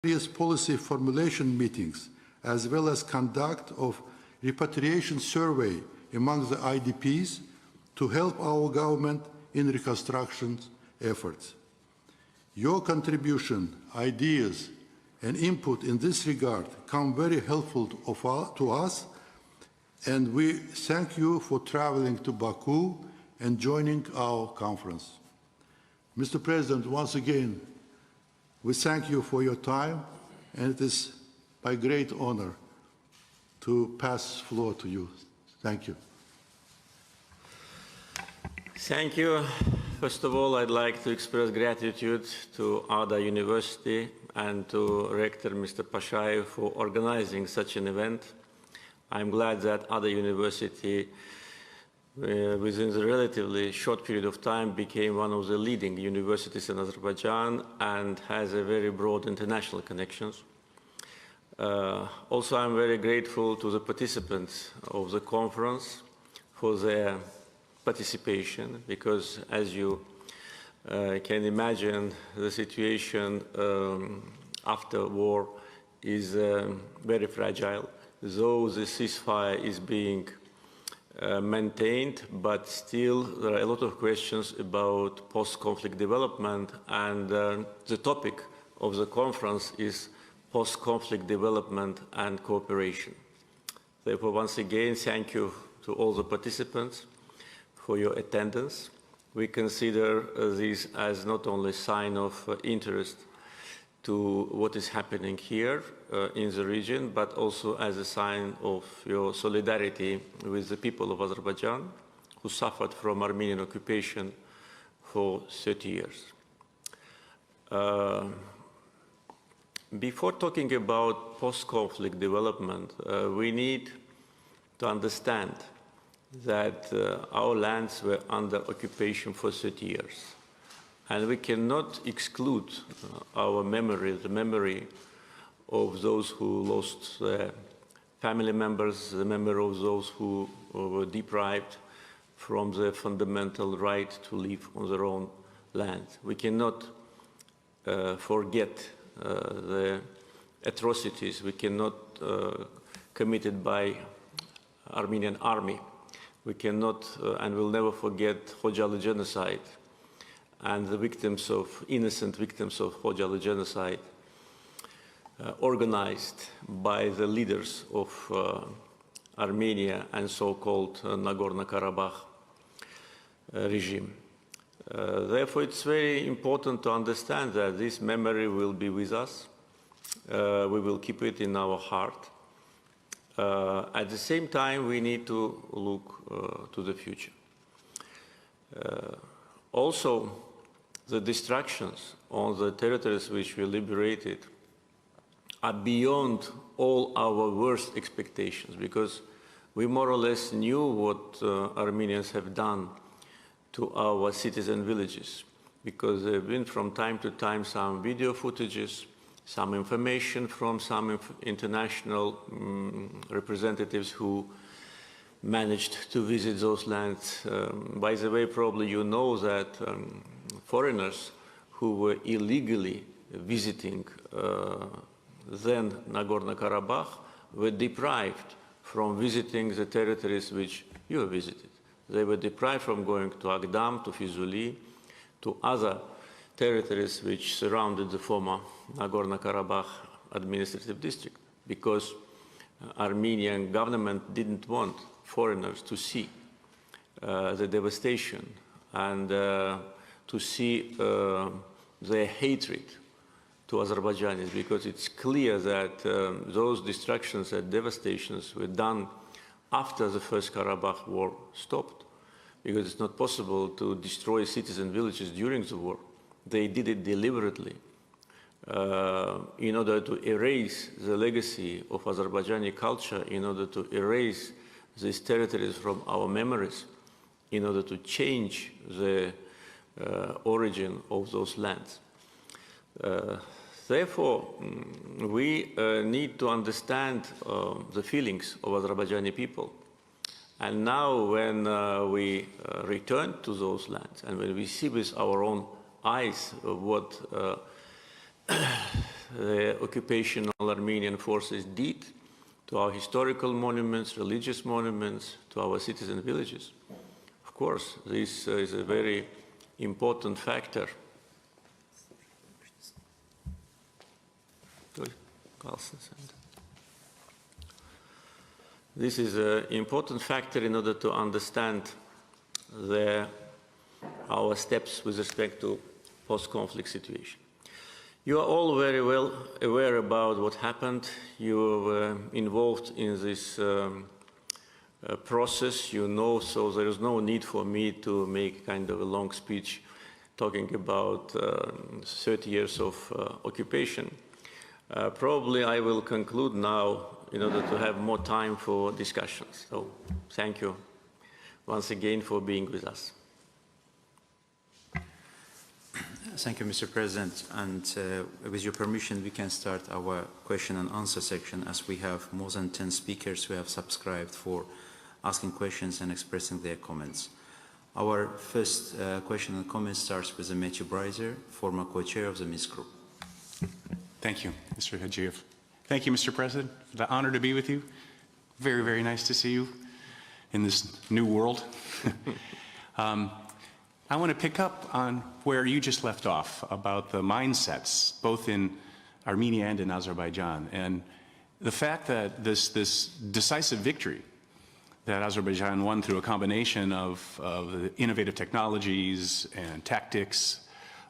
various policy formulation meetings, as well as conduct of repatriation survey among the IDPs to help our government in reconstruction efforts. Your contribution, ideas, and input in this regard come very helpful to us, and we thank you for traveling to Baku and joining our conference. Mr. President, once again, we thank you for your time, and it is my great honor to pass the floor to you. Thank you. Thank you. First of all, I'd like to express gratitude to Ada University and to Rector Mr. Pashayev for organizing such an event. I'm glad that Ada University, within a relatively short period of time, became one of the leading universities in Azerbaijan and has a very broad international connections. Also, I'm very grateful to the participants of the conference for their participation, because as you can imagine, the situation after war is very fragile. Though the ceasefire is being maintained, but still there are a lot of questions about post-conflict development, and the topic of the conference is post-conflict development and cooperation. Therefore, once again, thank you to all the participants for your attendance. We consider this as not only a sign of interest to what is happening here in the region, but also as a sign of your solidarity with the people of Azerbaijan who suffered from Armenian occupation for 30 years. Before talking about post-conflict development, we need to understand that our lands were under occupation for 30 years. And we cannot exclude our memory, the memory of those who lost their family members, the memory of those who were deprived from the fundamental right to live on their own land. We cannot forget the atrocities we cannot committed by Armenian army. We cannot and will never forget Khojaly genocide and the victims of, innocent victims of Khojaly genocide, organized by the leaders of Armenia and so-called Nagorno-Karabakh regime. Therefore, it's very important to understand that this memory will be with us. We will keep it in our heart. At the same time, we need to look to the future. Also, the destructions on the territories which we liberated are beyond all our worst expectations, because we more or less knew what Armenians have done to our cities and villages, because there have been from time to time some video footages, some information from some international representatives who managed to visit those lands. By the way, probably you know that foreigners who were illegally visiting then Nagorno-Karabakh were deprived from visiting the territories which you visited. They were deprived from going to Agdam, to Fizuli, to other territories which surrounded the former Nagorno-Karabakh administrative district, because Armenian government didn't want foreigners to see the devastation and to see their hatred to Azerbaijanis, because it's clear that those destructions and devastations were done after the First Karabakh War stopped, because it's not possible to destroy cities and villages during the war. They did it deliberately in order to erase the legacy of Azerbaijani culture, in order to erase these territories from our memories, in order to change the origin of those lands. Therefore, we need to understand the feelings of Azerbaijani people. And now when we return to those lands and when we see with our own eyes what the occupational Armenian forces did to our historical monuments, religious monuments, to our citizen villages. Of course, this is a very important factor. This is an important factor in order to understand our steps with respect to post-conflict situation. You are all very well aware about what happened. You were involved in this process, you know, so there is no need for me to make kind of a long speech talking about 30 years of occupation. Probably I will conclude now in order to have more time for discussions. So thank you once again for being with us. Thank you, Mr. President. And with your permission, we can start our question and answer section, as we have more than 10 speakers who have subscribed for asking questions and expressing their comments. Our first question and comment starts with Matthew Breiser, former co-chair of the Minsk Group. Thank you, Mr. Hadjiev. Thank you, Mr. President. It's an honor to be with you. Very, very nice to see you in this new world. I want to pick up on where you just left off about the mindsets, both in Armenia and in Azerbaijan, and the fact that this decisive victory that Azerbaijan won through a combination of the innovative technologies and tactics,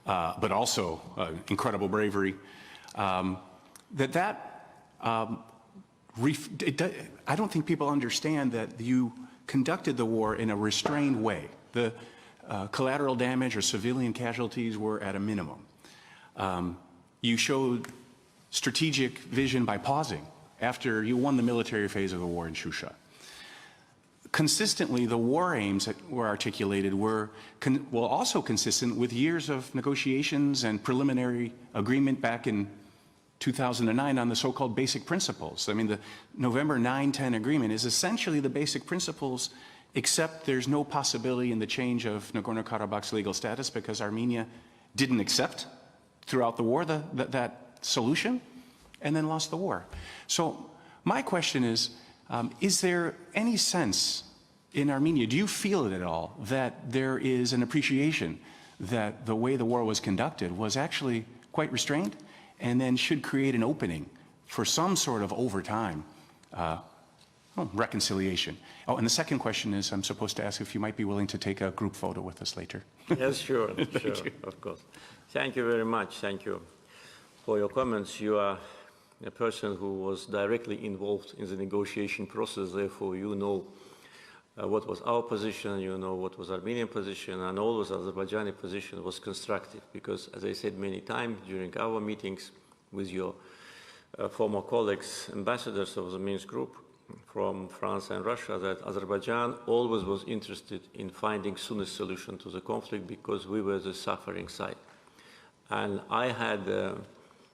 but also incredible bravery, I don't think people understand that you conducted the war in a restrained way. The collateral damage or civilian casualties were at a minimum. You showed strategic vision by pausing after you won the military phase of the war in Shusha. Consistently, the war aims that were articulated were also consistent with years of negotiations and preliminary agreement back in 2009 on the so-called basic principles. I mean, the November 9-10 agreement is essentially the basic principles, except there's no possibility in the change of Nagorno-Karabakh's legal status because Armenia didn't accept throughout the war that solution and then lost the war. So my question is there any sense in Armenia, do you feel it at all, that there is an appreciation that the way the war was conducted was actually quite restrained and then should create an opening for some sort of over time reconciliation? Oh, and the second question is, I'm supposed to ask if you might be willing to take a group photo with us later. Yes, sure, sure, of course. Thank you very much. Thank you for your comments. You are a person who was directly involved in the negotiation process, therefore you know what was our position, you know what was Armenian position, and always Azerbaijani position was constructive, because as I said many times during our meetings with your former colleagues, ambassadors of the Minsk Group, from France and Russia, that Azerbaijan always was interested in finding soonest solution to the conflict because we were the suffering side. And I had a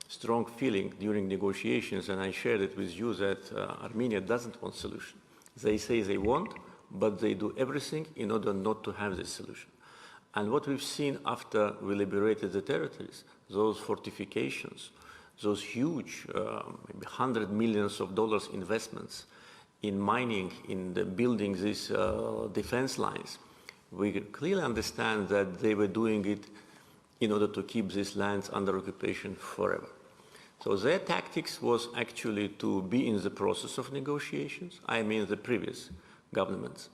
strong feeling during negotiations, and I shared it with you, that Armenia doesn't want solution. They say they want, but they do everything in order not to have this solution. And what we've seen after we liberated the territories, those fortifications, those huge, maybe $100 million investments in mining, in the building these defense lines, we clearly understand that they were doing it in order to keep these lands under occupation forever. So their tactics was actually to be in the process of negotiations, I mean the previous governments,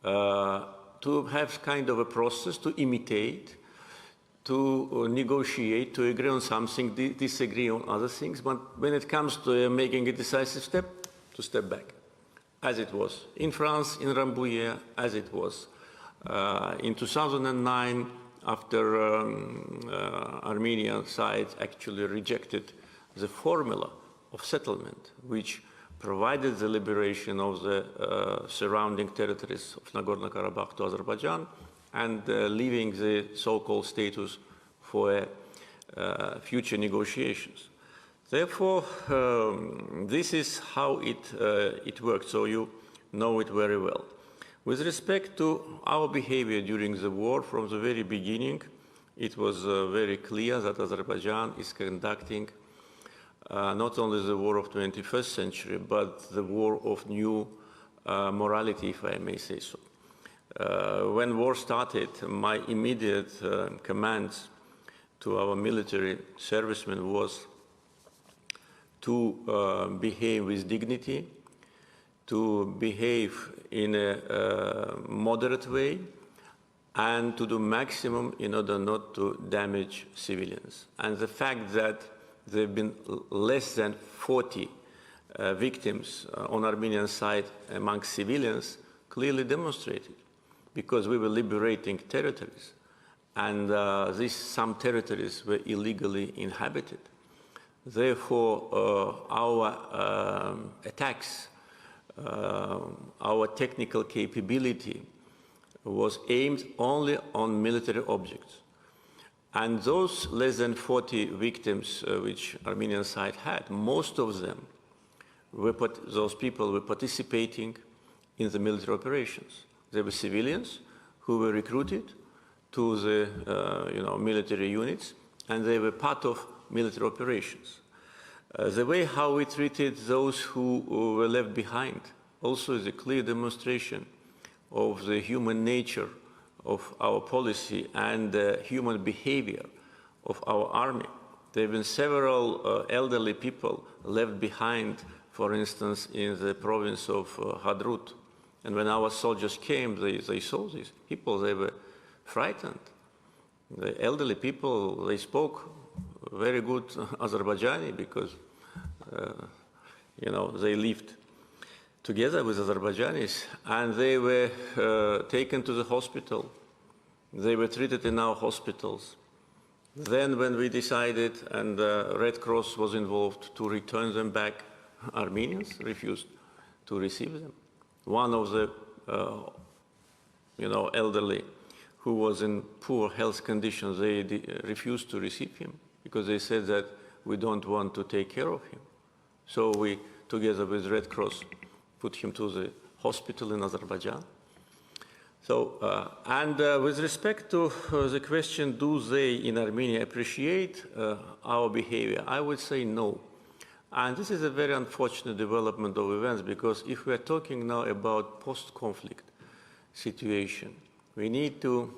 to have kind of a process to imitate, to negotiate, to agree on something, disagree on other things, but when it comes to making a decisive step, to step back, as it was in France, in Rambouillet, as it was in 2009, after Armenian side actually rejected the formula of settlement, which provided the liberation of the surrounding territories of Nagorno-Karabakh to Azerbaijan and leaving the so-called status for future negotiations. Therefore, this is how it worked, so you know it very well. With respect to our behavior during the war, from the very beginning, it was very clear that Azerbaijan is conducting not only the war of 21st century, but the war of new morality, if I may say so. When war started, my immediate commands to our military servicemen was to behave with dignity, to behave in a moderate way, and to do maximum in order not to damage civilians. And the fact that there have been less than 40 victims on Armenian side among civilians clearly demonstrated, because we were liberating territories, and some territories were illegally inhabited. Therefore, our attacks, our technical capability was aimed only on military objects. And those less than 40 victims which Armenian side had, most of them, those people were participating in the military operations. They were civilians who were recruited to the military units, and they were part of military operations. The way how we treated those who were left behind also is a clear demonstration of the human nature of our policy and the human behavior of our army. There have been several elderly people left behind, for instance, in the province of Hadrut. And when our soldiers came, they saw these people, they were frightened. The elderly people, they spoke very good Azerbaijani because, they lived together with Azerbaijanis, and they were taken to the hospital. They were treated in our hospitals. Then when we decided, and the Red Cross was involved, to return them back, Armenians refused to receive them. One of the elderly who was in poor health conditions, they refused to receive him because they said that we don't want to take care of him. So we, together with Red Cross, put him to the hospital in Azerbaijan. So, with respect to the question, do they in Armenia appreciate our behavior? I would say no. And this is a very unfortunate development of events, because if we are talking now about post-conflict situation, we need to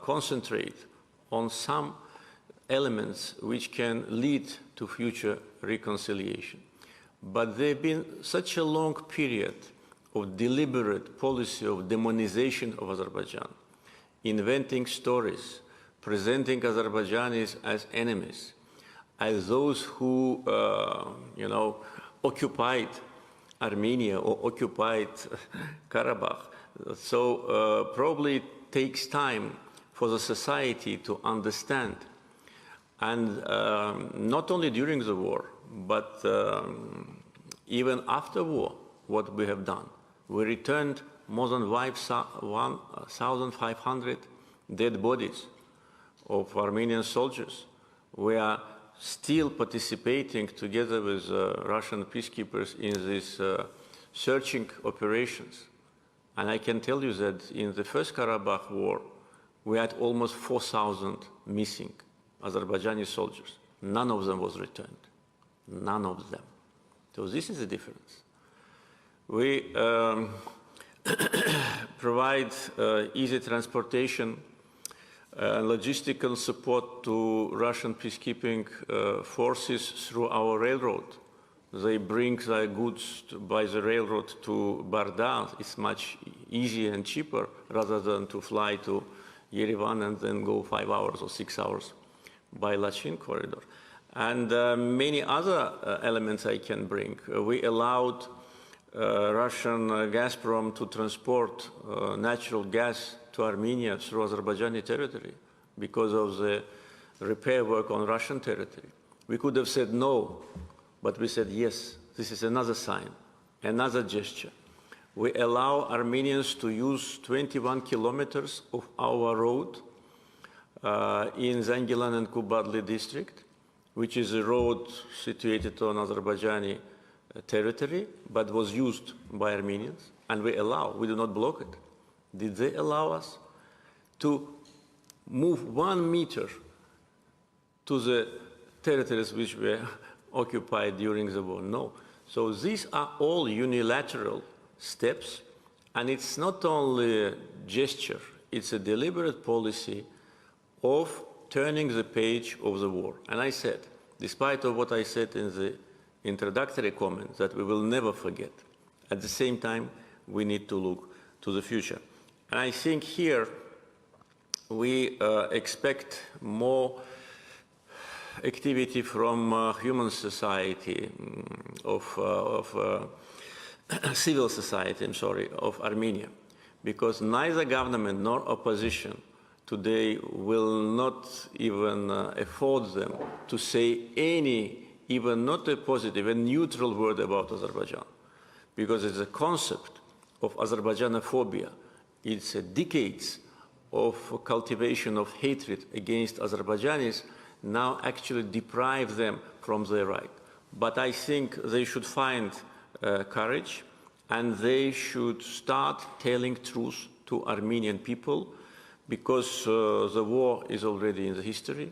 concentrate on some elements which can lead to future reconciliation. But there has been such a long period of deliberate policy of demonization of Azerbaijan, inventing stories, presenting Azerbaijanis as enemies, as those who, occupied Armenia or occupied Karabakh. So probably it takes time for the society to understand. And not only during the war, but even after war, what we have done. We returned more than 1,500 dead bodies of Armenian soldiers. We are still participating together with Russian peacekeepers in these searching operations. And I can tell you that in the first Karabakh war, we had almost 4,000 missing Azerbaijani soldiers. None of them was returned. None of them. So this is the difference. We provide easy transportation and logistical support to Russian peacekeeping forces through our railroad. They bring their goods by the railroad to Barda. It's much easier and cheaper rather than to fly to Yerevan and then go 5 hours or 6 hours by Lachin corridor. And many other elements I can bring. We allowed Russian Gazprom to transport natural gas to Armenia through Azerbaijani territory because of the repair work on Russian territory. We could have said no, but we said yes. This is another sign, another gesture. We allow Armenians to use 21 kilometers of our road in Zangilan and Kubadli district, which is a road situated on Azerbaijani territory, but was used by Armenians, and we do not block it. Did they allow us to move 1 meter to the territories which were occupied during the war. No. So these are all unilateral steps, and it's not only a gesture, it's a deliberate policy of turning the page of the war. And I said, despite of what I said in the introductory comments, that we will never forget, at the same time, we need to look to the future. And I think here we expect more activity from human society, civil society, I'm sorry, of Armenia, because neither government nor opposition today will not even afford them to say any, even not a positive, a neutral word about Azerbaijan, because it's a concept of Azerbaijanophobia. It's decades of cultivation of hatred against Azerbaijanis now actually deprive them from their right. But I think they should find courage, and they should start telling truth to Armenian people, because the war is already in the history,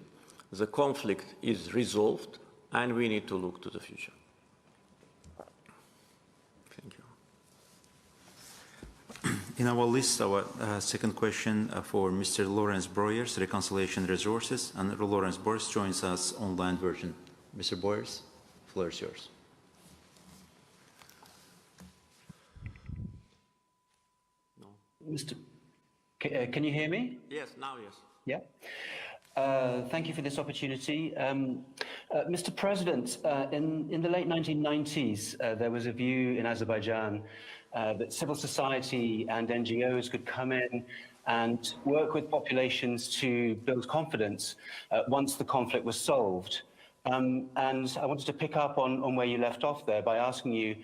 the conflict is resolved, and we need to look to the future. Thank you. In our list, our second question for Mr. Lawrence Boyers, Reconciliation Resources, and Lawrence Boyers joins us online version. Mr. Boyers, the floor is yours. No. Can you hear me? Yes, now yes. Yeah. Thank you for this opportunity. Mr. President, in the late 1990s, there was a view in Azerbaijan that civil society and NGOs could come in and work with populations to build confidence once the conflict was solved. And I wanted to pick up on where you left off there by asking you,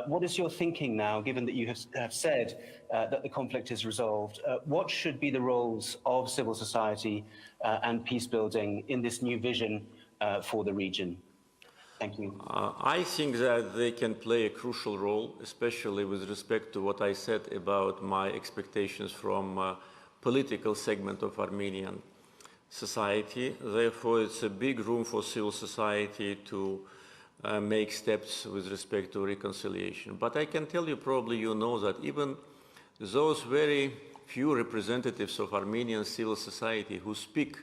what is your thinking now, given that you have said that the conflict is resolved? What should be the roles of civil society and peace building in this new vision for the region? Thank you. I think that they can play a crucial role, especially with respect to what I said about my expectations from political segment of Armenian society. Therefore, it's a big room for civil society to make steps with respect to reconciliation. But I can tell you, probably you know, that even those very few representatives of Armenian civil society who speak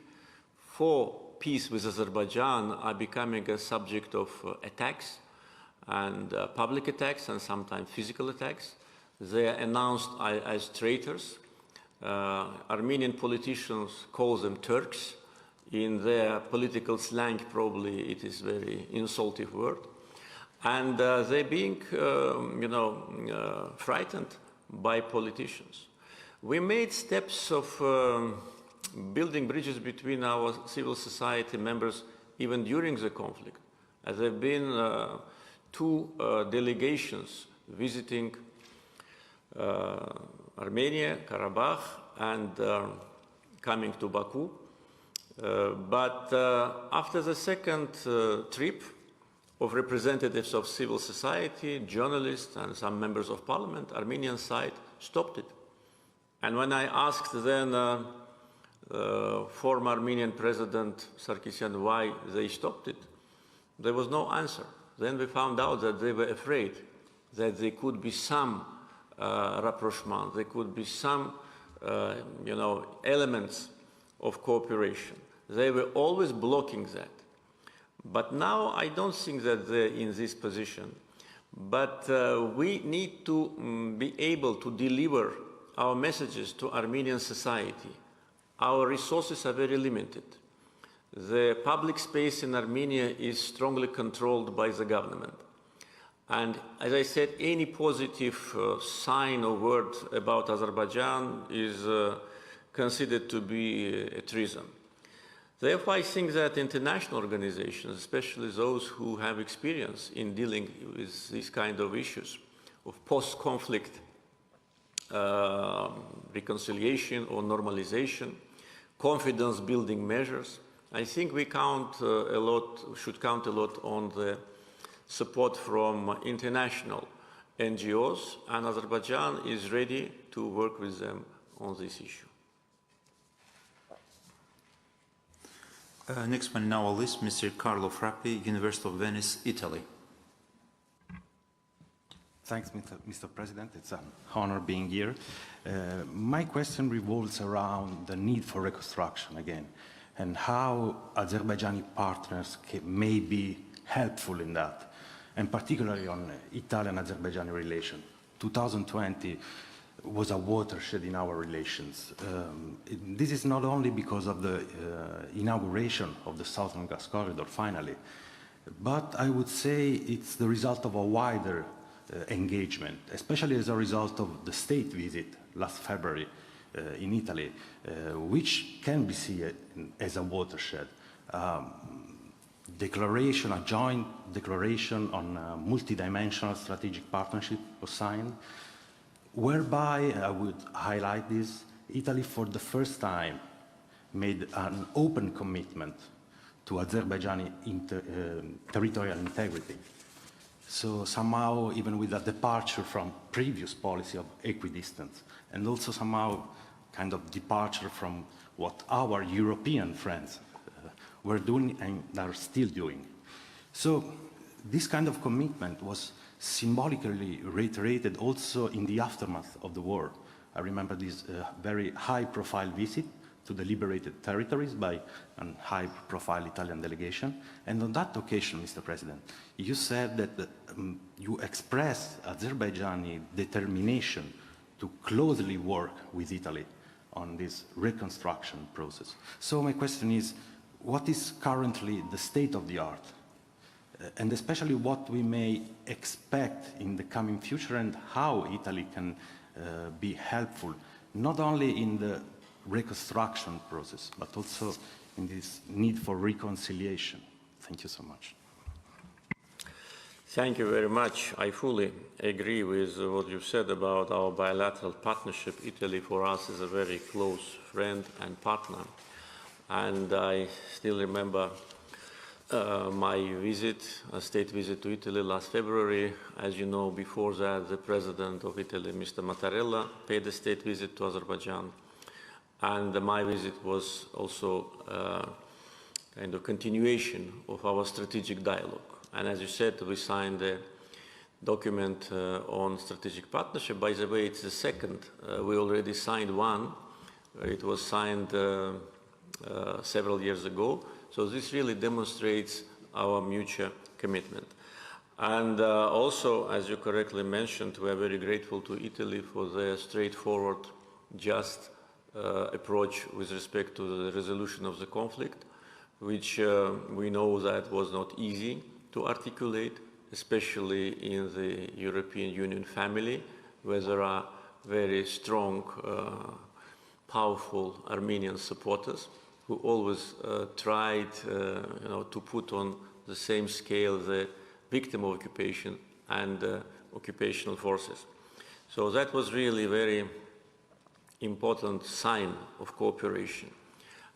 for peace with Azerbaijan are becoming a subject of attacks, and public attacks, and sometimes physical attacks. They are announced as traitors. Armenian politicians call them Turks. In their political slang, probably it is a very insulting word. And they're being, frightened by politicians. We made steps of building bridges between our civil society members even during the conflict. There have been two delegations visiting Armenia, Karabakh, and coming to Baku. But after the second trip of representatives of civil society, journalists, and some members of parliament, Armenian side stopped it. And when I asked then former Armenian President Sarkisyan why they stopped it, there was no answer. Then we found out that they were afraid that there could be some rapprochement, there could be some, elements of cooperation. They were always blocking that. But now I don't think that they're in this position. But we need to be able to deliver our messages to Armenian society. Our resources are very limited. The public space in Armenia is strongly controlled by the government. And as I said, any positive sign or word about Azerbaijan is considered to be a treason. Therefore, I think that international organizations, especially those who have experience in dealing with these kind of issues of post-conflict reconciliation or normalization, confidence-building measures, I think we should count a lot on the support from international NGOs, and Azerbaijan is ready to work with them on this issue. Next one in our list, Mr. Carlo Frappi, University of Venice, Italy. Thanks, Mr. President. It's an honor being here. My question revolves around the need for reconstruction again, and how Azerbaijani partners may be helpful in that, and particularly on Italian-Azerbaijani relation. 2020 was a watershed in our relations. This is not only because of the inauguration of the Southern Gas Corridor, finally, but I would say it's the result of a wider engagement, especially as a result of the state visit last February in Italy, which can be seen as a watershed. Declaration, a joint declaration on multidimensional strategic partnership was signed, whereby, I would highlight this, Italy for the first time made an open commitment to Azerbaijani territorial integrity. So somehow, even with a departure from previous policy of equidistance, and also somehow kind of departure from what our European friends were doing and are still doing. So this kind of commitment was symbolically reiterated also in the aftermath of the war. I remember this very high-profile visit to the liberated territories by a high-profile Italian delegation. And on that occasion, Mr. President, you said that you expressed Azerbaijani determination to closely work with Italy on this reconstruction process. So my question is, what is currently the state of the art? And especially what we may expect in the coming future, and how Italy can be helpful, not only in the reconstruction process, but also in this need for reconciliation. Thank you so much. Thank you very much. I fully agree with what you've said about our bilateral partnership. Italy for us is a very close friend and partner. And I still remember my visit, a state visit to Italy last February. As you know, before that, the president of Italy, Mr. Mattarella, paid a state visit to Azerbaijan. And my visit was also kind of continuation of our strategic dialogue. And as you said, we signed a document on strategic partnership. By the way, it's the second. We already signed one. It was signed several years ago. So this really demonstrates our mutual commitment. And also, as you correctly mentioned, we are very grateful to Italy for their straightforward, just approach with respect to the resolution of the conflict, which we know that was not easy to articulate, especially in the European Union family, where there are very strong, powerful Armenian supporters who always tried to put on the same scale the victim of occupation and occupational forces. So that was really very important sign of cooperation.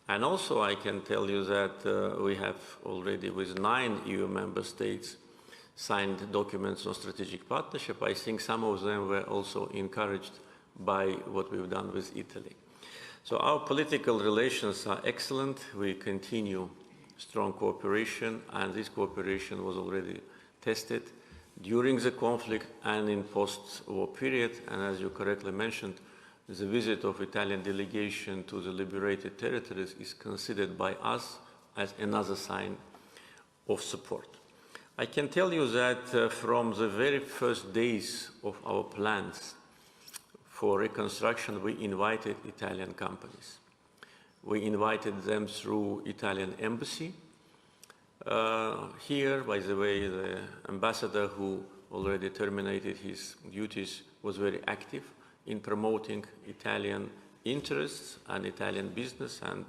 And also I can tell you that we have already with 9 EU member states signed documents on strategic partnership. I think some of them were also encouraged by what we've done with Italy. So our political relations are excellent. We continue strong cooperation, and this cooperation was already tested during the conflict and in post-war period. And as you correctly mentioned, the visit of Italian delegation to the liberated territories is considered by us as another sign of support. I can tell you that from the very first days of our plans for reconstruction, we invited Italian companies. We invited them through Italian embassy. Here, by the way, the ambassador who already terminated his duties was very active in promoting Italian interests and Italian business, and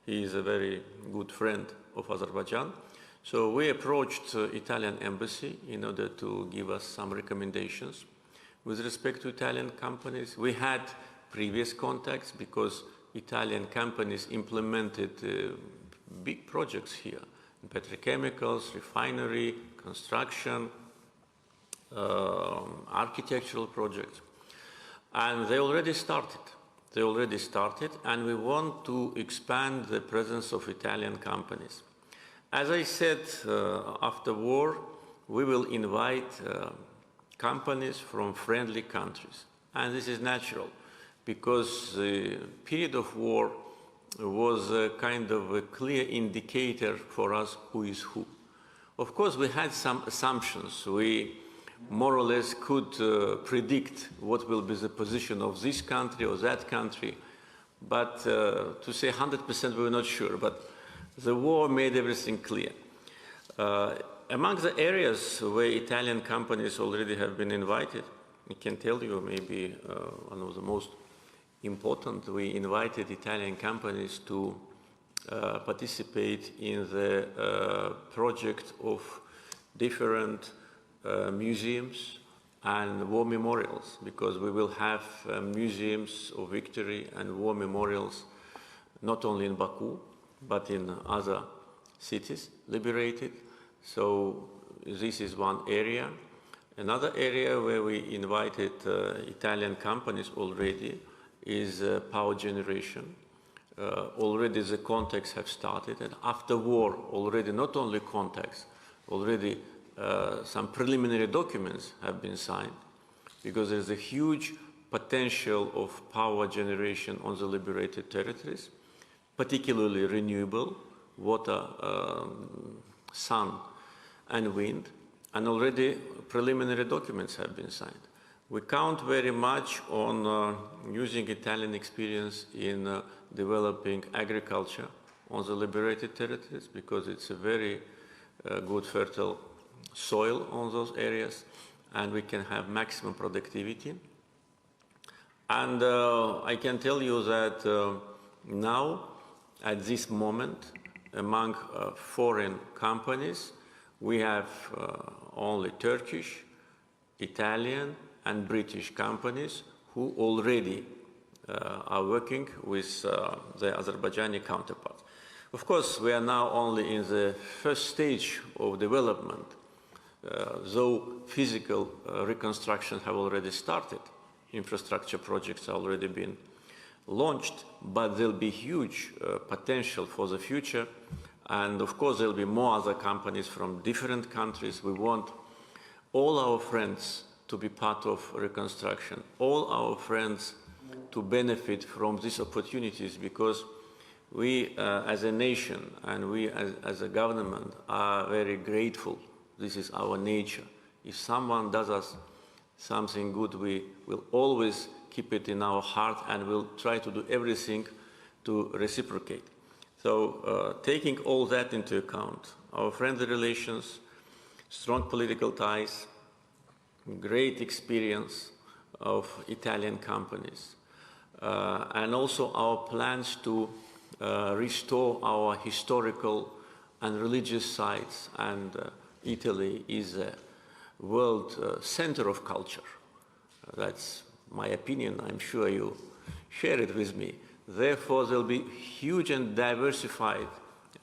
he is a very good friend of Azerbaijan. So we approached Italian embassy in order to give us some recommendations with respect to Italian companies. We had previous contacts because Italian companies implemented big projects here, petrochemicals, refinery, construction, architectural projects. And they already started. They already started, and we want to expand the presence of Italian companies. As I said, after war, we will invite companies from friendly countries. And this is natural, because the period of war was a kind of a clear indicator for us who is who. Of course, we had some assumptions. We more or less could predict what will be the position of this country or that country, but to say 100% we were not sure, but the war made everything clear. Among the areas where Italian companies already have been invited, I can tell you maybe one of the most important, we invited Italian companies to participate in the project of different museums and war memorials, because we will have museums of victory and war memorials not only in Baku, but in other cities liberated. So this is one area. Another area where we invited Italian companies already is power generation. Already the contacts have started, and after war already not only contacts, already some preliminary documents have been signed, because there's a huge potential of power generation on the liberated territories, particularly renewable, water, sun and wind, and already preliminary documents have been signed. We count very much on using Italian experience in developing agriculture on the liberated territories, because it's a very good fertile soil on those areas, and we can have maximum productivity. And I can tell you that now, at this moment, among foreign companies, we have only Turkish, Italian, and British companies who already are working with their Azerbaijani counterparts. Of course, we are now only in the first stage of development, though physical reconstruction have already started. Infrastructure projects have already been launched, but there'll be huge potential for the future. And of course, there'll be more other companies from different countries. We want all our friends to be part of reconstruction, all our friends to benefit from these opportunities, because we as a nation and we as a government are very grateful. This is our nature. If someone does us something good, we will always keep it in our heart and we'll try to do everything to reciprocate. So taking all that into account, our friendly relations, strong political ties, great experience of Italian companies, and also our plans to restore our historical and religious sites. And Italy is a world center of culture. That's my opinion. I'm sure you share it with me. Therefore, there'll be huge and diversified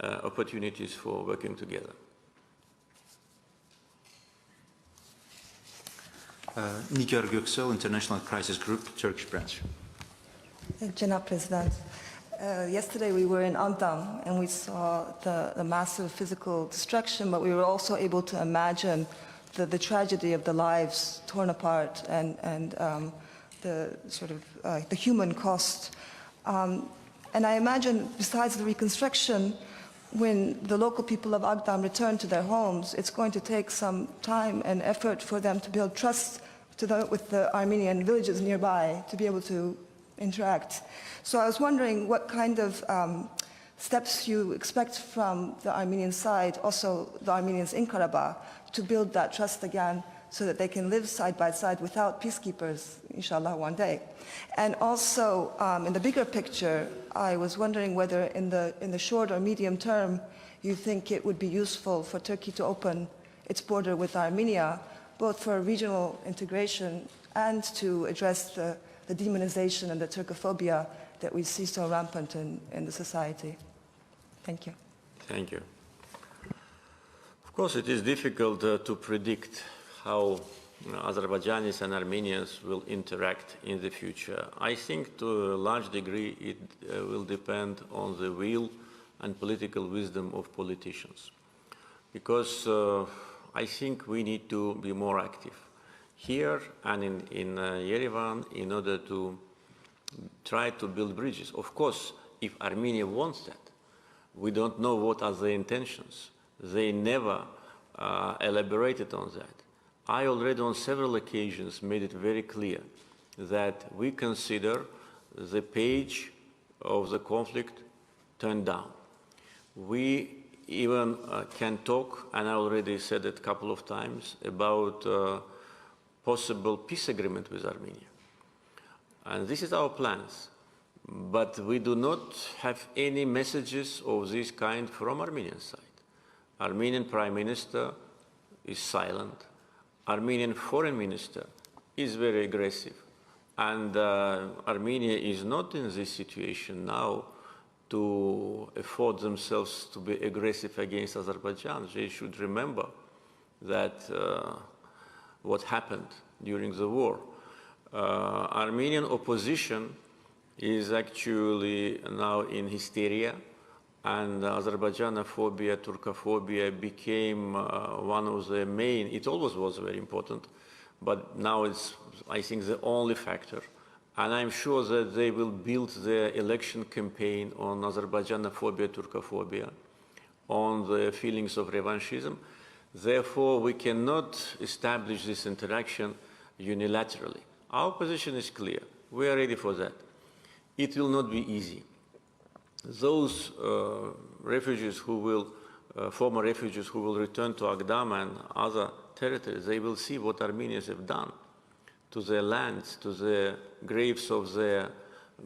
opportunities for working together. Nigar Göksel, International Crisis Group, Turkish branch. Cenab President, yesterday we were in Agdam and we saw the massive physical destruction, but we were also able to imagine the tragedy of the lives torn apart and the sort of the human cost. And I imagine, besides the reconstruction, when the local people of Agdam return to their homes, it's going to take some time and effort for them to build trust with the Armenian villages nearby to be able to interact. So I was wondering what kind of steps you expect from the Armenian side, also the Armenians in Karabakh, to build that trust again so that they can live side by side without peacekeepers, inshallah, one day. And also, in the bigger picture, I was wondering whether in the short or medium term, you think it would be useful for Turkey to open its border with Armenia, both for regional integration and to address the demonization and the Turkophobia that we see so rampant in the society. Thank you. Thank you. Of course, it is difficult to predict how Azerbaijanis and Armenians will interact in the future. I think to a large degree it will depend on the will and political wisdom of politicians. Because I think we need to be more active here and in Yerevan in order to try to build bridges. Of course, if Armenia wants that, we don't know what are the intentions. They never elaborated on that. I already on several occasions made it very clear that we consider the page of the conflict turned down. We even can talk, and I already said it a couple of times, about possible peace agreement with Armenia. And this is our plans. But we do not have any messages of this kind from Armenian side. Armenian Prime Minister is silent. Armenian Foreign Minister is very aggressive. And Armenia is not in this situation now to afford themselves to be aggressive against Azerbaijan. They should remember that what happened during the war. Armenian opposition is actually now in hysteria, and Azerbaijanophobia, Turkophobia became one of the main, it always was very important, but now it's, I think, the only factor. And I'm sure that they will build their election campaign on Azerbaijanophobia, Turkophobia, on the feelings of revanchism. Therefore, we cannot establish this interaction unilaterally. Our position is clear. We are ready for that. It will not be easy. Those refugees who will, former refugees who will return to Agdam and other territories, they will see what Armenians have done to their lands, to the graves of their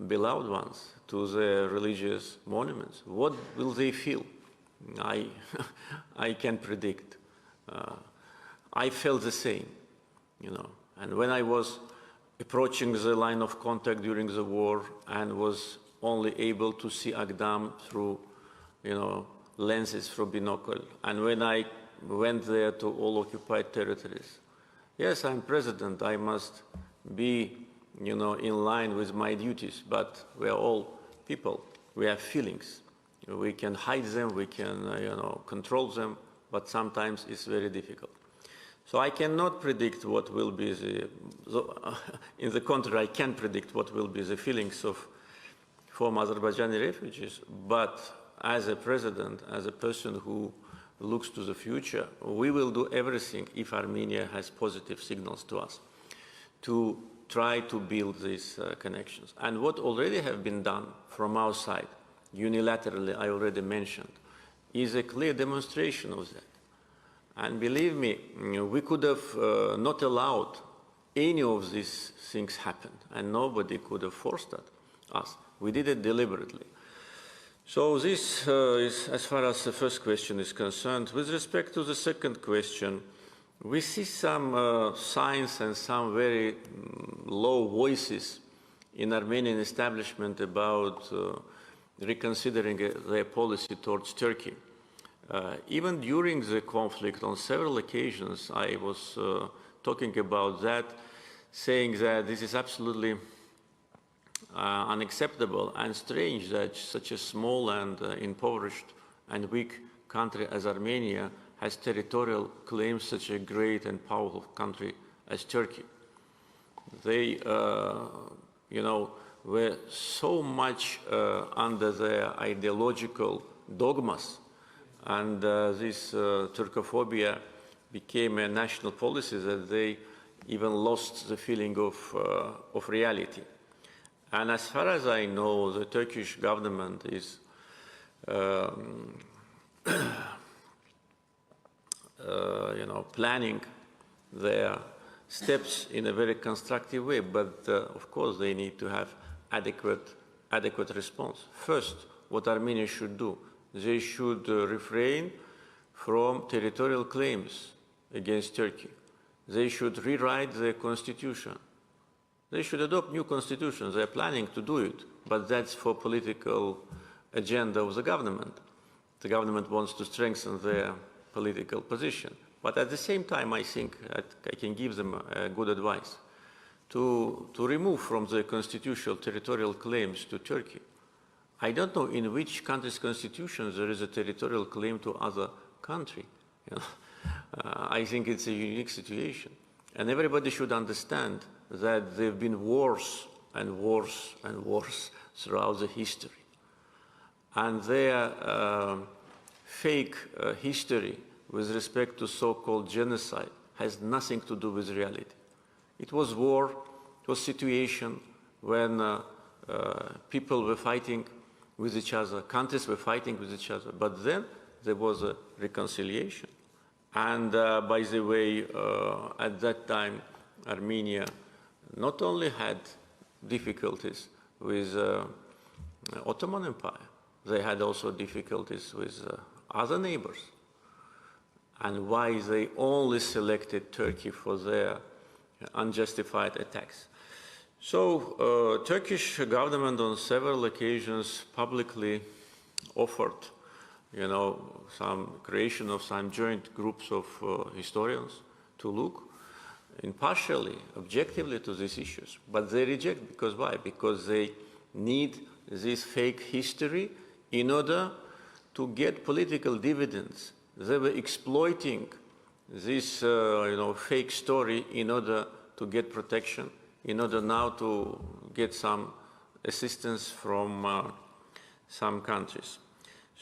beloved ones, to their religious monuments. What will they feel? I can't predict. I felt the same, you know. And when I was approaching the line of contact during the war and was only able to see Agdam through, you know, lenses through binocle. And when I went there to all occupied territories, yes, I'm president, I must be, you know, in line with my duties, but we are all people. We have feelings. We can hide them, we can, you know, control them, but sometimes it's very difficult. So I cannot predict what will be in the contrary, I can predict what will be the feelings of former Azerbaijani refugees, but as a president, as a person who looks to the future, we will do everything if Armenia has positive signals to us to try to build these connections. And what already have been done from our side, unilaterally, I already mentioned, is a clear demonstration of that. And believe me, we could have not allowed any of these things happen, and nobody could have forced us. We did it deliberately. So this is as far as the first question is concerned. With respect to the second question, we see some signs and some very low voices in Armenian establishment about reconsidering their policy towards Turkey. Even during the conflict, on several occasions, I was talking about that, saying that this is absolutely unacceptable and strange that such a small and impoverished and weak country as Armenia has territorial claims such a great and powerful country as Turkey. They, you know, were so much under their ideological dogmas, and this Turkophobia became a national policy that they even lost the feeling of reality. And as far as I know, the Turkish government is you know, planning their steps in a very constructive way, but of course they need to have adequate response. First, what Armenia should do, they should refrain from territorial claims against Turkey. They should rewrite their constitution. They should adopt new constitutions. They are planning to do it, but that's for political agenda of the government. The government wants to strengthen their political position. But at the same time, I think that I can give them good advice to remove from the constitutional territorial claims to Turkey. I don't know in which country's constitution there is a territorial claim to other country. You know? I think it's a unique situation. And everybody should understand that there have been wars and wars and wars throughout the history. And their fake history with respect to so-called genocide has nothing to do with reality. It was war, it was situation when people were fighting with each other, countries were fighting with each other, but then there was a reconciliation. And by the way, at that time, Armenia not only had difficulties with Ottoman Empire, they had also difficulties with other neighbors. And why they only selected Turkey for their unjustified attacks. So Turkish government on several occasions publicly offered, you know, some creation of some joint groups of historians to look impartially, objectively to these issues. But they reject, because why? Because they need this fake history in order to get political dividends. They were exploiting this you know, fake story in order to get protection, in order now to get some assistance from some countries.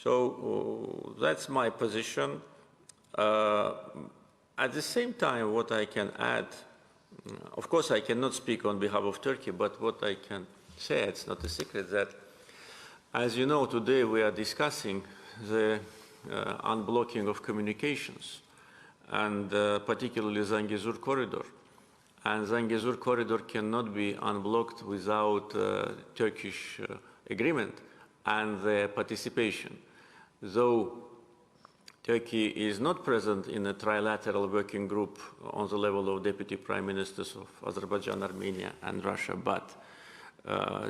So that's my position. At the same time, what I can add, of course I cannot speak on behalf of Turkey, but what I can say, it's not a secret, that as you know, today we are discussing the unblocking of communications, and particularly Zangezur corridor. And Zangezur corridor cannot be unblocked without Turkish agreement and their participation. Though Turkey is not present in a trilateral working group on the level of deputy prime ministers of Azerbaijan, Armenia, and Russia, but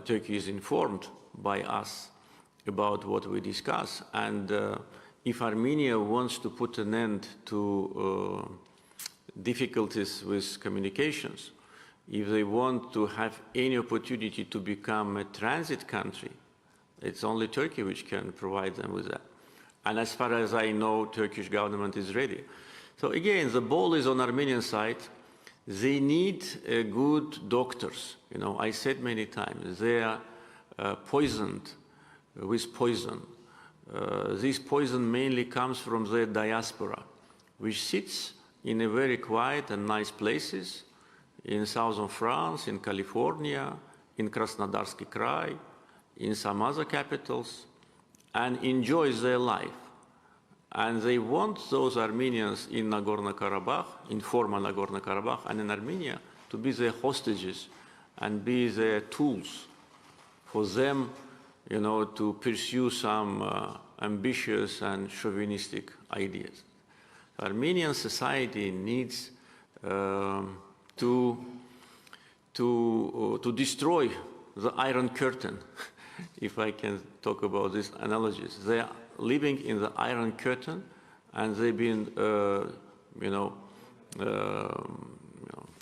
Turkey is informed by us about what we discuss. And if Armenia wants to put an end to difficulties with communications, if they want to have any opportunity to become a transit country, it's only Turkey which can provide them with that. And as far as I know, Turkish government is ready. So again, the ball is on Armenian side. They need good doctors. You know, I said many times, they are poisoned with poison. This poison mainly comes from the diaspora, which sits in a very quiet and nice places in southern France, in California, in Krasnodarsky Krai, in some other capitals, and enjoys their life. And they want those Armenians in Nagorno-Karabakh, in former Nagorno-Karabakh, and in Armenia to be their hostages and be their tools for them, you know, to pursue some ambitious and chauvinistic ideas. Armenian society needs to destroy the Iron Curtain, if I can talk about these analogies. They are living in the Iron Curtain, and they've been,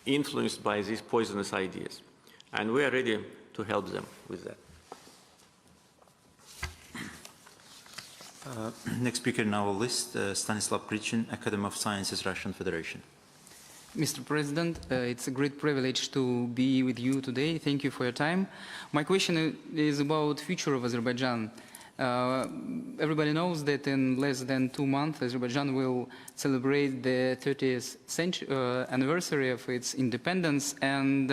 influenced by these poisonous ideas. And we are ready to help them with that. Next speaker in our list, Stanislav Prichin, Academy of Sciences, Russian Federation. Mr. President, it's a great privilege to be with you today. Thank you for your time. My question is about the future of Azerbaijan. Everybody knows that in less than 2 months, Azerbaijan will celebrate the 30th anniversary of its independence, and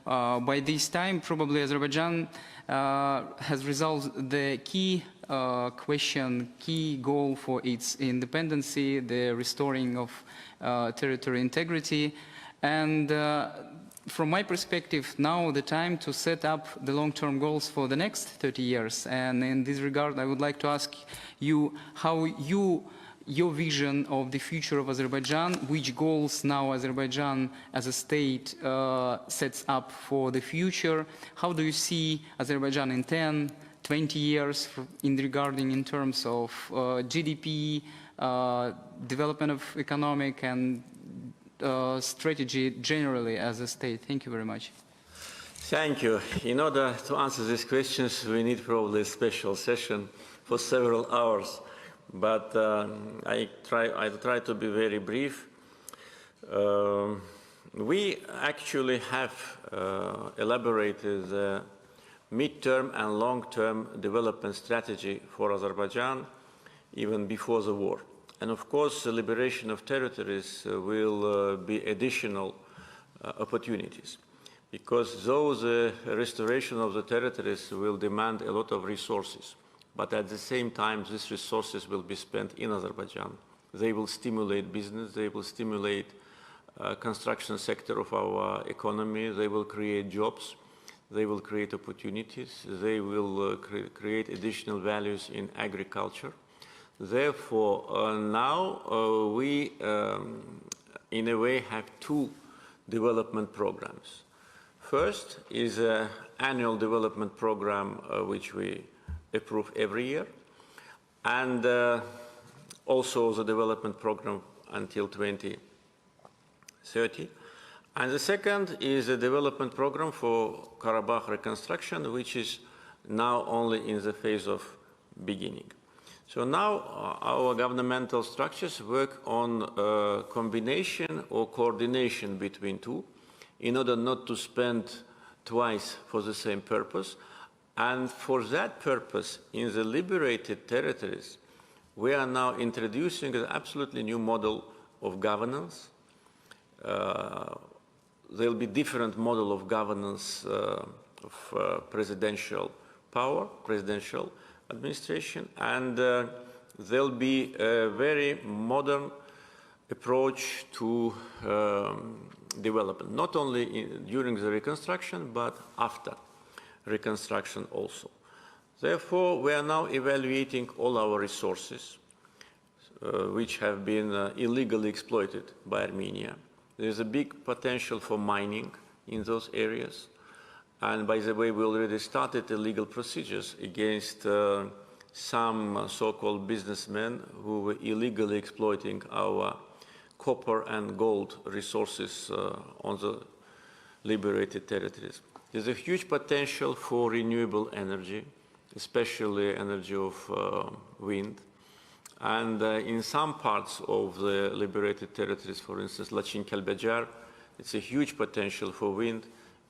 by this time, probably Azerbaijan has resolved the key key goal for its independence, the restoring of territorial integrity. And from my perspective, now the time to set up the long-term goals for the next 30 years. And in this regard, I would like to ask you how your vision of the future of Azerbaijan, which goals now Azerbaijan as a state sets up for the future. How do you see Azerbaijan in 10, 20 years in terms of GDP, development of economic and strategy generally as a state? Thank you very much. Thank you. In order to answer these questions, we need probably a special session for several hours, but I'll try to be very brief. We actually have elaborated the mid-term and long-term development strategy for Azerbaijan even before the war. And of course, the liberation of territories will be additional opportunities, because though the restoration of the territories will demand a lot of resources, but at the same time, these resources will be spent in Azerbaijan. They will stimulate business, they will stimulate construction sector of our economy, they will create jobs, they will create opportunities, they will create additional values in agriculture. Therefore, now we, in a way, have two development programs. First is an annual development program which we approve every year, and also the development program until 2030. And the second is a development program for Karabakh reconstruction, which is now only in the phase of beginning. So now our governmental structures work on a combination or coordination between two in order not to spend twice for the same purpose. And for that purpose, in the liberated territories, we are now introducing an absolutely new model of governance. There'll be different model of governance of presidential power, presidential administration, and there'll be a very modern approach to development, not only during the reconstruction, but after reconstruction also. Therefore, we are now evaluating all our resources, which have been illegally exploited by Armenia. There's a big potential for mining in those areas. And by the way, we already started illegal procedures against some so-called businessmen who were illegally exploiting our copper and gold resources on the liberated territories. There's a huge potential for renewable energy, especially energy of wind. And in some parts of the liberated territories, for instance, Lachin-Kelbejar, it's a huge potential for wind.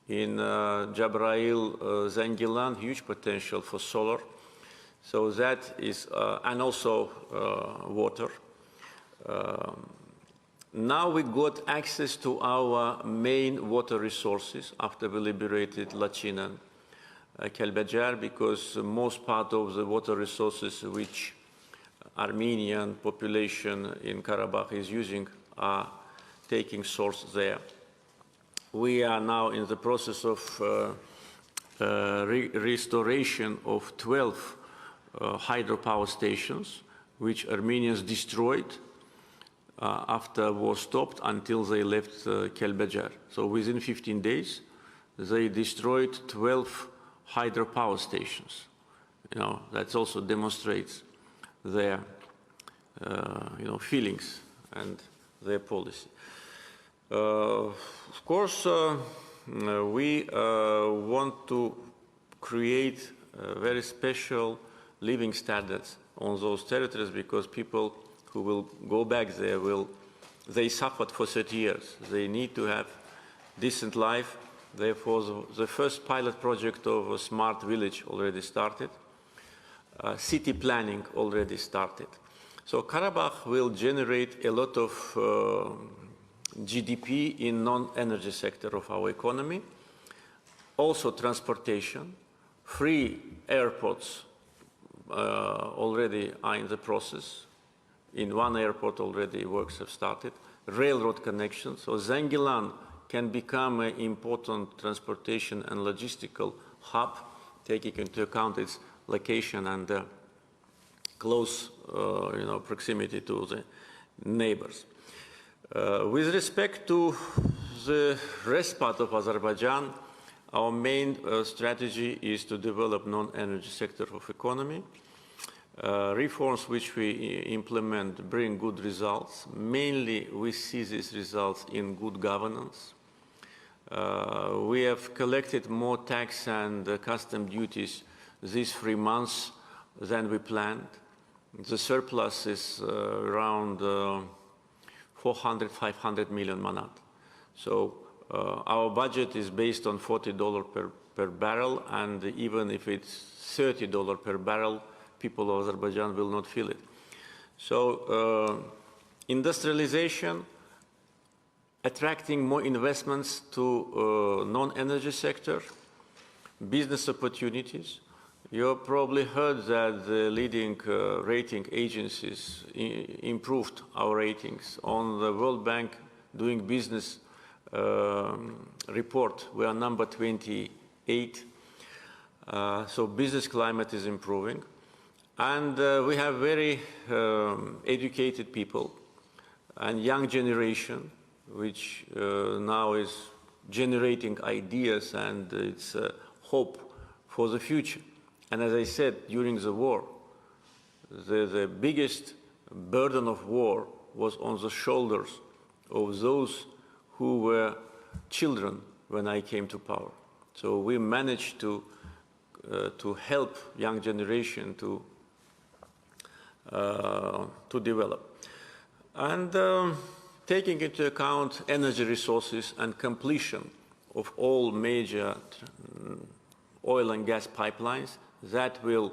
In Jabrail, Zengilan, huge potential for solar. So that is, and also water. Now we got access to our main water resources after we liberated Lachin and Kelbejar, because most part of the water resources which Armenian population in Karabakh is using are taking source there. We are now in the process of restoration of 12 hydropower stations, which Armenians destroyed after war stopped until they left Kelbejar. So within 15 days, they destroyed 12 hydropower stations. You know, that also demonstrates their feelings and their policy. Of course, we want to create very special living standards on those territories, because people who will go back there they suffered for 30 years. They need to have decent life. Therefore, the first pilot project of a smart village already started. City planning already started. So Karabakh will generate a lot of GDP in non-energy sector of our economy. Also transportation, free airports already are in the process. In one airport already works have started. Railroad connections. So Zengilan can become an important transportation and logistical hub, taking into account its location and close proximity to the neighbors. With respect to the rest part of Azerbaijan, our main strategy is to develop non-energy sector of economy. reforms which we implement bring good results. Mainly, we see these results in good governance. We have collected more tax and custom duties these 3 months than we planned. The surplus is around 400, 500 million manat. So our budget is based on $40 per barrel, and even if it's $30 per barrel, people of Azerbaijan will not feel it. So industrialization, attracting more investments to non-energy sector, business opportunities. You have probably heard that the leading rating agencies improved our ratings. On the World Bank Doing Business report, we are number 28. So business climate is improving. And we have very educated people and young generation, which now is generating ideas, and it's hope for the future. And as I said, during the war, the biggest burden of war was on the shoulders of those who were children when I came to power. So we managed to help young generation to develop. And taking into account energy resources and completion of all major oil and gas pipelines, that will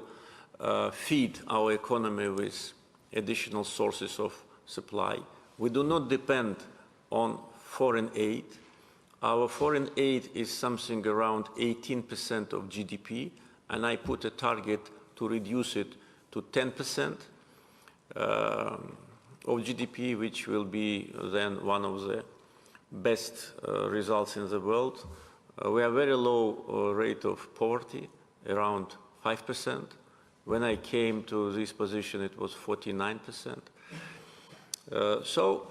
feed our economy with additional sources of supply. We do not depend on foreign aid. Our foreign aid is something around 18% of GDP, and I put a target to reduce it to 10% of GDP, which will be then one of the best results in the world. We have a very low rate of poverty, around 5%. When I came to this position, it was 49%. So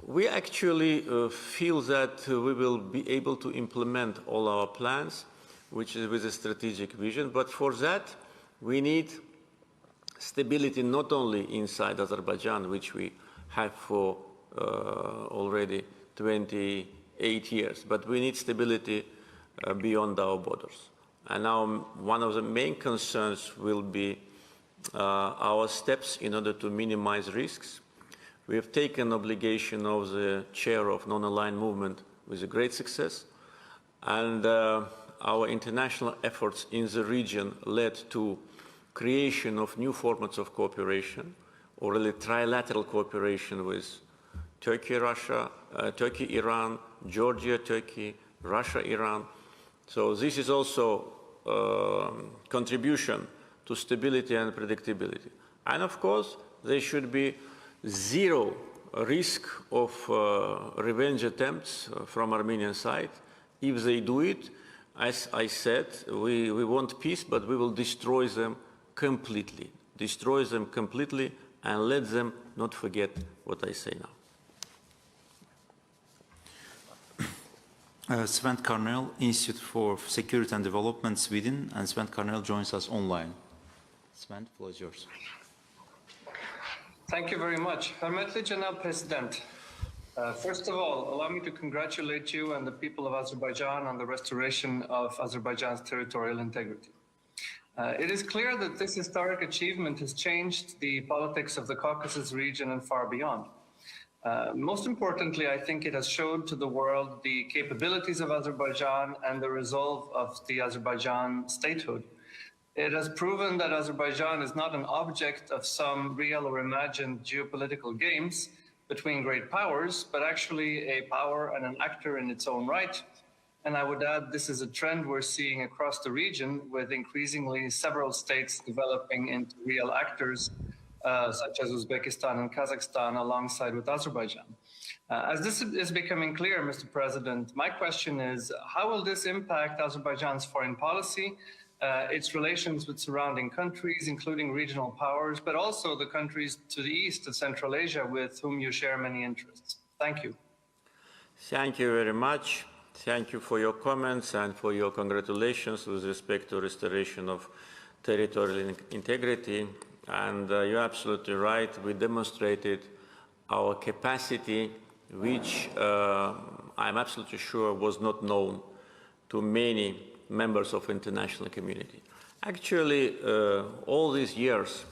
we actually feel that we will be able to implement all our plans, which is with a strategic vision. But for that, we need stability not only inside Azerbaijan, which we have for already 28 years, but we need stability beyond our borders. And now one of the main concerns will be our steps in order to minimize risks. We have taken obligation of the chair of non-aligned movement with a great success, and our international efforts in the region led to creation of new formats of cooperation, or really trilateral cooperation with Turkey, Russia, Turkey, Iran, Georgia, Turkey, Russia, Iran. So this is also contribution to stability and predictability. And of course, there should be zero risk of revenge attempts from Armenian side. If they do it, as I said, we want peace, but we will destroy them completely. Destroy them completely and let them not forget what I say now. Sven Karnell, Institute for Security and Development, Sweden, and Sven Karnell joins us online. Sven, the floor is yours. Thank you very much. Hörmətli Cənab President, first of all, allow me to congratulate you and the people of Azerbaijan on the restoration of Azerbaijan's territorial integrity. It is clear that this historic achievement has changed the politics of the Caucasus region and far beyond. Most importantly, I think it has showed to the world the capabilities of Azerbaijan and the resolve of the Azerbaijan statehood. It has proven that Azerbaijan is not an object of some real or imagined geopolitical games between great powers, but actually a power and an actor in its own right. And I would add, this is a trend we're seeing across the region, with increasingly several states developing into real actors, such as Uzbekistan and Kazakhstan, alongside with Azerbaijan. As this is becoming clear, Mr. President, my question is, how will this impact Azerbaijan's foreign policy, its relations with surrounding countries, including regional powers, but also the countries to the east of Central Asia with whom you share many interests? Thank you. Thank you very much. Thank you for your comments and for your congratulations with respect to restoration of territorial integrity. And you're absolutely right. We demonstrated our capacity, which I'm absolutely sure was not known to many members of the international community. Actually, all these years,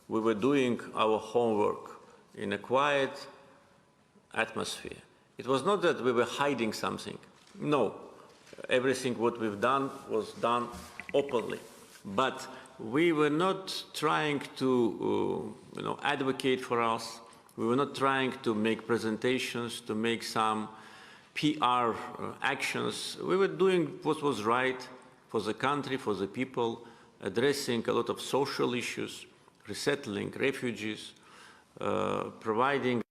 we were doing our homework in a quiet atmosphere. It was not that we were hiding something. No, everything what we've done was done openly. But we were not trying to advocate for us. We were not trying to make presentations, to make some PR actions. We were doing what was right for the country, for the people, addressing a lot of social issues, resettling refugees, providing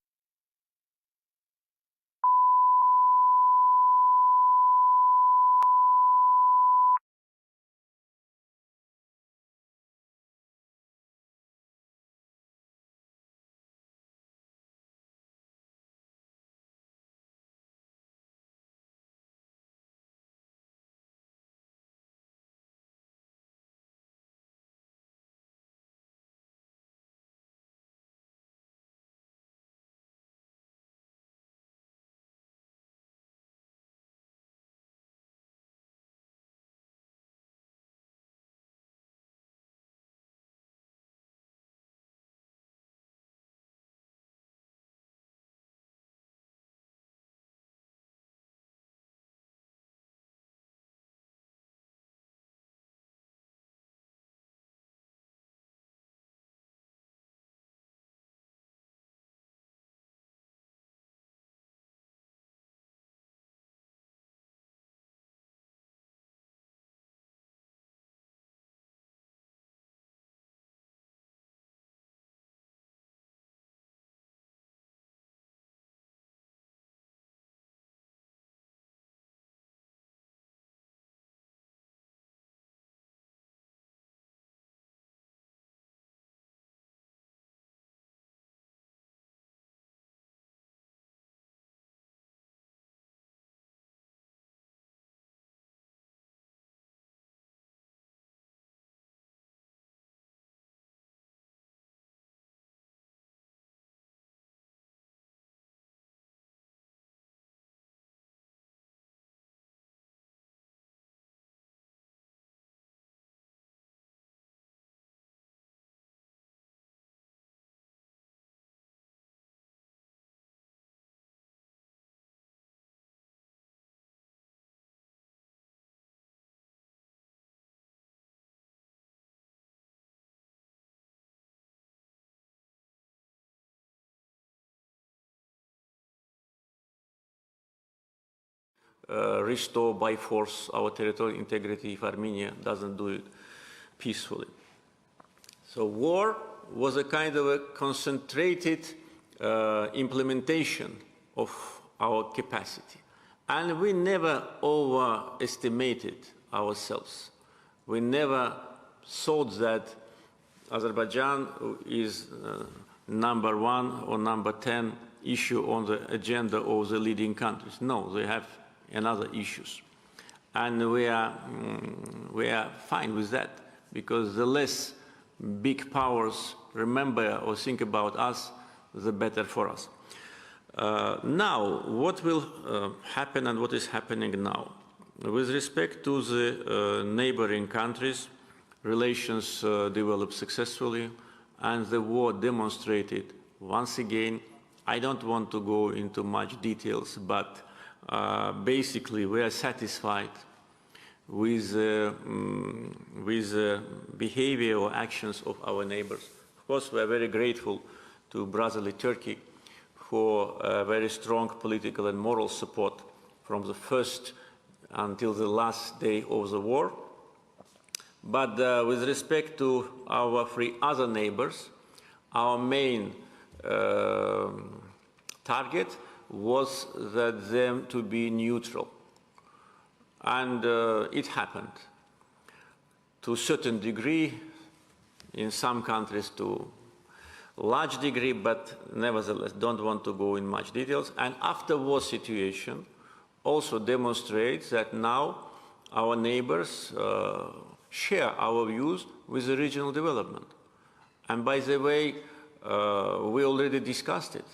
restore by force our territorial integrity if Armenia doesn't do it peacefully. So war was a kind of a concentrated implementation of our capacity. And we never overestimated ourselves. We never thought that Azerbaijan is number 1 or number 10 issue on the agenda of the leading countries. No, they have another issues. And we are fine with that, because the less big powers remember or think about us, the better for us. Now, what will happen and what is happening now? With respect to the neighboring countries, relations developed successfully, and the war demonstrated once again. I don't want to go into much details, but basically we are satisfied with the behavior or actions of our neighbors. Of course, we are very grateful to brotherly Turkey for very strong political and moral support from the first until the last day of the war. But with respect to our three other neighbors, our main target was that them to be neutral. And it happened to a certain degree, in some countries to a large degree, but nevertheless don't want to go in much details. And after-war situation also demonstrates that now our neighbors share our views with the regional development. And by the way, we already discussed it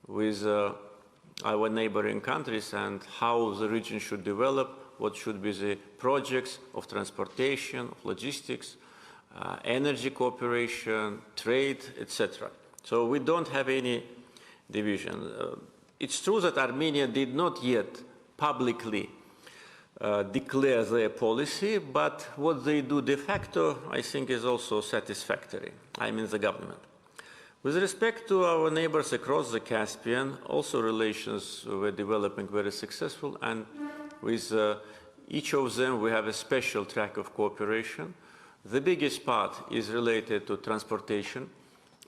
with our neighboring countries and how the region should develop, what should be the projects of transportation, of logistics, energy cooperation, trade, etc. So we don't have any division. It's true that Armenia did not yet publicly declare their policy, but what they do de facto, I think, is also satisfactory. I mean the government. With respect to our neighbors across the Caspian, also relations were developing very successful, and with each of them we have a special track of cooperation. The biggest part is related to transportation,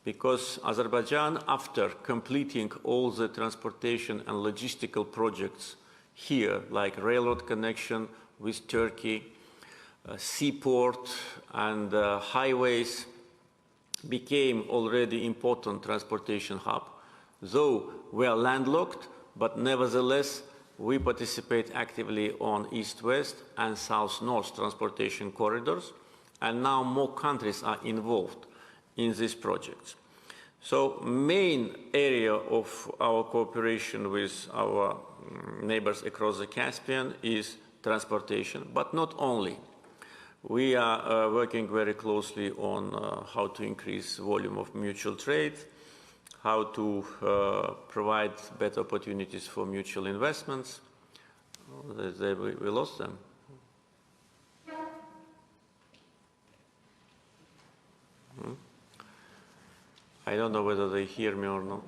because Azerbaijan, after completing all the transportation and logistical projects here, like railroad connection with Turkey, seaport and highways, became already important transportation hub. Though we are landlocked, but nevertheless we participate actively on east-west and south-north transportation corridors, and now more countries are involved in these projects. So main area of our cooperation with our neighbors across the Caspian is transportation, but not only. We are working very closely on how to increase volume of mutual trade, how to provide better opportunities for mutual investments. We lost them. I don't know whether they hear me or not.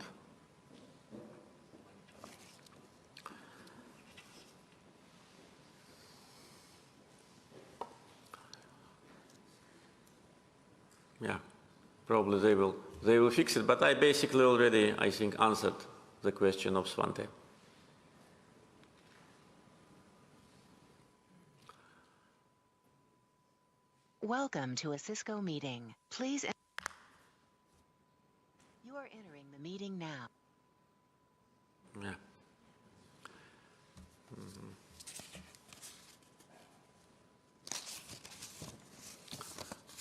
Yeah, probably they will fix it, but I basically already, I think, answered the question of Svante. Welcome to a Cisco meeting. Please. You are entering the meeting now. Yeah.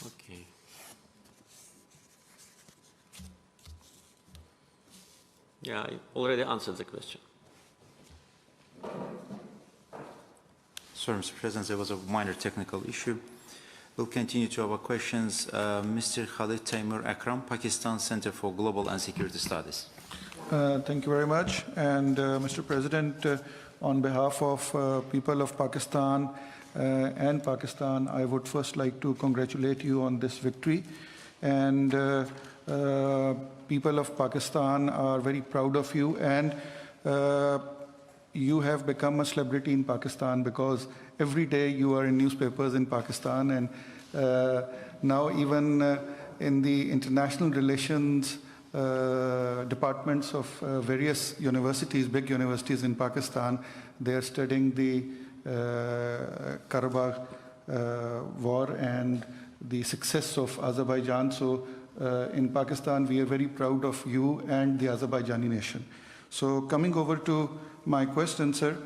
Okay. Yeah, I already answered the question. Sorry, Mr. President, there was a minor technical issue. We'll continue to our questions. Mr. Khalid Taimur Akram, Pakistan Center for Global and Security Studies. Thank you very much. And Mr. President, on behalf of people of Pakistan and Pakistan, I would first like to congratulate you on this victory. And people of Pakistan are very proud of you, and you have become a celebrity in Pakistan because every day you are in newspapers in Pakistan, and now even in the international relations departments of various universities, big universities in Pakistan, they are studying the Karabakh war and the success of Azerbaijan. So in Pakistan, we are very proud of you and the Azerbaijani nation. So coming over to my question, sir,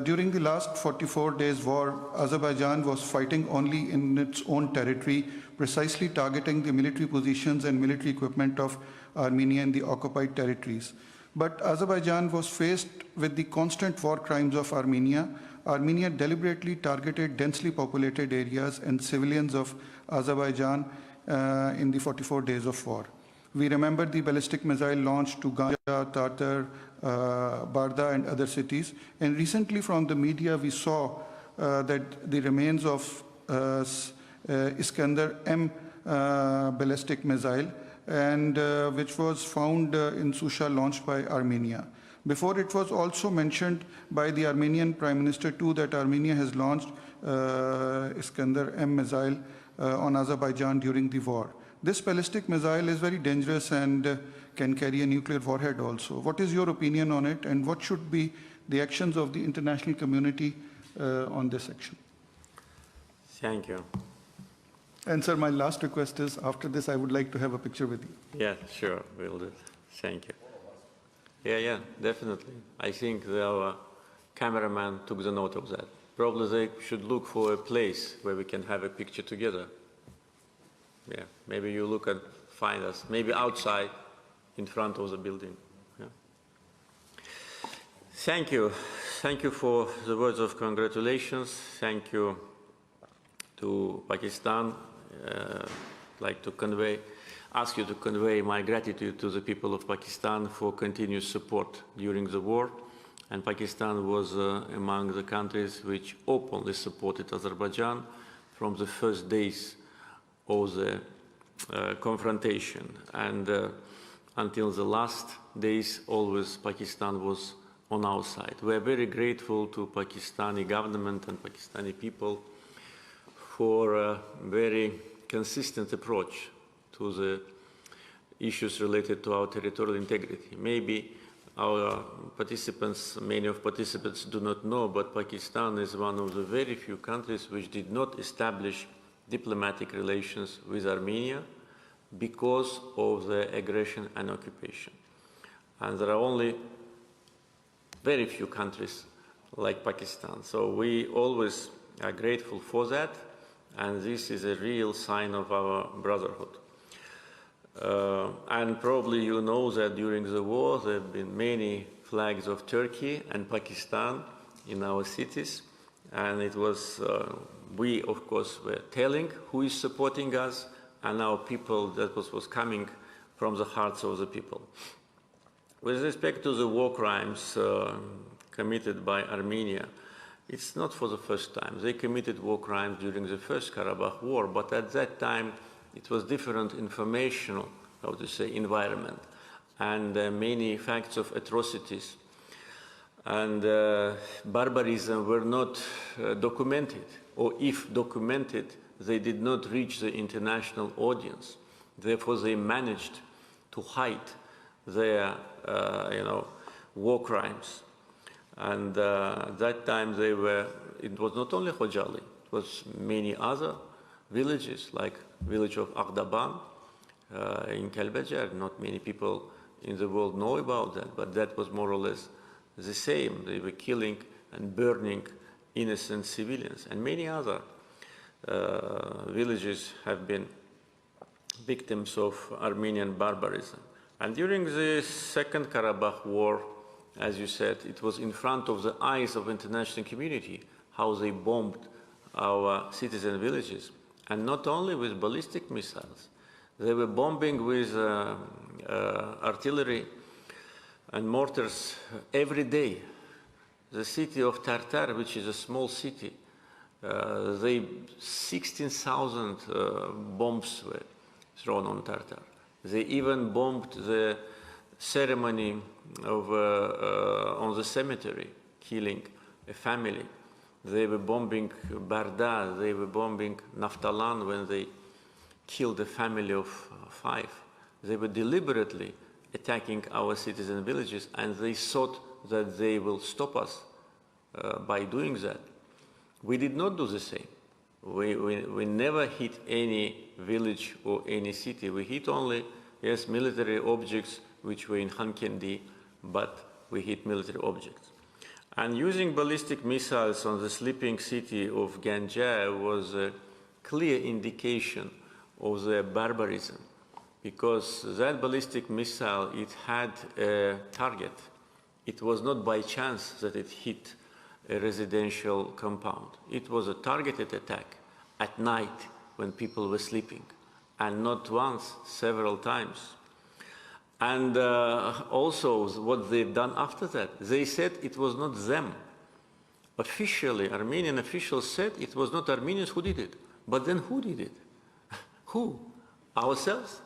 during the last 44 days war, Azerbaijan was fighting only in its own territory, precisely targeting the military positions and military equipment of Armenia in the occupied territories. But Azerbaijan was faced with the constant war crimes of Armenia. Armenia deliberately targeted densely populated areas and civilians of Azerbaijan in the 44 days of war. We remember the ballistic missile launched to Ganja, Tatar, Barda and other cities. And recently from the media we saw that the remains of Iskander M ballistic missile, and which was found in Susha, launched by Armenia. Before, it was also mentioned by the Armenian Prime Minister too that Armenia has launched Iskander M missile on Azerbaijan during the war. This ballistic missile is very dangerous and can carry a nuclear warhead also. What is your opinion on it, and what should be the actions of the international community on this action? Thank you. And sir, my last request is, after this, I would like to have a picture with you. Yeah, sure, we'll do it. Thank you. Yeah, definitely. I think our cameraman took the note of that. Probably they should look for a place where we can have a picture together. Yeah, maybe you look at find us, maybe outside, in front of the building. Yeah. Thank you. Thank you for the words of congratulations. Thank you to Pakistan. I'd like to ask you to convey my gratitude to the people of Pakistan for continuous support during the war. And Pakistan was among the countries which openly supported Azerbaijan from the first days of the confrontation. And until the last days, always Pakistan was on our side. We are very grateful to Pakistani government and Pakistani people for a very consistent approach to the issues related to our territorial integrity. Maybe our participants, many of participants do not know, but Pakistan is one of the very few countries which did not establish diplomatic relations with Armenia because of the aggression and occupation. And there are only very few countries like Pakistan. So we always are grateful for that, and this is a real sign of our brotherhood. And probably you know that during the war there have been many flags of Turkey and Pakistan in our cities, and it was, we of course were telling who is supporting us, and our people, that was coming from the hearts of the people. With respect to the war crimes committed by Armenia, it's not for the first time. They committed war crimes during the First Karabakh War, but at that time it was different informational, how to say, environment, and many facts of atrocities and barbarism were not documented, or if documented, they did not reach the international audience. Therefore, they managed to hide their, war crimes. And that time they were, it was not only Khojali, it was many other villages, like village of Aghdaban in Kalbajar. Not many people in the world know about that, but that was more or less the same. They were killing and burning innocent civilians, and many other villages have been victims of Armenian barbarism. And during the Second Karabakh War, as you said, it was in front of the eyes of the international community how they bombed our cities and villages. And not only with ballistic missiles, they were bombing with artillery and mortars every day. The city of Tartar, which is a small city, 16,000 bombs were thrown on Tartar. They even bombed the ceremony of, on the cemetery, killing a family. They were bombing Barda, they were bombing Naftalan when they killed a family of 5. They were deliberately attacking our cities and villages, and they thought that they will stop us by doing that. We did not do the same. We never hit any village or any city. We hit only, yes, military objects which were in Khankendi, but we hit military objects. And using ballistic missiles on the sleeping city of Ganja was a clear indication of their barbarism, because that ballistic missile, it had a target. It was not by chance that it hit a residential compound. It was a targeted attack at night when people were sleeping, and not once, several times. And also what they've done after that, they said it was not them. Officially, Armenian officials said it was not Armenians who did it. But then who did it? Who? Ourselves?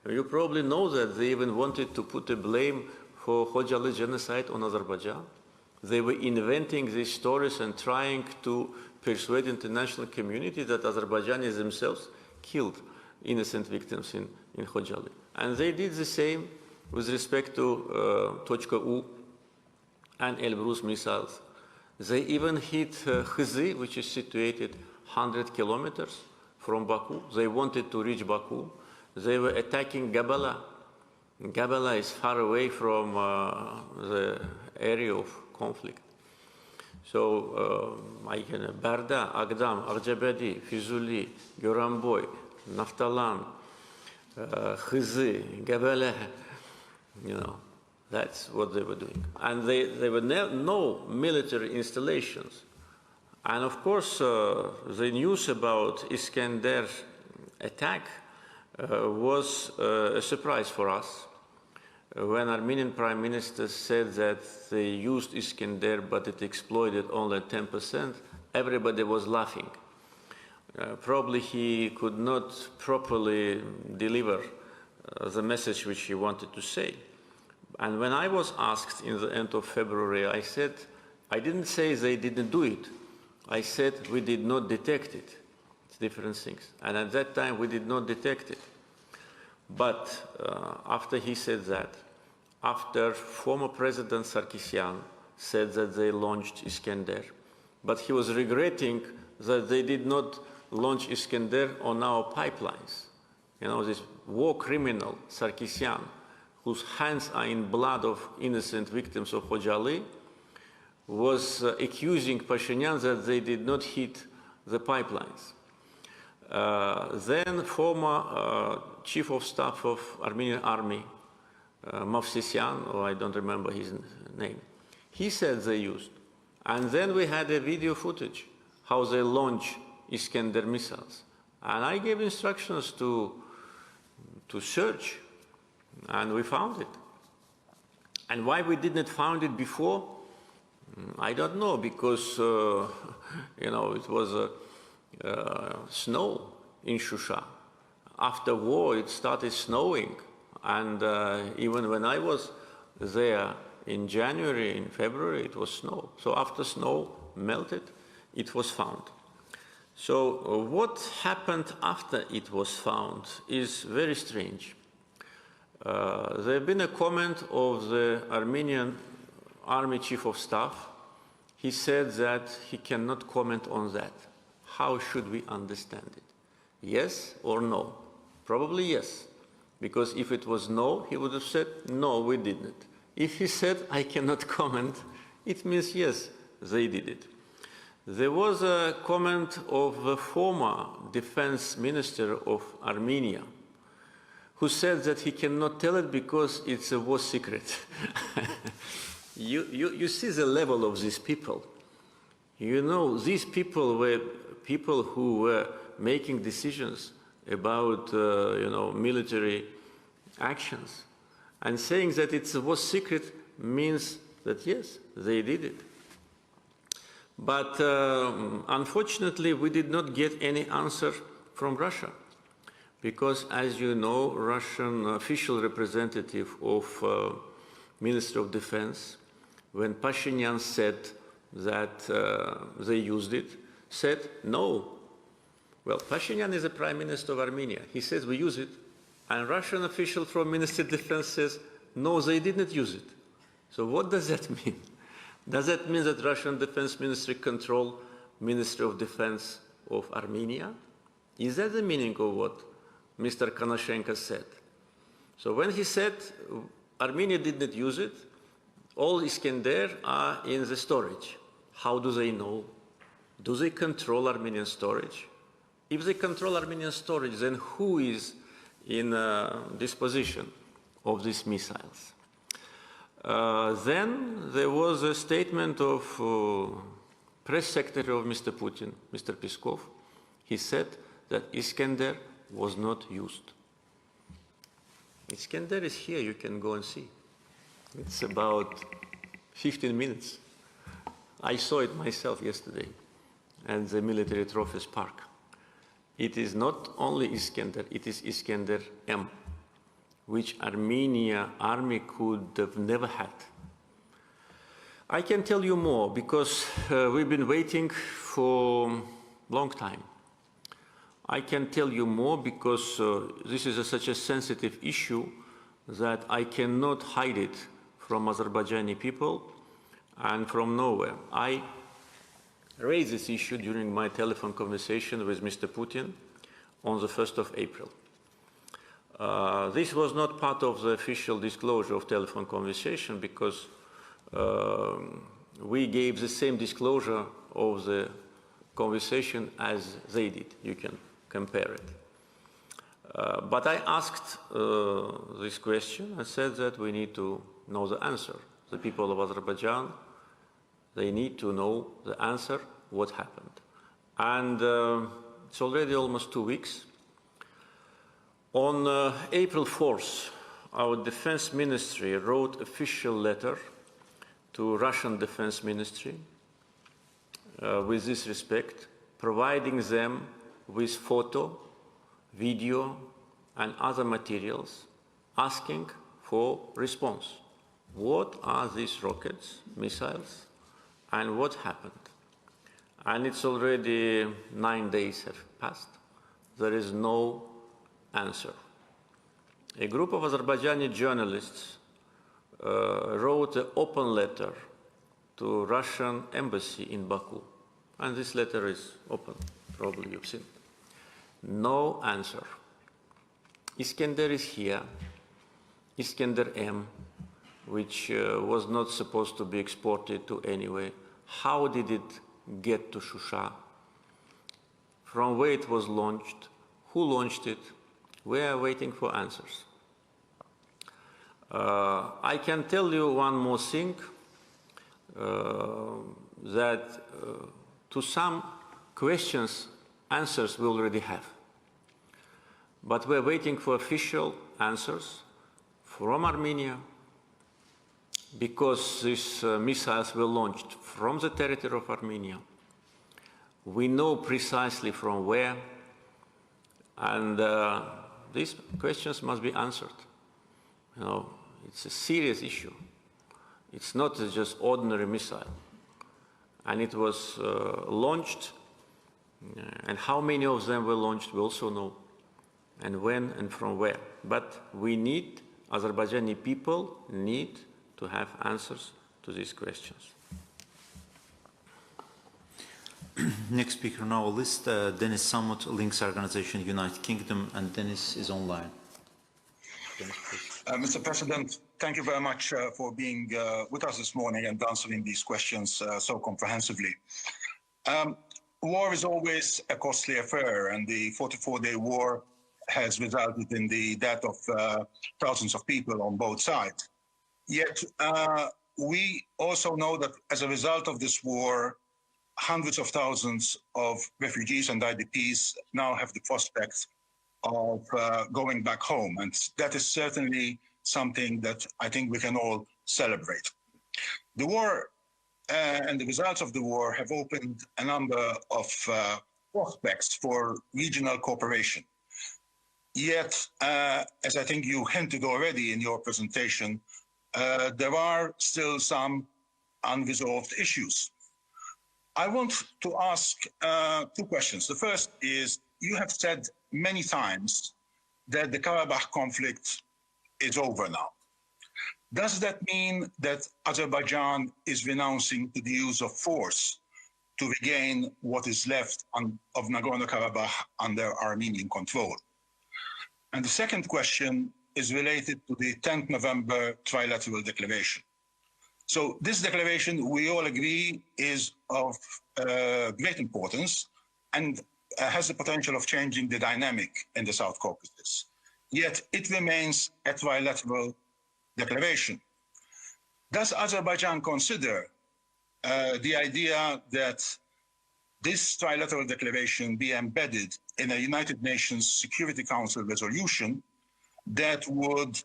You probably know that they even wanted to put a blame for Khojali genocide on Azerbaijan. They were inventing these stories and trying to persuade the international community that Azerbaijanis themselves killed innocent victims in Khojali. And they did the same with respect to .U and Elbrus missiles. They even hit Khizi, which is situated 100 kilometers from Baku. They wanted to reach Baku. They were attacking Gabala. Gabala is far away from the area of conflict. So, Barda, Agdam, Arjabadi, Fizuli, Goramboy, Naftalan, Hızı, Gebele, you know, that's what they were doing. And there were no military installations. And of course, the news about Iskender attack was a surprise for us. When Armenian Prime Minister said that they used Iskender, but it exploded only 10%, everybody was laughing. Probably he could not properly deliver the message which he wanted to say. And when I was asked in the end of February, I said, I didn't say they didn't do it. I said we did not detect it. It's different things. And at that time, we did not detect it. But after he said that, after former President Sarkisyan said that they launched Iskender, but he was regretting that they did not launch Iskender on our pipelines. You know, this war criminal, Sarkisyan, whose hands are in blood of innocent victims of Khojaly, was accusing Pashinyan that they did not hit the pipelines. Then former Chief of Staff of Armenian Army, Movsesyan, or I don't remember his name, he said they used. And then we had a video footage, how they launch Iskender missiles. And I gave instructions to search, and we found it. And why we didn't find it before, I don't know, because, you know, it was snow in Shusha. After war, it started snowing. And even when I was there in January, in February, it was snow. So after snow melted, it was found. So what happened after it was found is very strange. There had been a comment of the Armenian Army Chief of Staff. He said that he cannot comment on that. How should we understand it? Yes or no? Probably yes. Because if it was no, he would have said, no, we didn't. If he said, I cannot comment, it means yes, they did it. There was a comment of the former defense minister of Armenia, who said that he cannot tell it because it's a war secret. You see the level of these people. You know, these people were people who were making decisions about, you know, military actions. And saying that it's a war secret means that, yes, they did it. But unfortunately, we did not get any answer from Russia. Because, as you know, Russian official representative of Minister of Defense, when Pashinyan said that they used it, said no. Well, Pashinyan is the Prime Minister of Armenia. He says we use it. And Russian official from Ministry of Defense says, no, they didn't use it. So what does that mean? Does that mean that Russian Defense Ministry control Ministry of Defense of Armenia? Is that the meaning of what Mr. Konashenko said? So when he said Armenia did not use it, all Iskender are in the storage. How do they know? Do they control Armenian storage? If they control Armenian storage, then who is in disposition of these missiles? Then there was a statement of press secretary of Mr. Putin, Mr. Peskov. He said that Iskender was not used. Iskender is here, you can go and see. It's about 15 minutes. I saw it myself yesterday at the military trophies park. It is not only Iskender, it is Iskender M, which Armenia army could have never had. I can tell you more because we've been waiting for a long time. I can tell you more because this is such a sensitive issue that I cannot hide it from Azerbaijani people and from nowhere. I raised this issue during my telephone conversation with Mr. Putin on the 1st of April. This was not part of the official disclosure of telephone conversation because we gave the same disclosure of the conversation as they did. You can compare it. But I asked this question and said that we need to know the answer. The people of Azerbaijan, they need to know the answer, what happened. And it's already almost 2 weeks. On April 4th, our defense ministry wrote official letter to Russian defense ministry with this respect, providing them with photo, video, and other materials, asking for response. What are these rockets, missiles, and what happened? And it's already 9 days have passed. There is no answer. A group of Azerbaijani journalists wrote an open letter to Russian embassy in Baku. And this letter is open, probably you've seen it. No answer. Iskender is here, Iskender M, which was not supposed to be exported to anywhere. How did it get to Shusha? From where it was launched? Who launched it? We are waiting for answers. I can tell you one more thing, that to some questions, answers we already have. But we're waiting for official answers from Armenia, because these missiles were launched from the territory of Armenia. We know precisely from where, and these questions must be answered. You know, it's a serious issue. It's not just ordinary missile. And it was launched, and how many of them were launched we also know, and when and from where. But we need, Azerbaijani people need to have answers to these questions. Next speaker on our list, Dennis Samut, Links Organization, United Kingdom, and Dennis is online. Dennis, please. Mr. President, thank you very much for being with us this morning and answering these questions so comprehensively. War is always a costly affair, and the 44-day war has resulted in the death of thousands of people on both sides. Yet we also know that as a result of this war, hundreds of thousands of refugees and IDPs now have the prospect of going back home. And that is certainly something that I think we can all celebrate. The war and the results of the war have opened a number of prospects for regional cooperation. Yet, as I think you hinted already in your presentation, there are still some unresolved issues. I want to ask two questions. The first is, you have said many times that the Karabakh conflict is over now. Does that mean that Azerbaijan is renouncing to the use of force to regain what is left of Nagorno-Karabakh under Armenian control? And the second question is related to the 10th November trilateral declaration. So this declaration, we all agree, is of great importance and has the potential of changing the dynamic in the South Caucasus. Yet it remains a trilateral declaration. Does Azerbaijan consider the idea that this trilateral declaration be embedded in a United Nations Security Council resolution that would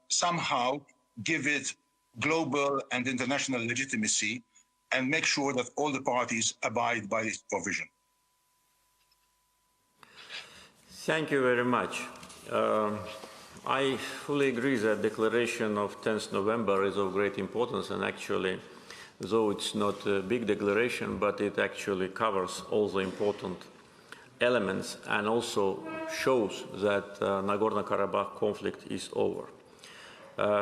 somehow give it global and international legitimacy and make sure that all the parties abide by this provision? Thank you very much. I fully agree that the declaration of 10th November is of great importance, and actually, though it's not a big declaration, but it actually covers all the important elements and also shows that Nagorno-Karabakh conflict is over.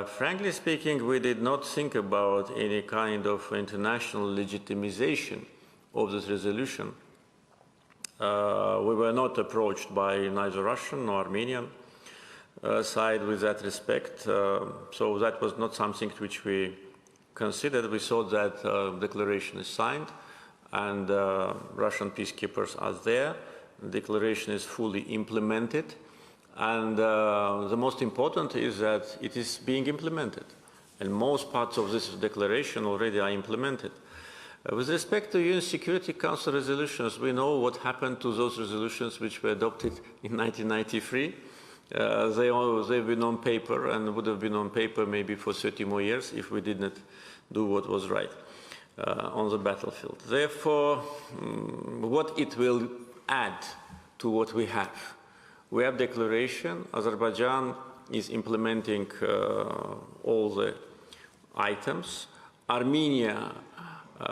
Frankly speaking, we did not think about any kind of international legitimization of this resolution. We were not approached by neither Russian nor Armenian side with that respect, so that was not something which we considered. We thought that declaration is signed and Russian peacekeepers are there. The declaration is fully implemented. And the most important is that it is being implemented. And most parts of this declaration already are implemented. With respect to UN Security Council resolutions, we know what happened to those resolutions which were adopted in 1993. They've been on paper and would have been on paper maybe for 30 more years if we did not do what was right on the battlefield. Therefore, what it will add to what we have? We have declaration. Azerbaijan is implementing all the items. Armenia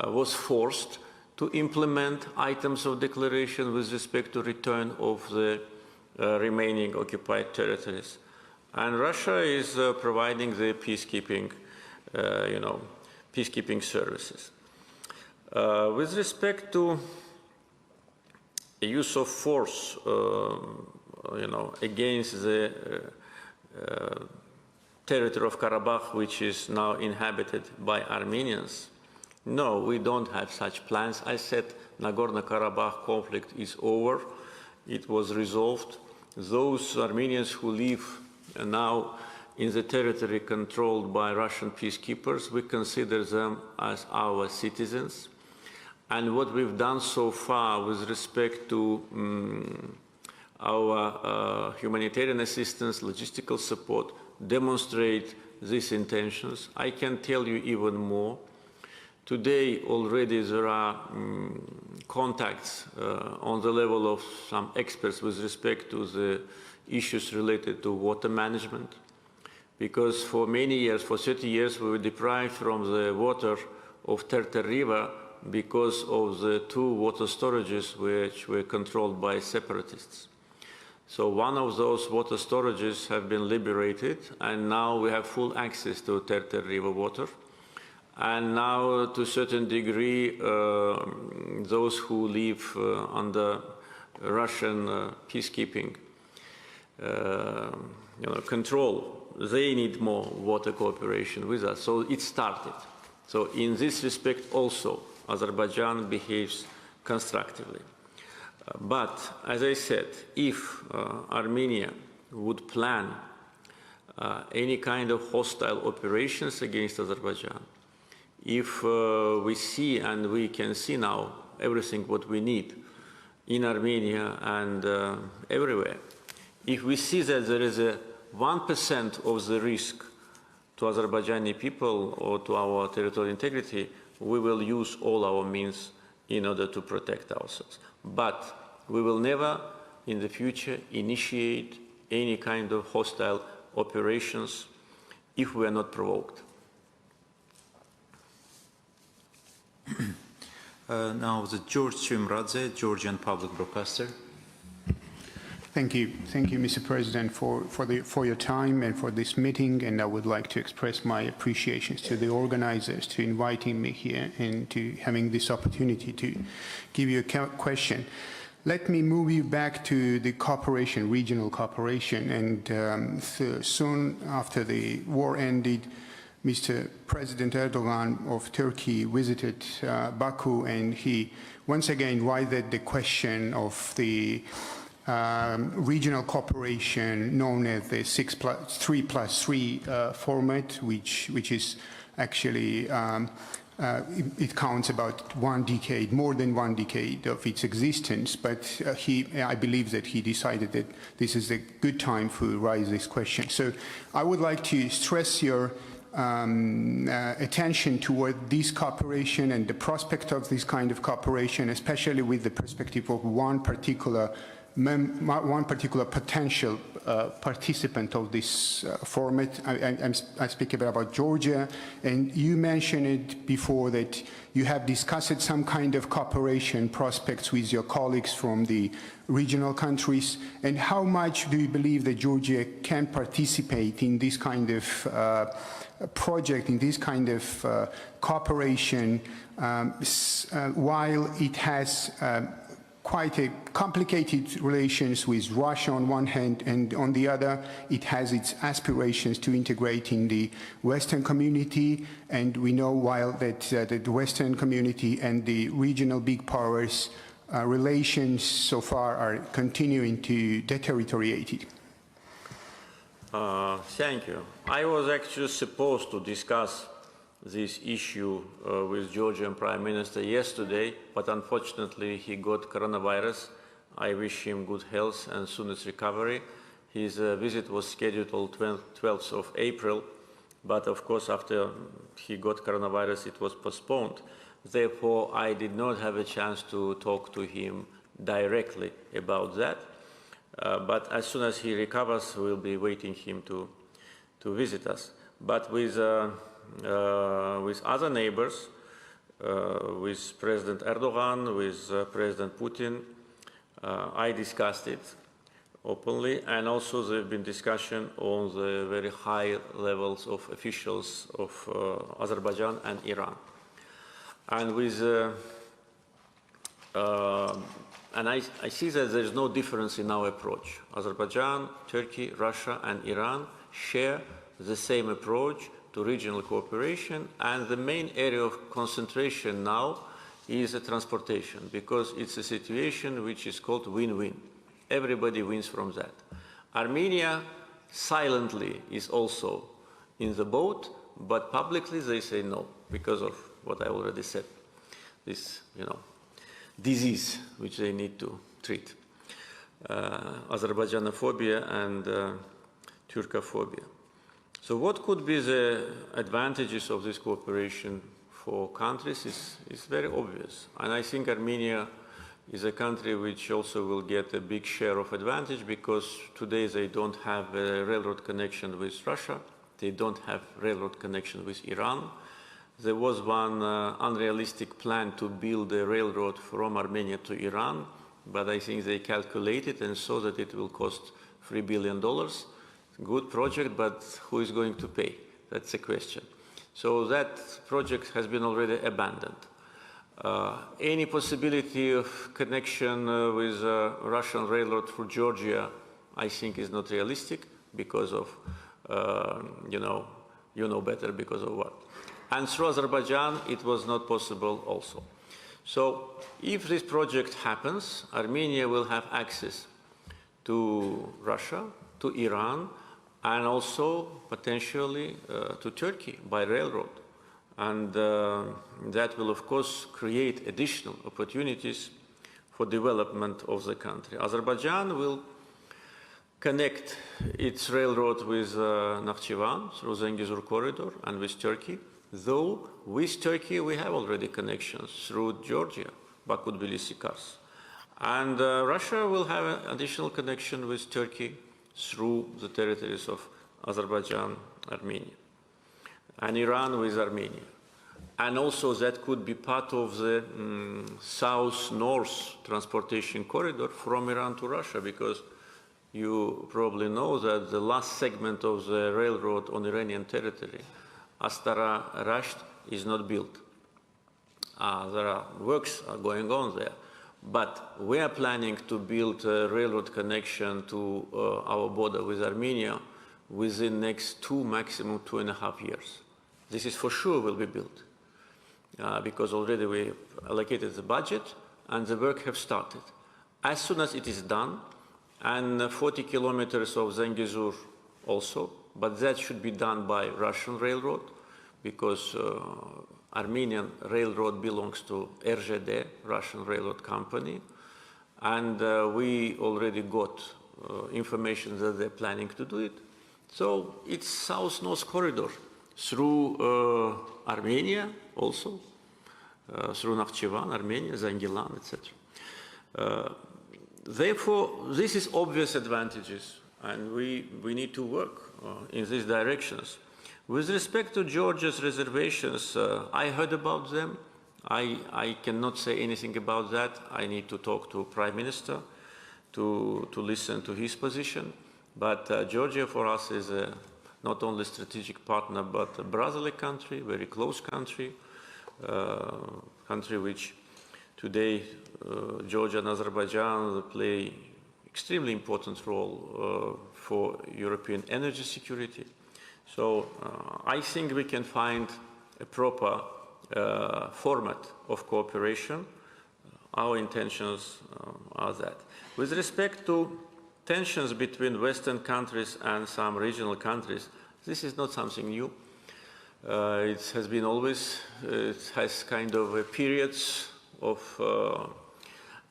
was forced to implement items of declaration with respect to return of the remaining occupied territories. And Russia is providing the peacekeeping, peacekeeping services. With respect to the use of force, against the territory of Karabakh, which is now inhabited by Armenians, no, we don't have such plans. I said Nagorno-Karabakh conflict is over. It was resolved. Those Armenians who live now in the territory controlled by Russian peacekeepers, we consider them as our citizens. And what we've done so far with respect to our humanitarian assistance, logistical support, demonstrate these intentions. I can tell you even more. Today already there are contacts on the level of some experts with respect to the issues related to water management, because for many years, for 30 years, we were deprived from the water of Terter River because of the 2 water storages which were controlled by separatists. So one of those water storages have been liberated, and now we have full access to Terter River water. And now, to a certain degree, those who live under Russian peacekeeping control, they need more water cooperation with us. So it started. So in this respect also, Azerbaijan behaves constructively. But, as I said, if Armenia would plan any kind of hostile operations against Azerbaijan, if we see, and we can see now, everything what we need in Armenia and everywhere, if we see that there is a 1% of the risk to Azerbaijani people or to our territorial integrity, we will use all our means in order to protect ourselves. But we will never, in the future, initiate any kind of hostile operations if we are not provoked. Now, the George Chimradze, Georgian public broadcaster. Thank you, Mr. President, for your time and for this meeting. And I would like to express my appreciations to the organizers to inviting me here and to having this opportunity to give you a question. Let me move you back to the cooperation, regional cooperation. And soon after the war ended, Mr. President Erdogan of Turkey visited Baku, and he once again raised the question of the regional cooperation known as the 3+3 format, which is actually, it counts about 1 decade, more than 1 decade of its existence, but I believe that he decided that this is a good time to raise this question. So I would like to stress your attention toward this cooperation and the prospect of this kind of cooperation, especially with the perspective of one particular potential participant of this format. I speak about Georgia, and you mentioned it before that you have discussed some kind of cooperation prospects with your colleagues from the regional countries, and how much do you believe that Georgia can participate in this kind of project, in this kind of cooperation, while it has quite a complicated relations with Russia on one hand, and on the other, it has its aspirations to integrate in the Western community. And we know while that the Western community and the regional big powers relations so far are continuing to deteriorate. Thank you. I was actually supposed to discuss this issue with Georgian Prime Minister yesterday, but unfortunately he got coronavirus. I wish him good health and soonest recovery. His visit was scheduled on 12th of April, but of course after he got coronavirus it was postponed. Therefore, I did not have a chance to talk to him directly about that. But as soon as he recovers, we'll be waiting him to visit us. But with other neighbors, with President Erdogan, with President Putin, I discussed it openly, and also there have been discussion on the very high levels of officials of Azerbaijan and Iran. And with and I see that there is no difference in our approach. Azerbaijan, Turkey, Russia, and Iran share the same approach to regional cooperation, and the main area of concentration now is transportation, because it's a situation which is called win-win. Everybody wins from that. Armenia silently is also in the boat, but publicly they say no, because of what I already said, this, disease which they need to treat, Azerbaijanophobia and Turkophobia. So what could be the advantages of this cooperation for countries is very obvious. And I think Armenia is a country which also will get a big share of advantage, because today they don't have a railroad connection with Russia, they don't have railroad connection with Iran. There was one unrealistic plan to build a railroad from Armenia to Iran, but I think they calculated and saw that it will cost $3 billion. Good project, but who is going to pay? That's the question. So that project has been already abandoned. Any possibility of connection with Russian railroad for Georgia, I think, is not realistic because of, you know better because of what. And through Azerbaijan, it was not possible also. So if this project happens, Armenia will have access to Russia, to Iran, and also potentially to Turkey by railroad. And that will, of course, create additional opportunities for development of the country. Azerbaijan will connect its railroad with Nakhchivan through the Zengezur corridor and with Turkey, though with Turkey we have already connections through Georgia, Baku-Tbilisi-Kars. And Russia will have an additional connection with Turkey through the territories of Azerbaijan, Armenia, and Iran with Armenia. And also that could be part of the south-north transportation corridor from Iran to Russia, because you probably know that the last segment of the railroad on Iranian territory, Astara-Rasht, is not built. There are works going on there. But we are planning to build a railroad connection to our border with Armenia within the next maximum 2.5 years. This is for sure will be built, because already we allocated the budget and the work have started. As soon as it is done, and 40 kilometers of Zengezur also, but that should be done by Russian railroad, because Armenian railroad belongs to RZD, Russian railroad company, and we already got information that they're planning to do it. So it's south-north corridor through Armenia also, through Nakhchivan, Armenia, Zangilan, etc. Therefore, this is obvious advantages, and we need to work in these directions. With respect to Georgia's reservations, I heard about them. I cannot say anything about that. I need to talk to Prime Minister to listen to his position. But Georgia for us is not only a strategic partner, but a brotherly country, very close country, country which today Georgia and Azerbaijan play extremely important role for European energy security. So I think we can find a proper format of cooperation. Our intentions are that. With respect to tensions between Western countries and some regional countries, this is not something new. It has been always, it has kind of periods of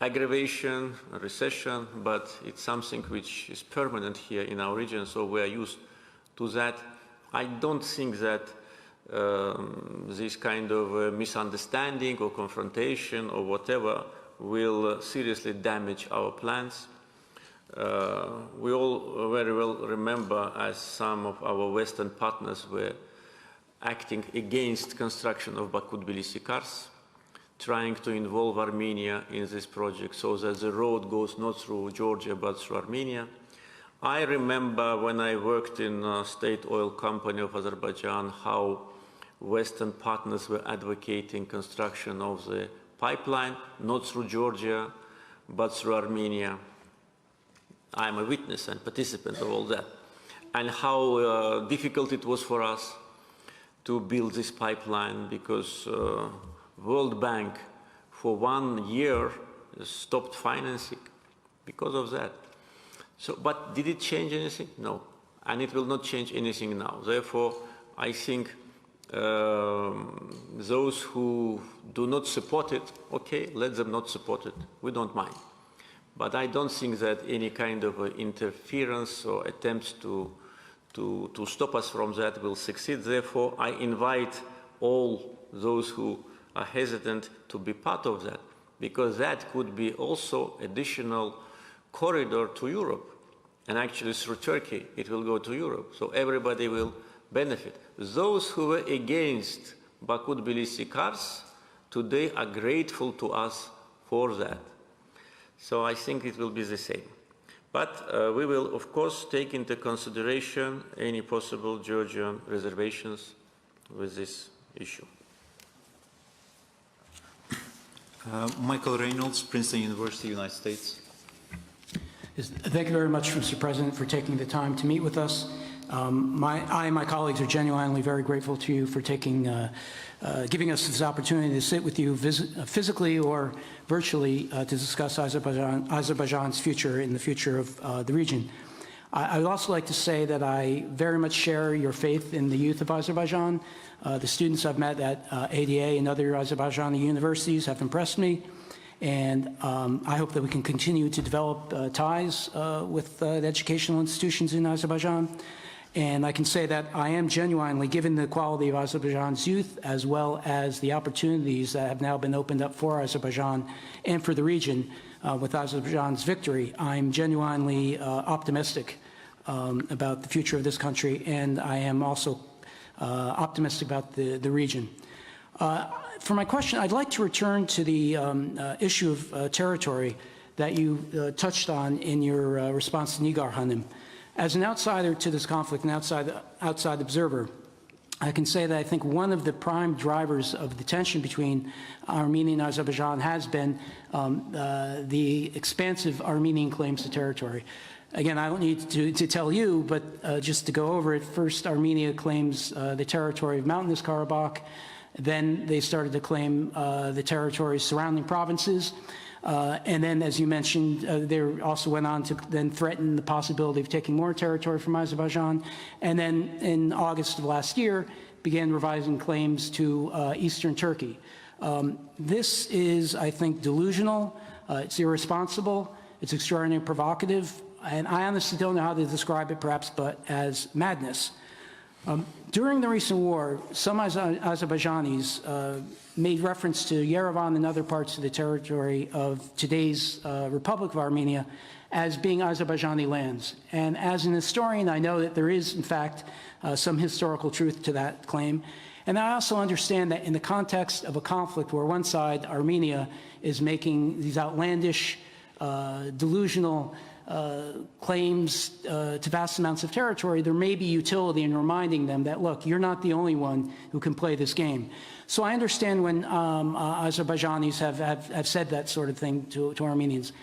aggravation, recession, but it's something which is permanent here in our region, so we are used to that. I don't think that this kind of misunderstanding or confrontation or whatever will seriously damage our plans. We all very well remember as some of our Western partners were acting against construction of Baku-Tbilisi cars, trying to involve Armenia in this project so that the road goes not through Georgia but through Armenia. I remember when I worked in a state oil company of Azerbaijan how Western partners were advocating construction of the pipeline, not through Georgia, but through Armenia. I'm a witness and participant of all that. And how difficult it was for us to build this pipeline because World Bank for 1 year stopped financing because of that. So, but did it change anything? No. And it will not change anything now. Therefore, I think those who do not support it, okay, let them not support it. We don't mind. But I don't think that any kind of interference or attempts to stop us from that will succeed. Therefore, I invite all those who are hesitant to be part of that, because that could be also additional corridor to Europe. And actually through Turkey, it will go to Europe. So everybody will benefit. Those who were against Baku-Tbilisi cars today are grateful to us for that. So I think it will be the same. But we will, of course, take into consideration any possible Georgian reservations with this issue. Michael Reynolds, Princeton University, United States. Thank you very much, Mr. President, for taking the time to meet with us. I and my colleagues are genuinely very grateful to you for giving us this opportunity to sit with you physically or virtually to discuss Azerbaijan's future and the future of the region. I would also like to say that I very much share your faith in the youth of Azerbaijan. The students I've met at ADA and other Azerbaijani universities have impressed me, and I hope that we can continue to develop ties with the educational institutions in Azerbaijan. And I can say that I am genuinely, given the quality of Azerbaijan's youth, as well as the opportunities that have now been opened up for Azerbaijan and for the region with Azerbaijan's victory, I'm genuinely optimistic about the future of this country, and I am also optimistic about the region. For my question, I'd like to return to the issue of territory that you touched on in your response to Nigar Hanım. As an outsider to this conflict, an outside observer, I can say that I think one of the prime drivers of the tension between Armenia and Azerbaijan has been the expansive Armenian claims to territory. Again, I don't need to tell you, but just to go over it, first Armenia claims the territory of Mountainous Karabakh, then they started to claim the territories surrounding provinces. And then, as you mentioned, they also went on to then threaten the possibility of taking more territory from Azerbaijan. And then in August of last year, began revising claims to eastern Turkey. This is, I think, delusional. It's irresponsible. It's extraordinarily provocative. And I honestly don't know how to describe it, perhaps, but as madness. During the recent war, some Azerbaijanis made reference to Yerevan and other parts of the territory of today's Republic of Armenia as being Azerbaijani lands. And as an historian, I know that there is, in fact, some historical truth to that claim. And I also understand that in the context of a conflict where one side, Armenia, is making these outlandish, delusional claims to vast amounts of territory, there may be utility in reminding them that, look, you're not the only one who can play this game. So I understand when Azerbaijanis have said that sort of thing to Armenians.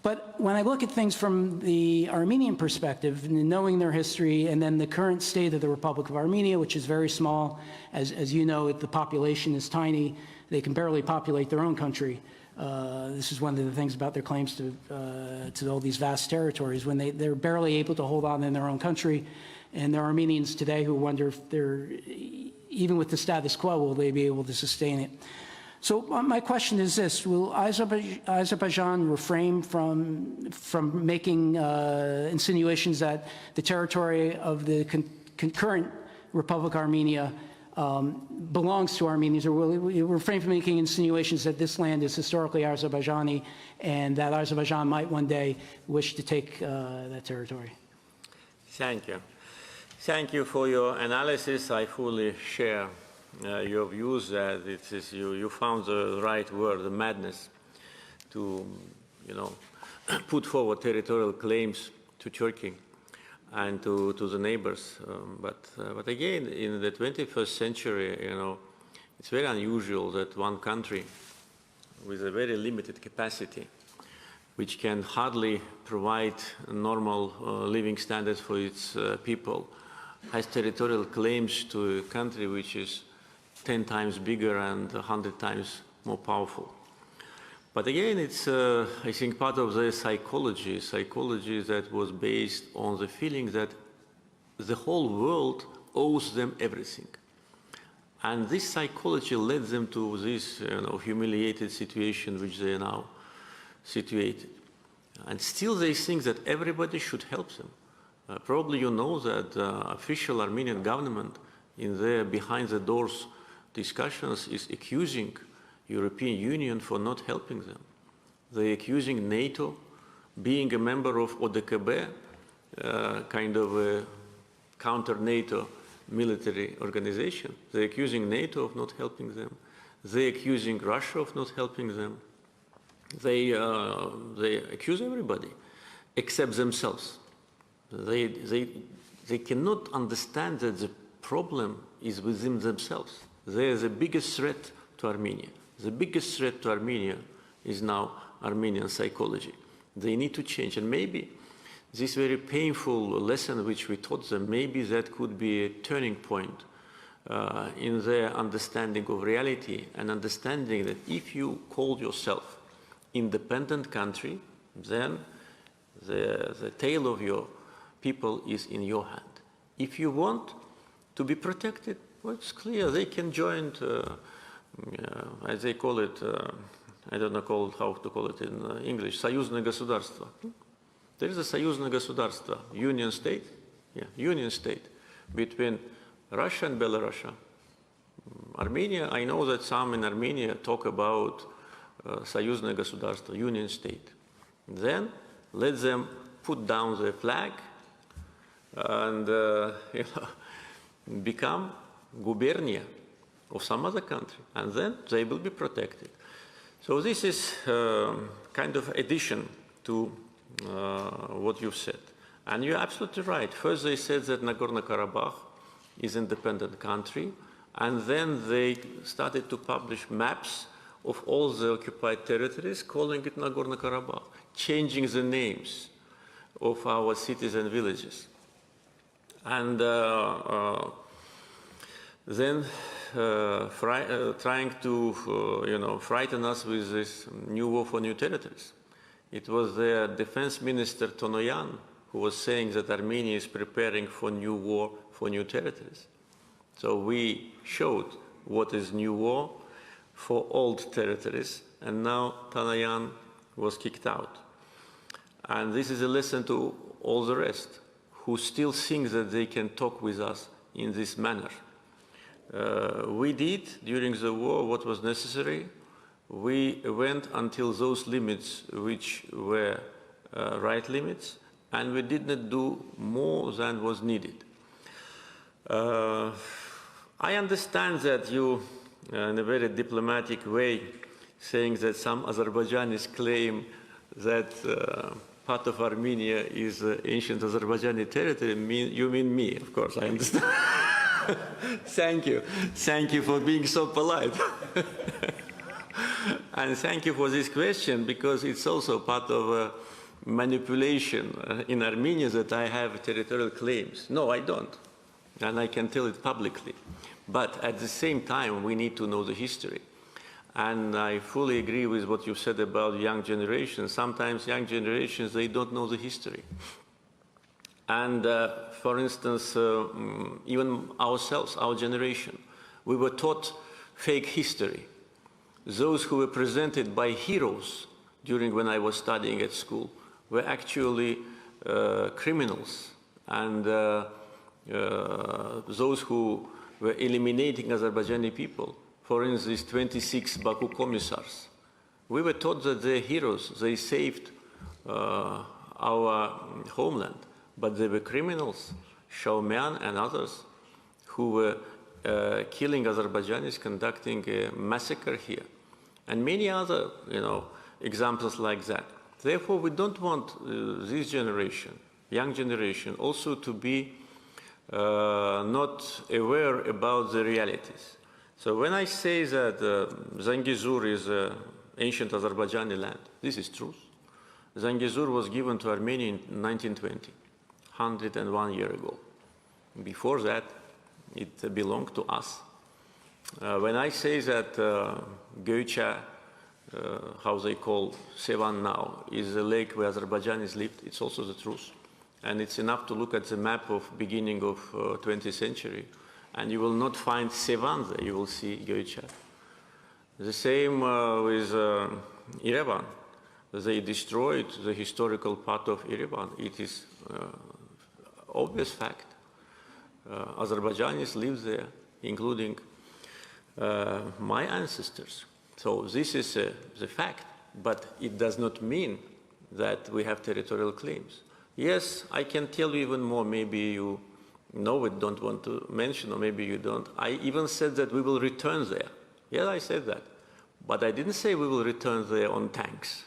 But when I look at things from the Armenian perspective, knowing their history, and then the current state of the Republic of Armenia, which is very small, as you know, the population is tiny, they can barely populate their own country. This is one of the things about their claims to all these vast territories, when they're barely able to hold on in their own country. And there are Armenians today who wonder if they're, even with the status quo, will they be able to sustain it? So my question is this: will Azerbaijan refrain from making insinuations that the territory of the concurrent Republic of Armenia belongs to Armenians, or will it refrain from making insinuations that this land is historically Azerbaijani and that Azerbaijan might one day wish to take that territory? Thank you. Thank you for your analysis. I fully share your views that it is you found the right word, the madness, to put forward territorial claims to Turkey and to the neighbors. But again, in the 21st century, it's very unusual that one country with a very limited capacity, which can hardly provide normal living standards for its people, has territorial claims to a country which is 10 times bigger and 100 times more powerful. But again, it's, I think, part of the psychology that was based on the feeling that the whole world owes them everything. And this psychology led them to this humiliated situation which they are now situated. And still they think that everybody should help them. Probably you know that the official Armenian government in their behind the doors discussions is accusing European Union for not helping them. They're accusing NATO, being a member of ODKB, kind of a counter-NATO military organization. They're accusing NATO of not helping them. They're accusing Russia of not helping them. They accuse everybody except themselves. They cannot understand that the problem is within themselves. They are the biggest threat to Armenia. The biggest threat to Armenia is now Armenian psychology. They need to change, and maybe this very painful lesson which we taught them, maybe that could be a turning point in their understanding of reality, and understanding that if you call yourself independent country, then the tail of your people is in your hand. If you want to be protected, well, it's clear they can join, as they call it, I don't know how to call it in English, союзное государство. There is a союзное государство, union state, union state between Russia and Belarus. Armenia, I know that some in Armenia talk about союзное государство, union state. Then let them put down the flag and become gubernia of some other country, and then they will be protected. So this is kind of addition to what you've said. And you're absolutely right. First they said that Nagorno-Karabakh is an independent country, and then they started to publish maps of all the occupied territories, calling it Nagorno-Karabakh, changing the names of our cities and villages. And then trying to frighten us with this new war for new territories. It was their defense minister Tonoyan who was saying that Armenia is preparing for new war for new territories. So we showed what is new war for old territories, and now Tonoyan was kicked out. And this is a lesson to all the rest who still think that they can talk with us in this manner. We did, during the war, what was necessary. We went until those limits which were right limits, and we did not do more than was needed. I understand that you, in a very diplomatic way, saying that some Azerbaijanis claim that part of Armenia is ancient Azerbaijani territory. You mean me, of course, I understand. Thank you. Thank you for being so polite. And thank you for this question, because it's also part of manipulation in Armenia that I have territorial claims. No, I don't. And I can tell it publicly. But at the same time, we need to know the history. And I fully agree with what you said about young generations. Sometimes young generations, they don't know the history. And for instance, even ourselves, our generation, we were taught fake history. Those who were presented by heroes during when I was studying at school were actually criminals. And those who were eliminating Azerbaijani people, for instance, 26 Baku commissars, we were taught that they're heroes. They saved our homeland. But they were criminals, Shaumian and others, who were killing Azerbaijanis, conducting a massacre here, and many other, examples like that. Therefore, we don't want this generation, young generation, also to be not aware about the realities. So when I say that Zangezur is ancient Azerbaijani land, this is truth. Zangezur was given to Armenia in 1920. 101 years ago. Before that, it belonged to us. When I say that Göçe, how they call Sevan now, is a lake where Azerbaijanis lived, it's also the truth. And it's enough to look at the map of beginning of 20th century, and you will not find Sevan there, you will see Göçe. The same with Yerevan. They destroyed the historical part of Yerevan. It is obvious fact. Azerbaijanis live there, including my ancestors. So this is the fact, but it does not mean that we have territorial claims. Yes, I can tell you even more, maybe you know it, don't want to mention, or maybe you don't. I even said that we will return there. Yes, I said that. But I didn't say we will return there on tanks.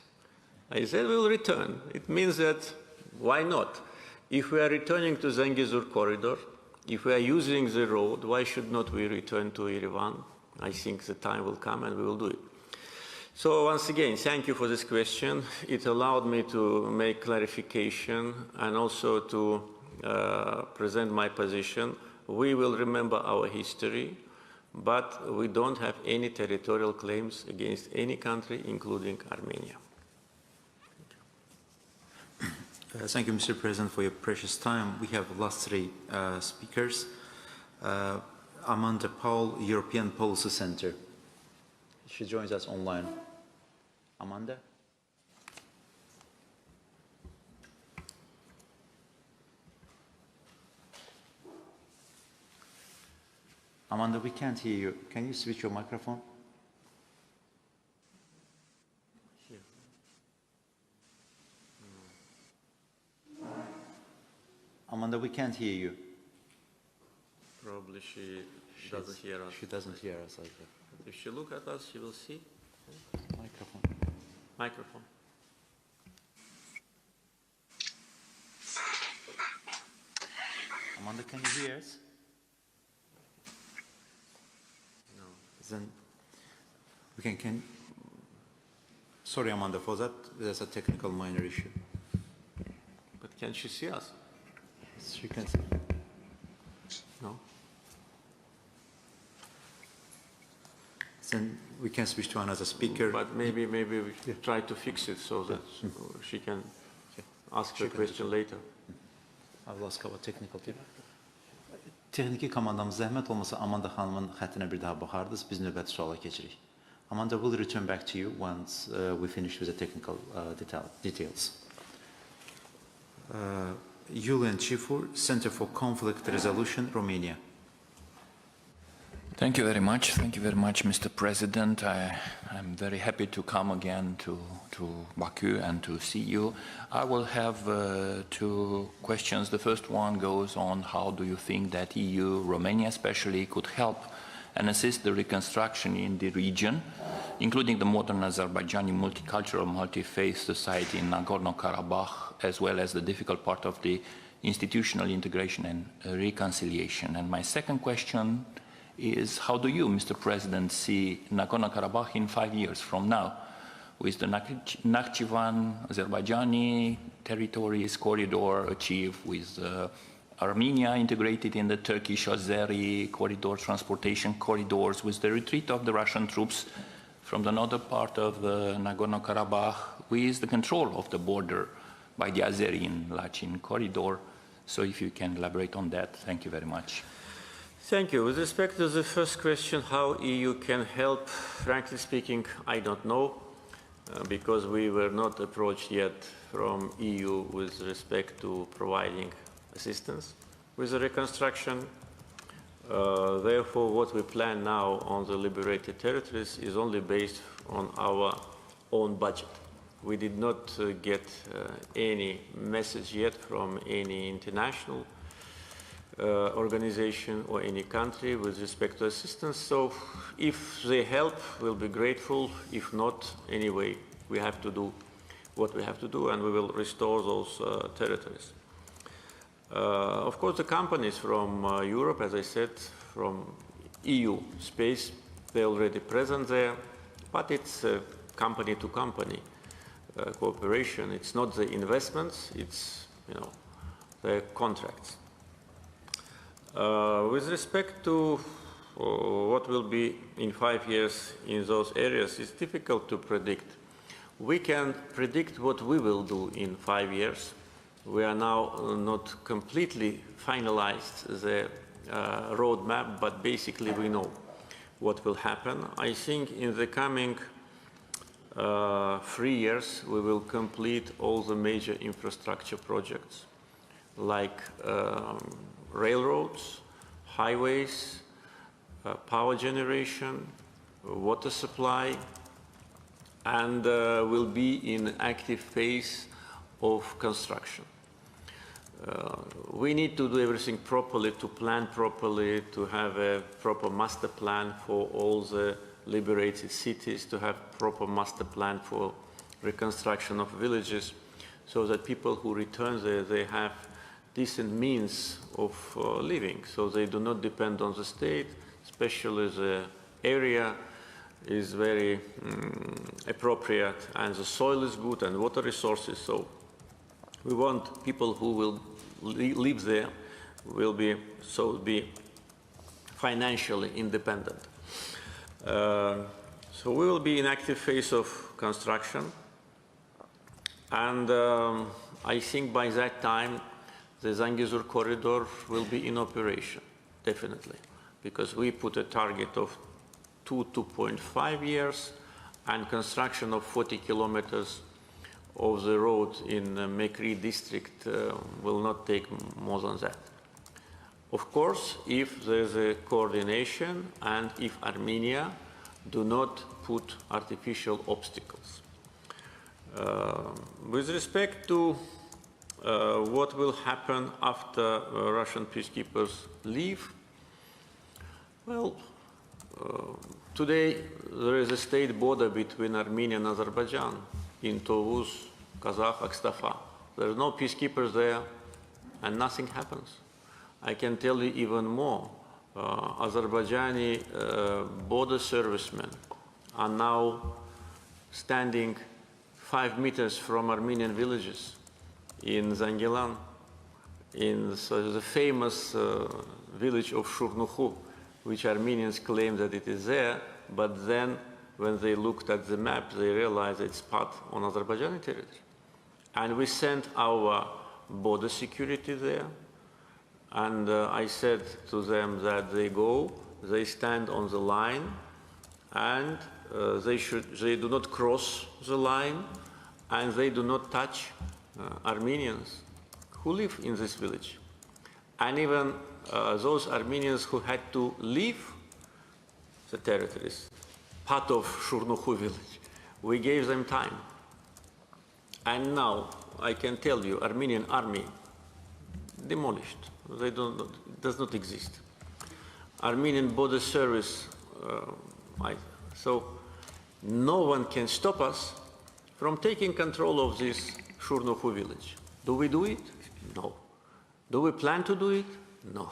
I said we will return. It means that, why not? If we are returning to Zangezur corridor, if we are using the road, why should not we return to Yerevan? I think the time will come and we will do it. So once again, thank you for this question. It allowed me to make clarification and also to present my position. We will remember our history, but we don't have any territorial claims against any country, including Armenia. Thank you, Mr. President, for your precious time. We have the last three speakers. Amanda Paul, European Policy Center. She joins us online. Amanda? Amanda, we can't hear you. Can you switch your microphone? Amanda, we can't hear you. Probably she doesn't hear us. She doesn't hear us either. If she look at us, she will see. Microphone. Microphone. Amanda, can you hear us? No. Then we can. Sorry, Amanda, for that. There's a technical minor issue. But can she see us? She can see. No. Then we can switch to another speaker. But maybe we should try to fix it so that she can ask the question later. I will ask our technical team. Texniki komandamız zəhmət olmasa Amanda xanımın xəttinə bir daha baxardınız. Biz növbəti suala keçirik. Amanda will return back to you once we finish with the technical details. Julian Chifur, Center for Conflict Resolution, Romania. Thank you very much. Thank you very much, Mr. President. I'm very happy to come again to Baku and to see you. I will have two questions. The first one goes on how do you think that EU, Romania especially, could help and assist the reconstruction in the region, including the modern Azerbaijani multicultural, multi-faith society in Nagorno-Karabakh, as well as the difficult part of the institutional integration and reconciliation. And my second question is, how do you, Mr. President, see Nagorno-Karabakh in 5 years from now, with the Nakhchivan Azerbaijani territories corridor achieved, with Armenia integrated in the Turkish-Azeri corridor, transportation corridors, with the retreat of the Russian troops from the northern part of Nagorno-Karabakh with the control of the border by the Azeri-Lachin corridor. So if you can elaborate on that, thank you very much. Thank you. With respect to the first question, how EU can help, frankly speaking, I don't know, because we were not approached yet from EU with respect to providing assistance with the reconstruction. Therefore, what we plan now on the liberated territories is only based on our own budget. We did not get any message yet from any international organization or any country with respect to assistance. So if they help, we'll be grateful. If not, anyway, we have to do what we have to do, and we will restore those territories. Of course, the companies from Europe, as I said, from EU space, they're already present there, but it's company-to-company cooperation. It's not the investments, it's, the contracts. With respect to what will be in 5 years in those areas, it's difficult to predict. We can predict what we will do in 5 years. We are now not completely finalized the roadmap, but basically we know what will happen. I think in the coming 3 years, we will complete all the major infrastructure projects, like railroads, highways, power generation, water supply, and will be in active phase of construction. We need to do everything properly, to plan properly, to have a proper master plan for all the liberated cities, to have proper master plan for reconstruction of villages, so that people who return there, they have decent means of living, so they do not depend on the state, especially the area is very appropriate, and the soil is good, and water resources. So we want people who will live there will be financially independent. So we will be in active phase of construction, and I think by that time the Zangezur corridor will be in operation, definitely, because we put a target of 2.5 years, and construction of 40 kilometers of the road in Mekri district will not take more than that. Of course, if there's a coordination and if Armenia do not put artificial obstacles. With respect to what will happen after Russian peacekeepers leave, well, today there is a state border between Armenia and Azerbaijan in Tovuz, Kazakh, Akstafa. There are no peacekeepers there, and nothing happens. I can tell you even more. Azerbaijani border servicemen are now standing 5 meters from Armenian villages in Zangilan, in the famous village of Shurnukhu, which Armenians claim that it is there, but then when they looked at the map, they realized it's part on Azerbaijani territory. And we sent our border security there, and I said to them that they stand on the line, and they do not cross the line, and they do not touch Armenians who live in this village. And even those Armenians who had to leave the territories, part of Shurnukhu village, we gave them time. And now, I can tell you, Armenian army, demolished. It does not exist. Armenian border service, so no one can stop us from taking control of this Shurnukhu village. Do we do it? No. Do we plan to do it? No.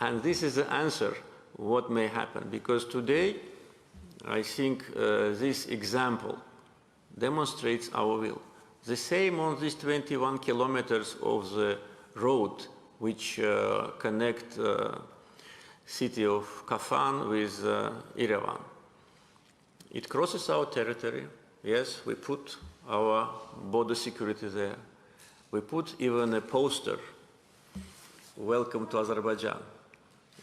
And this is the answer, what may happen. Because today, I think this example demonstrates our will. The same on these 21 kilometers of the road which connect city of Kafan with Yerevan. It crosses our territory. Yes, we put our border security there. We put even a poster, "Welcome to Azerbaijan."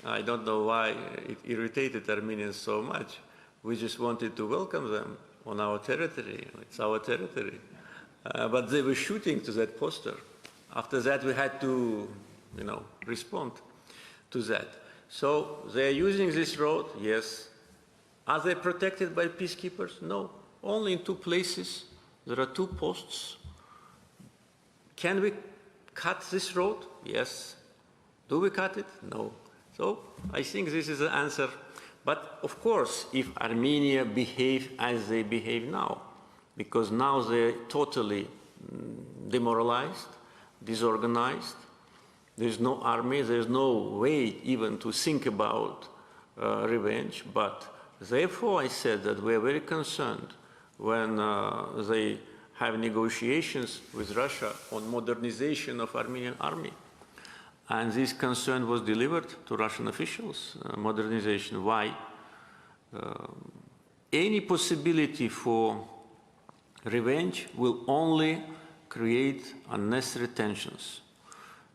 I don't know why it irritated Armenians so much. We just wanted to welcome them on our territory. It's our territory. But they were shooting to that poster. After that, we had to, respond to that. So they're using this road, yes. Are they protected by peacekeepers? No. Only in 2 places. There are 2 posts. Can we cut this road? Yes. Do we cut it? No. So I think this is the answer. But of course, if Armenia behave as they behave now, because now they're totally demoralized, disorganized, there's no army, there's no way even to think about revenge, but therefore I said that we're very concerned when they have negotiations with Russia on modernization of Armenian army. And this concern was delivered to Russian officials, modernization. Why? Any possibility for revenge will only create unnecessary tensions.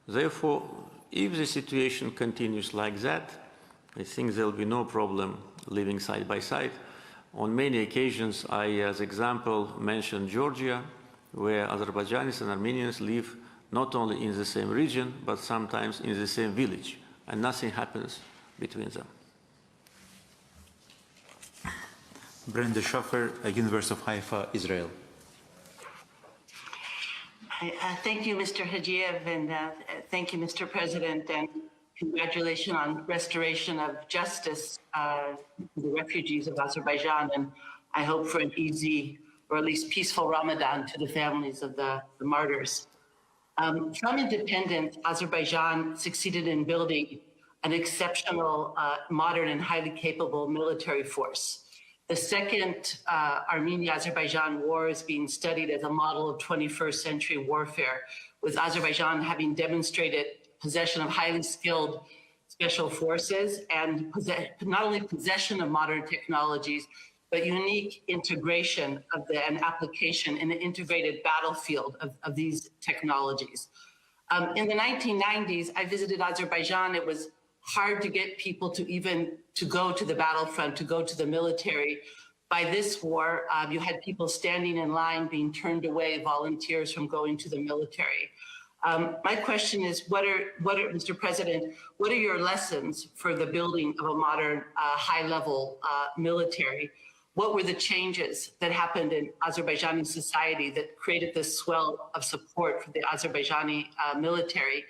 Therefore, if the situation continues like that, I think there will be no problem living side by side. On many occasions, I, as example, mentioned Georgia, where Azerbaijanis and Armenians live not only in the same region, but sometimes in the same village, and nothing happens between them. Brenda Schaffer, University of Haifa, Israel. Thank you, Mr. Hajiev, and thank you, Mr. President, and congratulations on restoration of justice for the refugees of Azerbaijan, and I hope for an easy, or at least peaceful Ramadan to the families of the martyrs. From independence, Azerbaijan succeeded in building an exceptional, modern, and highly capable military force. The second Armenia-Azerbaijan war is being studied as a model of 21st century warfare, with Azerbaijan having demonstrated possession of highly skilled special forces and not only possession of modern technologies, but unique integration of and application in the integrated battlefield of these technologies. In the 1990s, I visited Azerbaijan. It was hard to get people to go to the battlefront, to go to the military. By this war, you had people standing in line being turned away, volunteers from going to the military. My question is, Mr. President, what are your lessons for the building of a modern, high-level military? What were the changes that happened in Azerbaijani society that created this swell of support for the Azerbaijani military?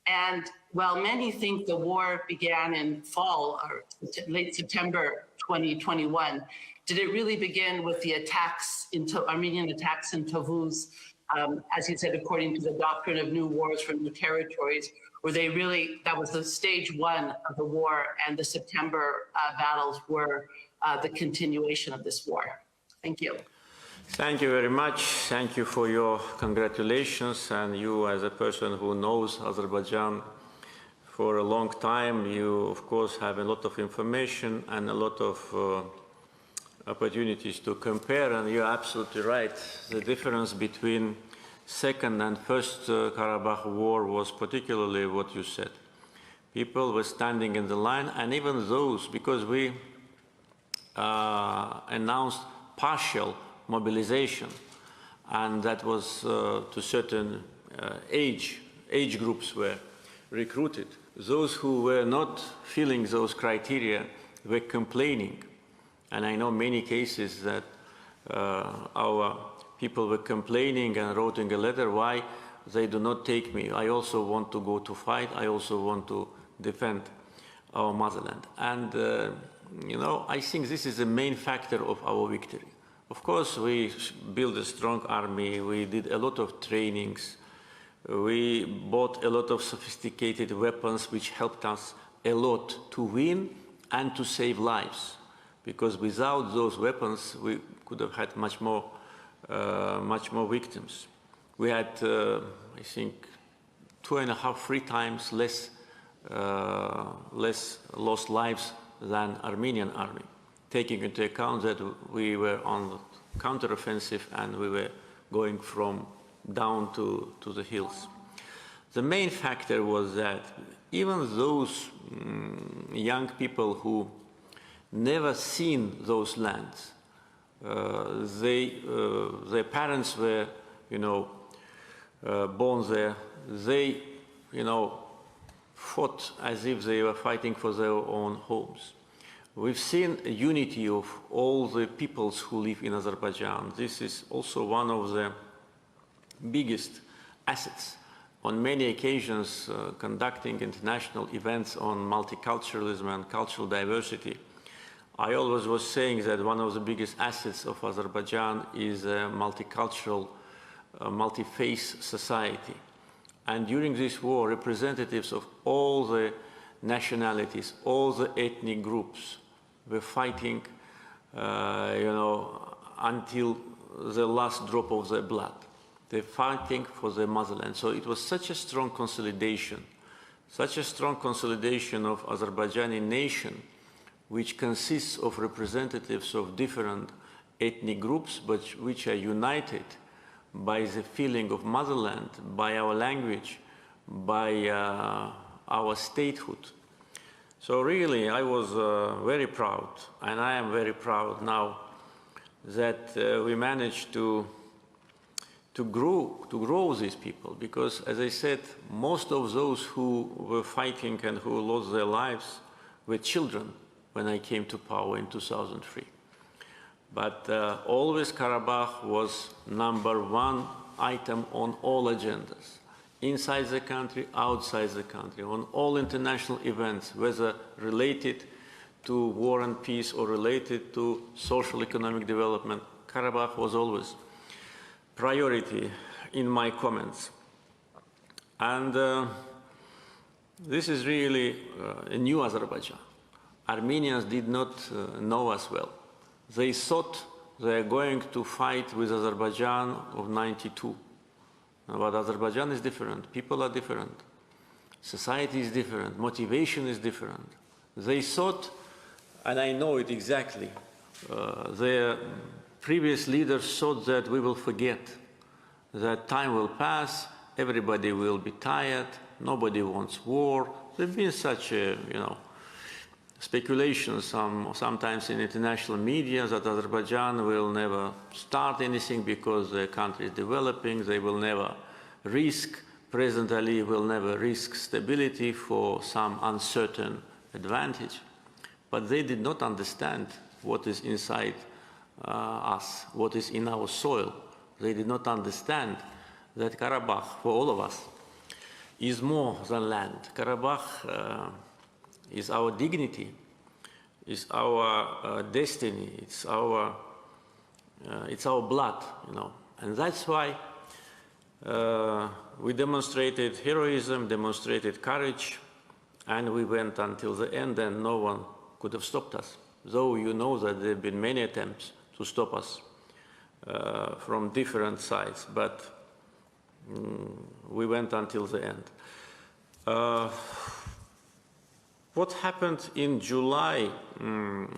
And while many think the war began in fall or late September 2021, did it really begin with the attacks into Armenian attacks in Tavuz, as you said, according to the doctrine of new wars from new territories, were they really, that was the stage 1 of the war, and the September battles were the continuation of this war? Thank you. Thank you very much. Thank you for your congratulations. And you, as a person who knows Azerbaijan for a long time, you, of course, have a lot of information and a lot of opportunities to compare. And you're absolutely right. The difference between Second and First Karabakh War was particularly what you said. People were standing in the line, and even those, because we announced partial mobilization, and that was to certain age groups were recruited. Those who were not filling those criteria were complaining, and I know many cases that our people were complaining and writing a letter, why they do not take me. I also want to go to fight. I also want to defend our motherland. And you know, I think this is the main factor of our victory. Of course, we built a strong army, we did a lot of trainings, we bought a lot of sophisticated weapons which helped us a lot to win and to save lives. Because without those weapons, we could have had much more victims. We had, I think, 2.5, 3 times less lost lives than Armenian army. taking into account that we were on the counteroffensive and we were going from down to the hills. The main factor was that even those young people who never seen those lands, their parents were, born there. They, fought as if they were fighting for their own homes. We've seen a unity of all the peoples who live in Azerbaijan. This is also one of the biggest assets. On many occasions, conducting international events on multiculturalism and cultural diversity, I always was saying that one of the biggest assets of Azerbaijan is a multicultural, multi-faith society. And during this war, representatives of all the nationalities, all the ethnic groups were fighting, until the last drop of their blood. They're fighting for their motherland. So it was such a strong consolidation of Azerbaijani nation, which consists of representatives of different ethnic groups, but which are united by the feeling of motherland, by our language, by our statehood. So really, I was very proud, and I am very proud now that we managed to grow these people, because, as I said, most of those who were fighting and who lost their lives were children when I came to power in 2003. But always Karabakh was #1 item on all agendas, inside the country, outside the country, on all international events, whether related to war and peace or related to social economic development. Karabakh was always priority in my comments. And this is really a new Azerbaijan. Armenians did not know us well. They thought they are going to fight with Azerbaijan of '92. But Azerbaijan is different, people are different, society is different, motivation is different. They thought, and I know it exactly, their previous leaders thought that we will forget, that time will pass, everybody will be tired, nobody wants war. There have been such speculations sometimes in international media that Azerbaijan will never start anything because the country is developing, they will never risk, President Ali will never risk stability for some uncertain advantage. But they did not understand what is inside us, what is in our soil. They did not understand that Karabakh, for all of us, is more than land. Karabakh is our dignity, is our destiny, it's our blood, and that's why we demonstrated heroism, demonstrated courage, and we went until the end, and no one could have stopped us. Though you know that there have been many attempts to stop us from different sides, but we went until the end. What happened in July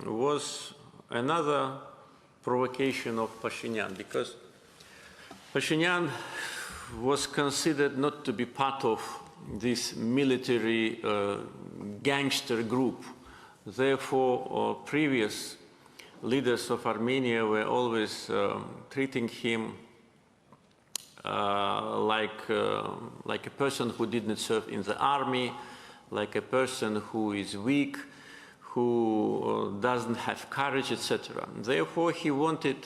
was another provocation of Pashinyan, because Pashinyan was considered not to be part of this military gangster group. Therefore, previous leaders of Armenia were always treating him like a person who didn't serve in the army, like a person who is weak, who doesn't have courage, etc. Therefore, he wanted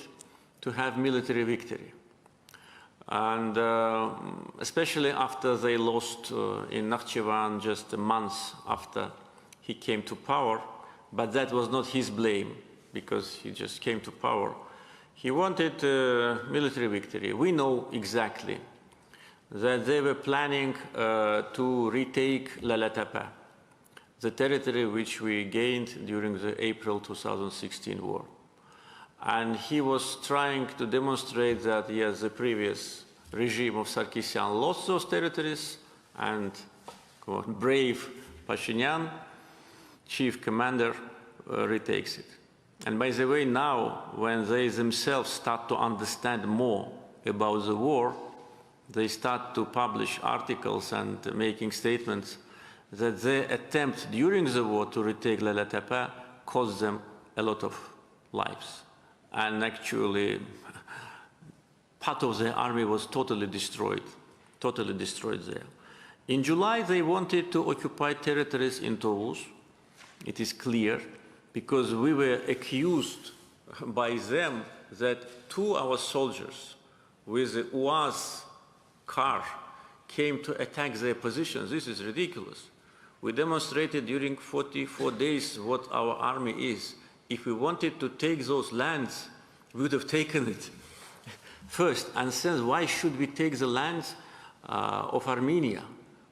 to have military victory. And especially after they lost in Nakhchivan just a month after he came to power, but that was not his blame, because he just came to power. He wanted military victory. We know exactly that they were planning to retake Lalatapa, the territory which we gained during the April 2016 war. And he was trying to demonstrate that, yes, the previous regime of Sarkisyan lost those territories, and brave Pashinyan, chief commander, retakes it. And by the way, now, when they themselves start to understand more about the war, they start to publish articles and making statements that their attempt during the war to retake La Tepe cost them a lot of lives. And actually, part of the army was totally destroyed there. In July, they wanted to occupy territories in Tovuz. It is clear, because we were accused by them that 2 of our soldiers with the UAZ car came to attack their positions. This is ridiculous. We demonstrated during 44 days what our army is. If we wanted to take those lands, we would have taken it first. And since, why should we take the lands of Armenia?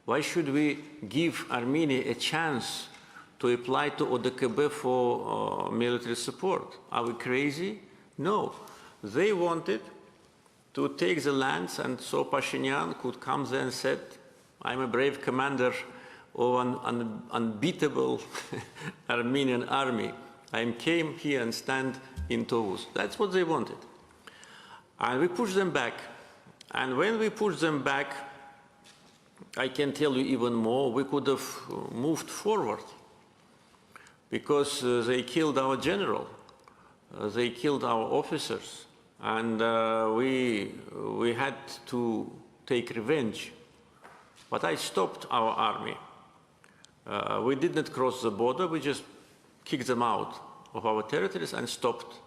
Why should we give Armenia a chance to apply to ODKB for military support? Are we crazy? No. They wanted to take the lands, and so Pashinyan could come there and said, I'm a brave commander of an unbeatable Armenian army. I came here and stand in Tovuz. That's what they wanted. And we pushed them back. And when we pushed them back, I can tell you even more, we could have moved forward, because they killed our general, they killed our officers, and we had to take revenge. But I stopped our army. We did not cross the border, we just kicked them out of our territories and stopped.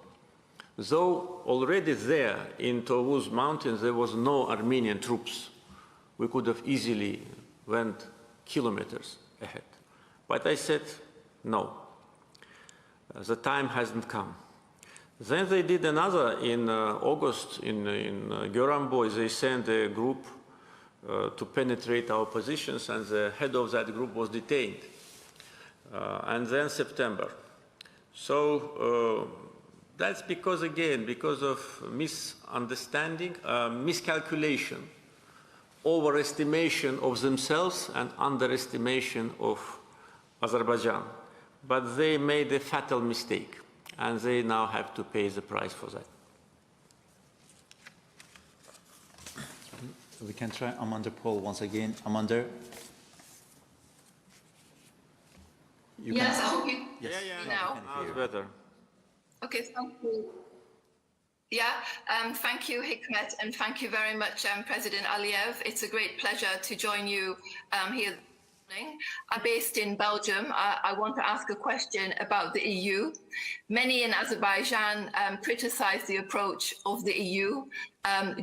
Though already there in Tovuz mountains there was no Armenian troops, we could have easily went kilometers ahead. But I said, no, the time hasn't come. Then they did another in August in Goranboy. They sent a group to penetrate our positions, and the head of that group was detained. And then September. So that's because, again, because of misunderstanding, miscalculation, overestimation of themselves and underestimation of Azerbaijan. But they made a fatal mistake, and they now have to pay the price for that. We can try Amander Paul once again. Amander? Yes, I hope you yeah, now. That's better. Okay, thank you. Yeah, thank you, Hikmet, and thank you very much, President Aliyev. It's a great pleasure to join you here this morning. I'm based in Belgium. I want to ask a question about the EU. Many in Azerbaijan criticize the approach of the EU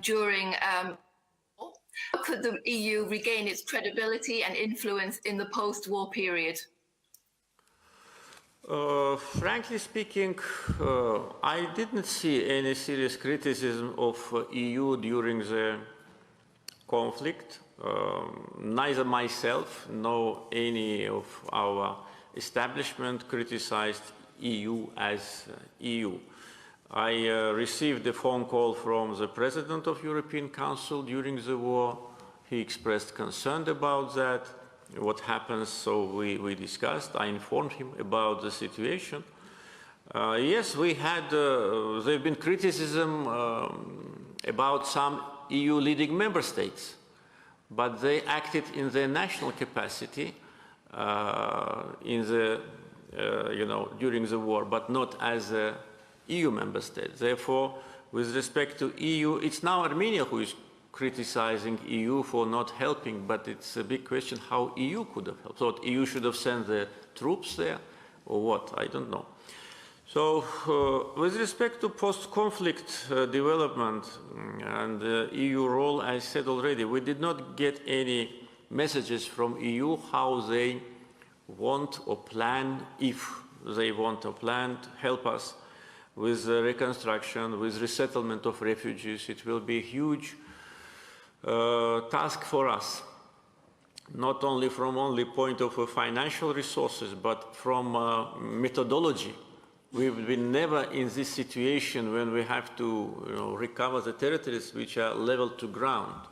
during how could the EU regain its credibility and influence in the post-war period? Frankly speaking, I didn't see any serious criticism of EU during the conflict. Neither myself nor any of our establishment criticized EU as EU. I received a phone call from the President of European Council during the war. He expressed concern about that, what happens, so we discussed. I informed him about the situation. Yes, we had, there have been criticism about some EU leading member states, but they acted in their national capacity during the war, but not as a EU member state. Therefore, with respect to EU, it's now Armenia who is criticizing EU for not helping, but it's a big question how EU could have helped. So EU should have sent the troops there, or what? I don't know. So with respect to post-conflict development and the EU role, I said already, we did not get any messages from EU how they want or plan, if they want or plan to help us with reconstruction, with resettlement of refugees. It will be a huge task for us, not only from point of financial resources, but from methodology. We've been never in this situation when we have to recover the territories which are level to ground.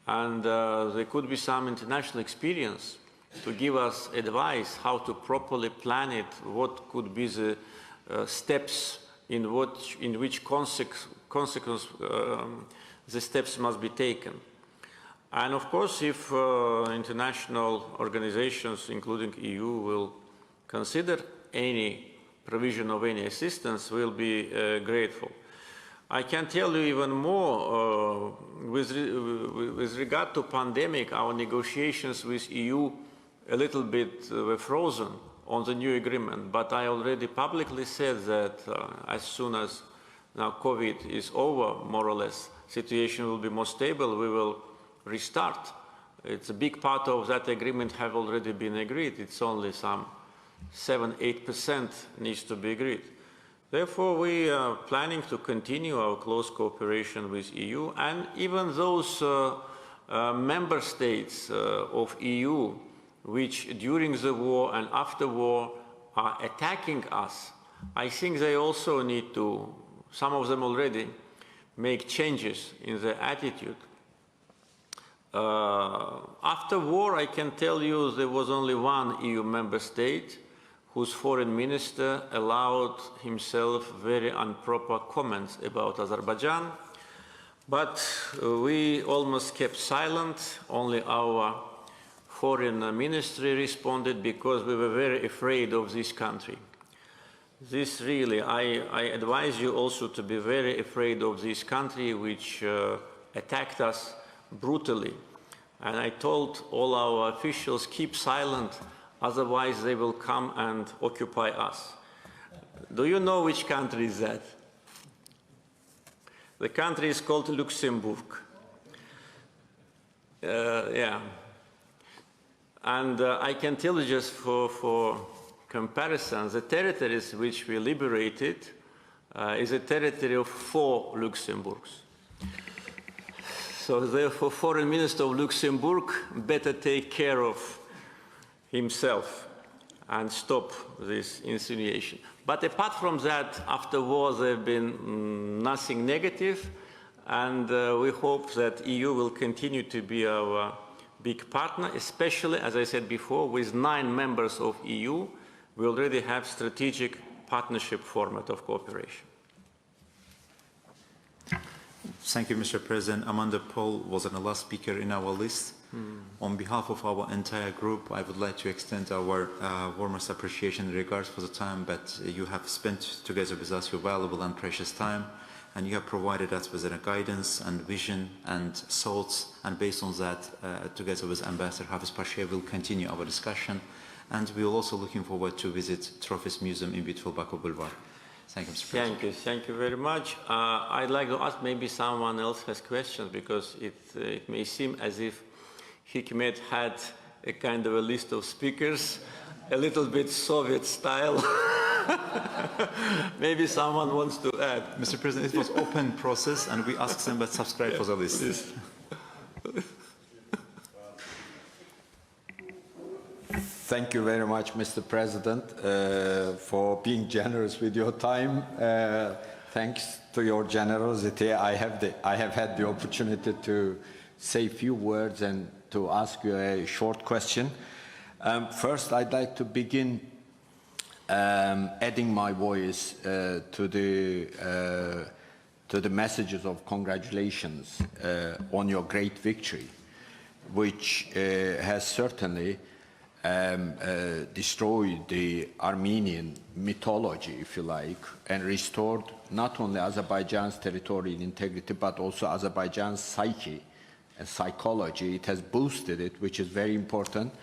And there could be some international experience to give us advice how to properly plan it, what could be the steps in which consequence the steps must be taken. And of course, if international organizations, including EU, will consider any provision of any assistance, we'll be grateful. I can tell you even more, with regard to pandemic, our negotiations with EU a little bit were frozen on the new agreement, but I already publicly said that as soon as now COVID is over, more or less, situation will be more stable, we will restart. It's a big part of that agreement have already been agreed. It's only some 7–8% needs to be agreed. Therefore, we are planning to continue our close cooperation with EU, and even those member states of EU which during the war and after war are attacking us, I think they also need to, some of them already, make changes in their attitude. After war, I can tell you there was only one EU member state whose foreign minister allowed himself very improper comments about Azerbaijan, but we almost kept silent. Only our foreign ministry responded because we were very afraid of this country. This really, I advise you also to be very afraid of this country which attacked us brutally. And I told all our officials, keep silent, otherwise they will come and occupy us. Do you know which country is that? The country is called Luxembourg. Yeah. And I can tell you just for comparison, the territories which we liberated is a territory of 4 Luxembourgs. So therefore, Foreign Minister of Luxembourg better take care of himself and stop this insinuation. But apart from that, after war, there have been nothing negative, and we hope that EU will continue to be our big partner, especially, as I said before, with 9 members of EU, we already have strategic partnership format of cooperation. Thank you, Mr. President. Amanda Paul was the last speaker in our list. On behalf of our entire group, I would like to extend our warmest appreciation and regards for the time that you have spent together with us, your valuable and precious time, and you have provided us with a guidance and vision and thoughts, and based on that, together with Ambassador Hafiz Pasha, we'll continue our discussion, and we're also looking forward to visit Trophies Museum in beautiful Baku Boulevard. Thank you, Mr. President. Thank you very much. I'd like to ask, maybe someone else has questions, because it may seem as if Hikmet had a kind of a list of speakers, a little bit Soviet style. Maybe someone wants to add. Mr. President, it was open process, and we asked them to subscribe for the list. Yes. Thank you very much, Mr. President, for being generous with your time. Thanks to your generosity, I have had the opportunity to say a few words and to ask you a short question. First, I'd like to begin adding my voice to the messages of congratulations on your great victory, which has certainly destroyed the Armenian mythology, if you like, and restored not only Azerbaijan's territorial integrity, but also Azerbaijan's psyche and psychology. It has boosted it, which is very important.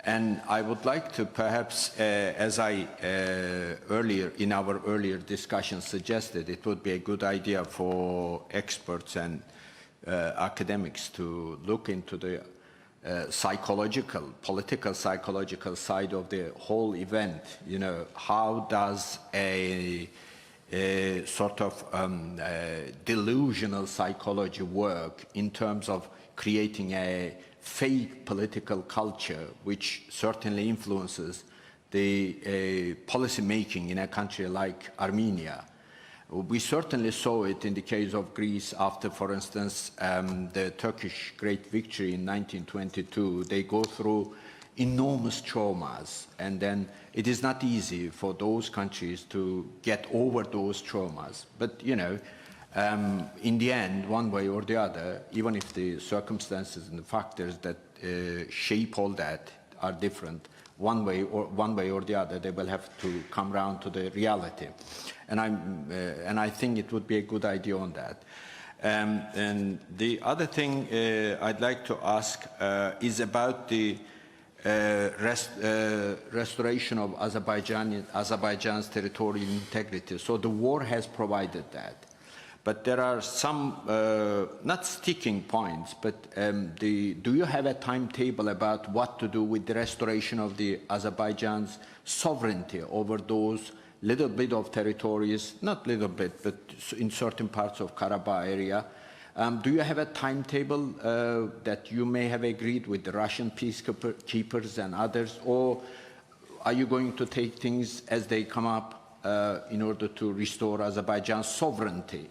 And I would like to perhaps, as I in our earlier discussion suggested, it would be a good idea for experts and academics to look into the political psychological side of the whole event. You know, how does a sort of delusional psychology work in terms of creating a fake political culture, which certainly influences the policy making in a country like Armenia. We certainly saw it in the case of Greece after, for instance, the Turkish great victory in 1922. They go through enormous traumas, and then it is not easy for those countries to get over those traumas. But, you know, in the end, one way or the other, even if the circumstances and the factors that shape all that are different, one way or the other, they will have to come round to the reality. And I think it would be a good idea on that. And the other thing I'd like to ask is about the restoration of Azerbaijan's territorial integrity. So the war has provided that. But there are some, not sticking points, but do you have a timetable about what to do with the restoration of the Azerbaijan's sovereignty over those little bit of territories, not little bit, but in certain parts of Karabakh area? Do you have a timetable that you may have agreed with the Russian peacekeepers and others, or are you going to take things as they come up in order to restore Azerbaijan's sovereignty,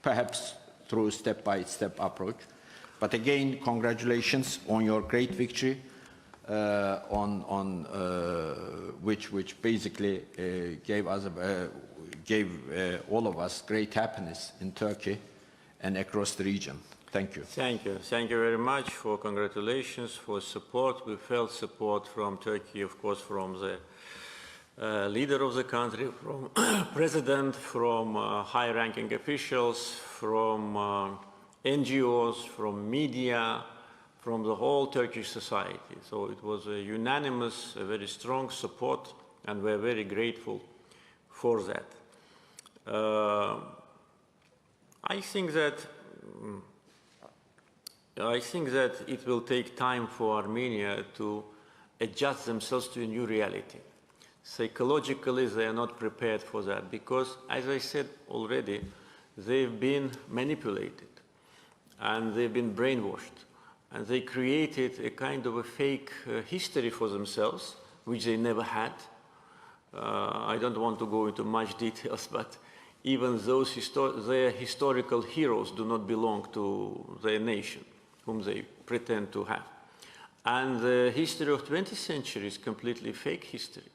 perhaps through a step-by-step approach? But again, congratulations on your great victory, which basically gave all of us great happiness in Turkey and across the region. Thank you. Thank you. Thank you very much for congratulations, for support. We felt support from Turkey, of course, from the leader of the country, from president, from high-ranking officials, from NGOs, from media, from the whole Turkish society. So it was a unanimous, a very strong support, and we're very grateful for that. I think that it will take time for Armenia to adjust themselves to a new reality. Psychologically, they are not prepared for that because, as I said already, they've been manipulated and they've been brainwashed, and they created a kind of a fake history for themselves, which they never had. I don't want to go into much details, but even those their historical heroes do not belong to their nation, whom they pretend to have. And the history of 20th century is completely fake history.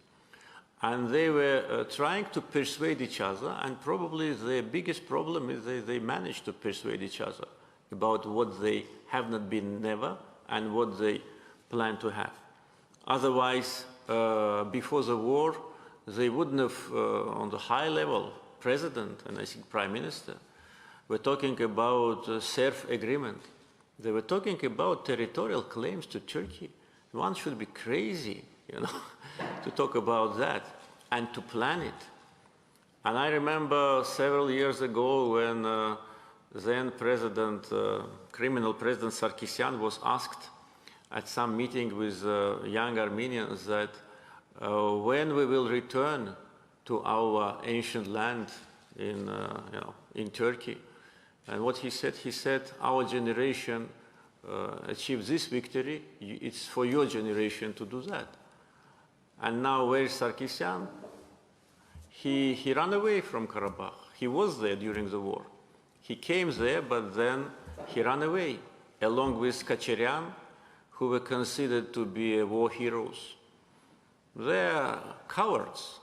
And they were trying to persuade each other, and probably the biggest problem is they managed to persuade each other about what they have not been never and what they plan to have. Otherwise, before the war, they wouldn't have, on the high level, president and I think prime minister, were talking about SERF agreement. They were talking about territorial claims to Turkey. One should be crazy, you know, to talk about that and to plan it. And I remember several years ago when then criminal President Sarkisyan was asked at some meeting with young Armenians that when we will return to our ancient land in Turkey. And what he said, our generation achieved this victory, it's for your generation to do that. And now where is Sarkisyan? He ran away from Karabakh. He was there during the war. He came there, but then he ran away, along with Kacharyan, who were considered to be war heroes. They are cowards.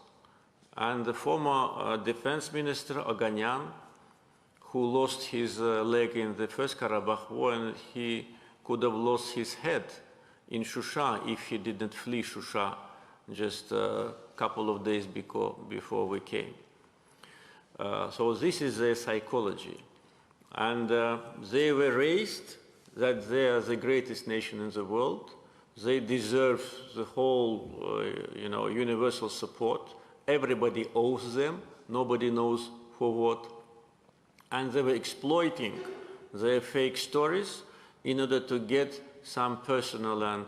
And the former defense minister, Oganyan, who lost his leg in the first Karabakh war, and he could have lost his head in Shusha if he didn't flee Shusha just a couple of days before we came. So this is their psychology. And they were raised that they are the greatest nation in the world. They deserve the whole, universal support. Everybody owes them. Nobody knows for what. And they were exploiting their fake stories in order to get some personal and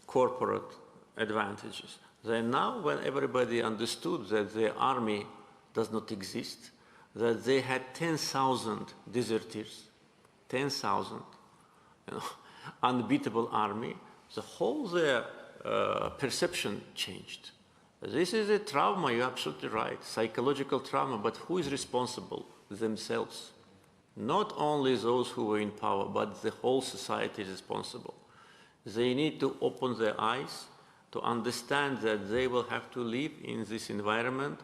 corporate advantages. Then now, when everybody understood that their army does not exist, that they had 10,000 deserters, 10,000, unbeatable army, the whole their perception changed. This is a trauma, you're absolutely right, psychological trauma, but who is responsible? Themselves. Not only those who were in power, but the whole society is responsible. They need to open their eyes to understand that they will have to live in this environment.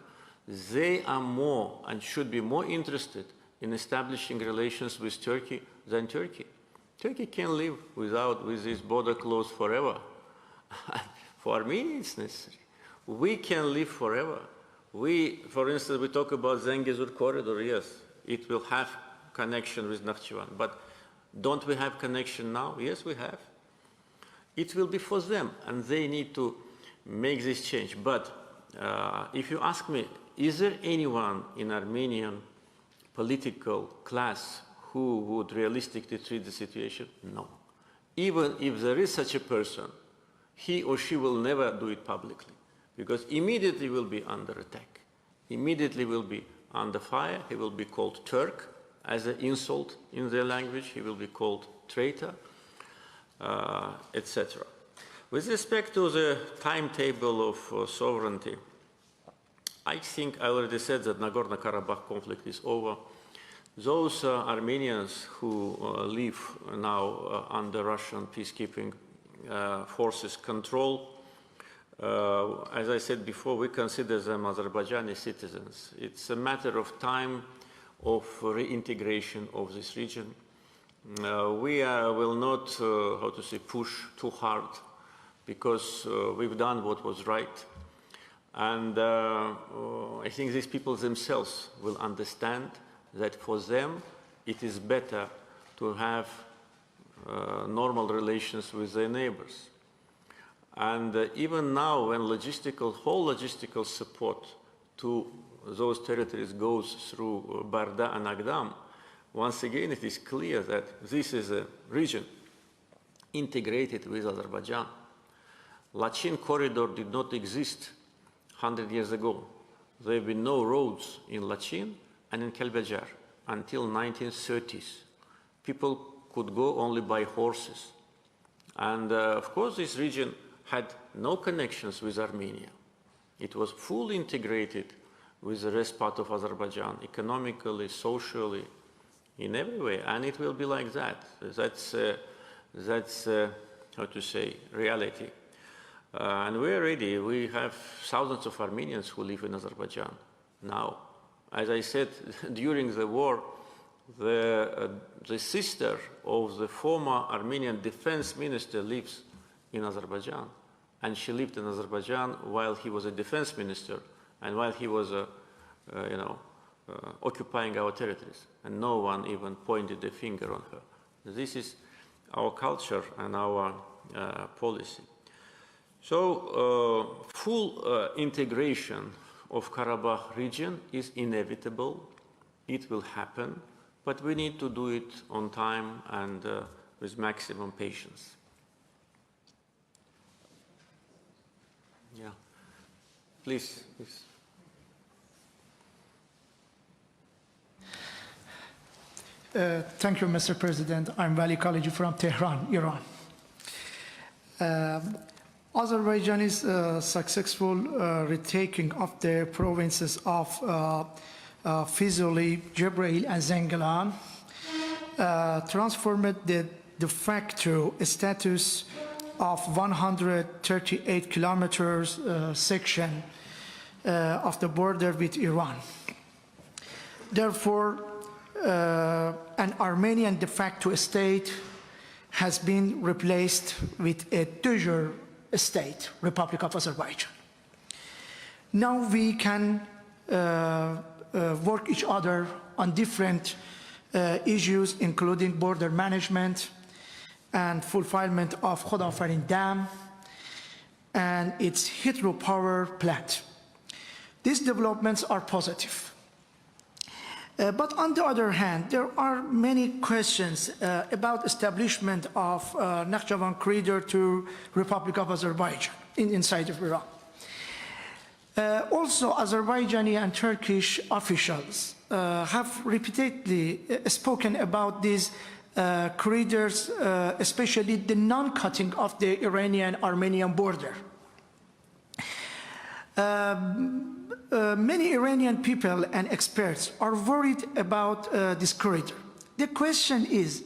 They are more and should be more interested in establishing relations with Turkey than Turkey. Turkey can live with this border closed forever. For Armenia, it's necessary. We can live forever. For instance, we talk about Zengezur corridor. Yes, it will have connection with Nakhchivan, but don't we have connection now? Yes, we have. It will be for them, and they need to make this change. But if you ask me, is there anyone in Armenian political class who would realistically treat the situation? No. Even if there is such a person, he or she will never do it publicly, because immediately will be under attack, immediately will be under fire. He will be called Turk as an insult in their language. He will be called traitor, etc. With respect to the timetable of sovereignty, I think I already said that Nagorno-Karabakh conflict is over. Those Armenians who live now under Russian peacekeeping forces control, as I said before, we consider them Azerbaijani citizens. It's a matter of time of reintegration of this region. We will not, how to say, push too hard, because we've done what was right. And I think these people themselves will understand that for them it is better to have normal relations with their neighbors. And even now, when whole logistical support to those territories goes through Barda and Agdam, once again it is clear that this is a region integrated with Azerbaijan. Lachin corridor did not exist 100 years ago. There have been no roads in Lachin and in Kelbejar until 1930s. People could go only by horses. And of course, this region had no connections with Armenia. It was fully integrated with the rest part of Azerbaijan, economically, socially, in every way, and it will be like that. That's how to say, reality. And we're ready. We have thousands of Armenians who live in Azerbaijan now. As I said, during the war, the sister of the former Armenian defense minister lives in Azerbaijan. And she lived in Azerbaijan while he was a defense minister and while he was, occupying our territories. And no one even pointed a finger on her. This is our culture and our policy. So full integration of Karabakh region is inevitable. It will happen, but we need to do it on time and with maximum patience. Yeah, please. Thank you, Mr. President. I'm Vali Khaliji from Tehran, Iran. Azerbaijan's successful retaking of the provinces of Fizuli, Jibril, and Zengilan transformed the de facto status of 138 kilometers section of the border with Iran. Therefore, an Armenian de facto state has been replaced with a de jure state, Republic of Azerbaijan. Now we can work each other on different issues, including border management and fulfillment of Khodafarin Dam and its hydropower plant. These developments are positive. But on the other hand, there are many questions about establishment of Nakhchivan corridor to Republic of Azerbaijan inside of Iran. Also, Azerbaijani and Turkish officials have repeatedly spoken about these corridors, especially the non-cutting of the Iranian-Armenian border. Many Iranian people and experts are worried about this corridor. The question is,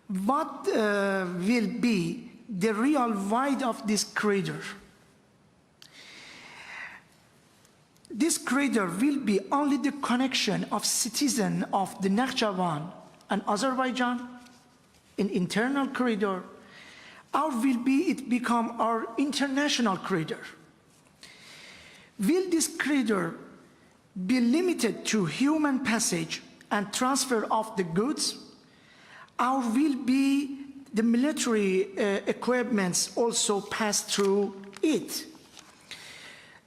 what will be the real wide of this corridor. This corridor will be only the connection of citizens of the Nakhchivan and Azerbaijan, an internal corridor, or will it become our international corridor? Will this corridor be limited to human passage and transfer of the goods, or will be the military equipments also pass through it?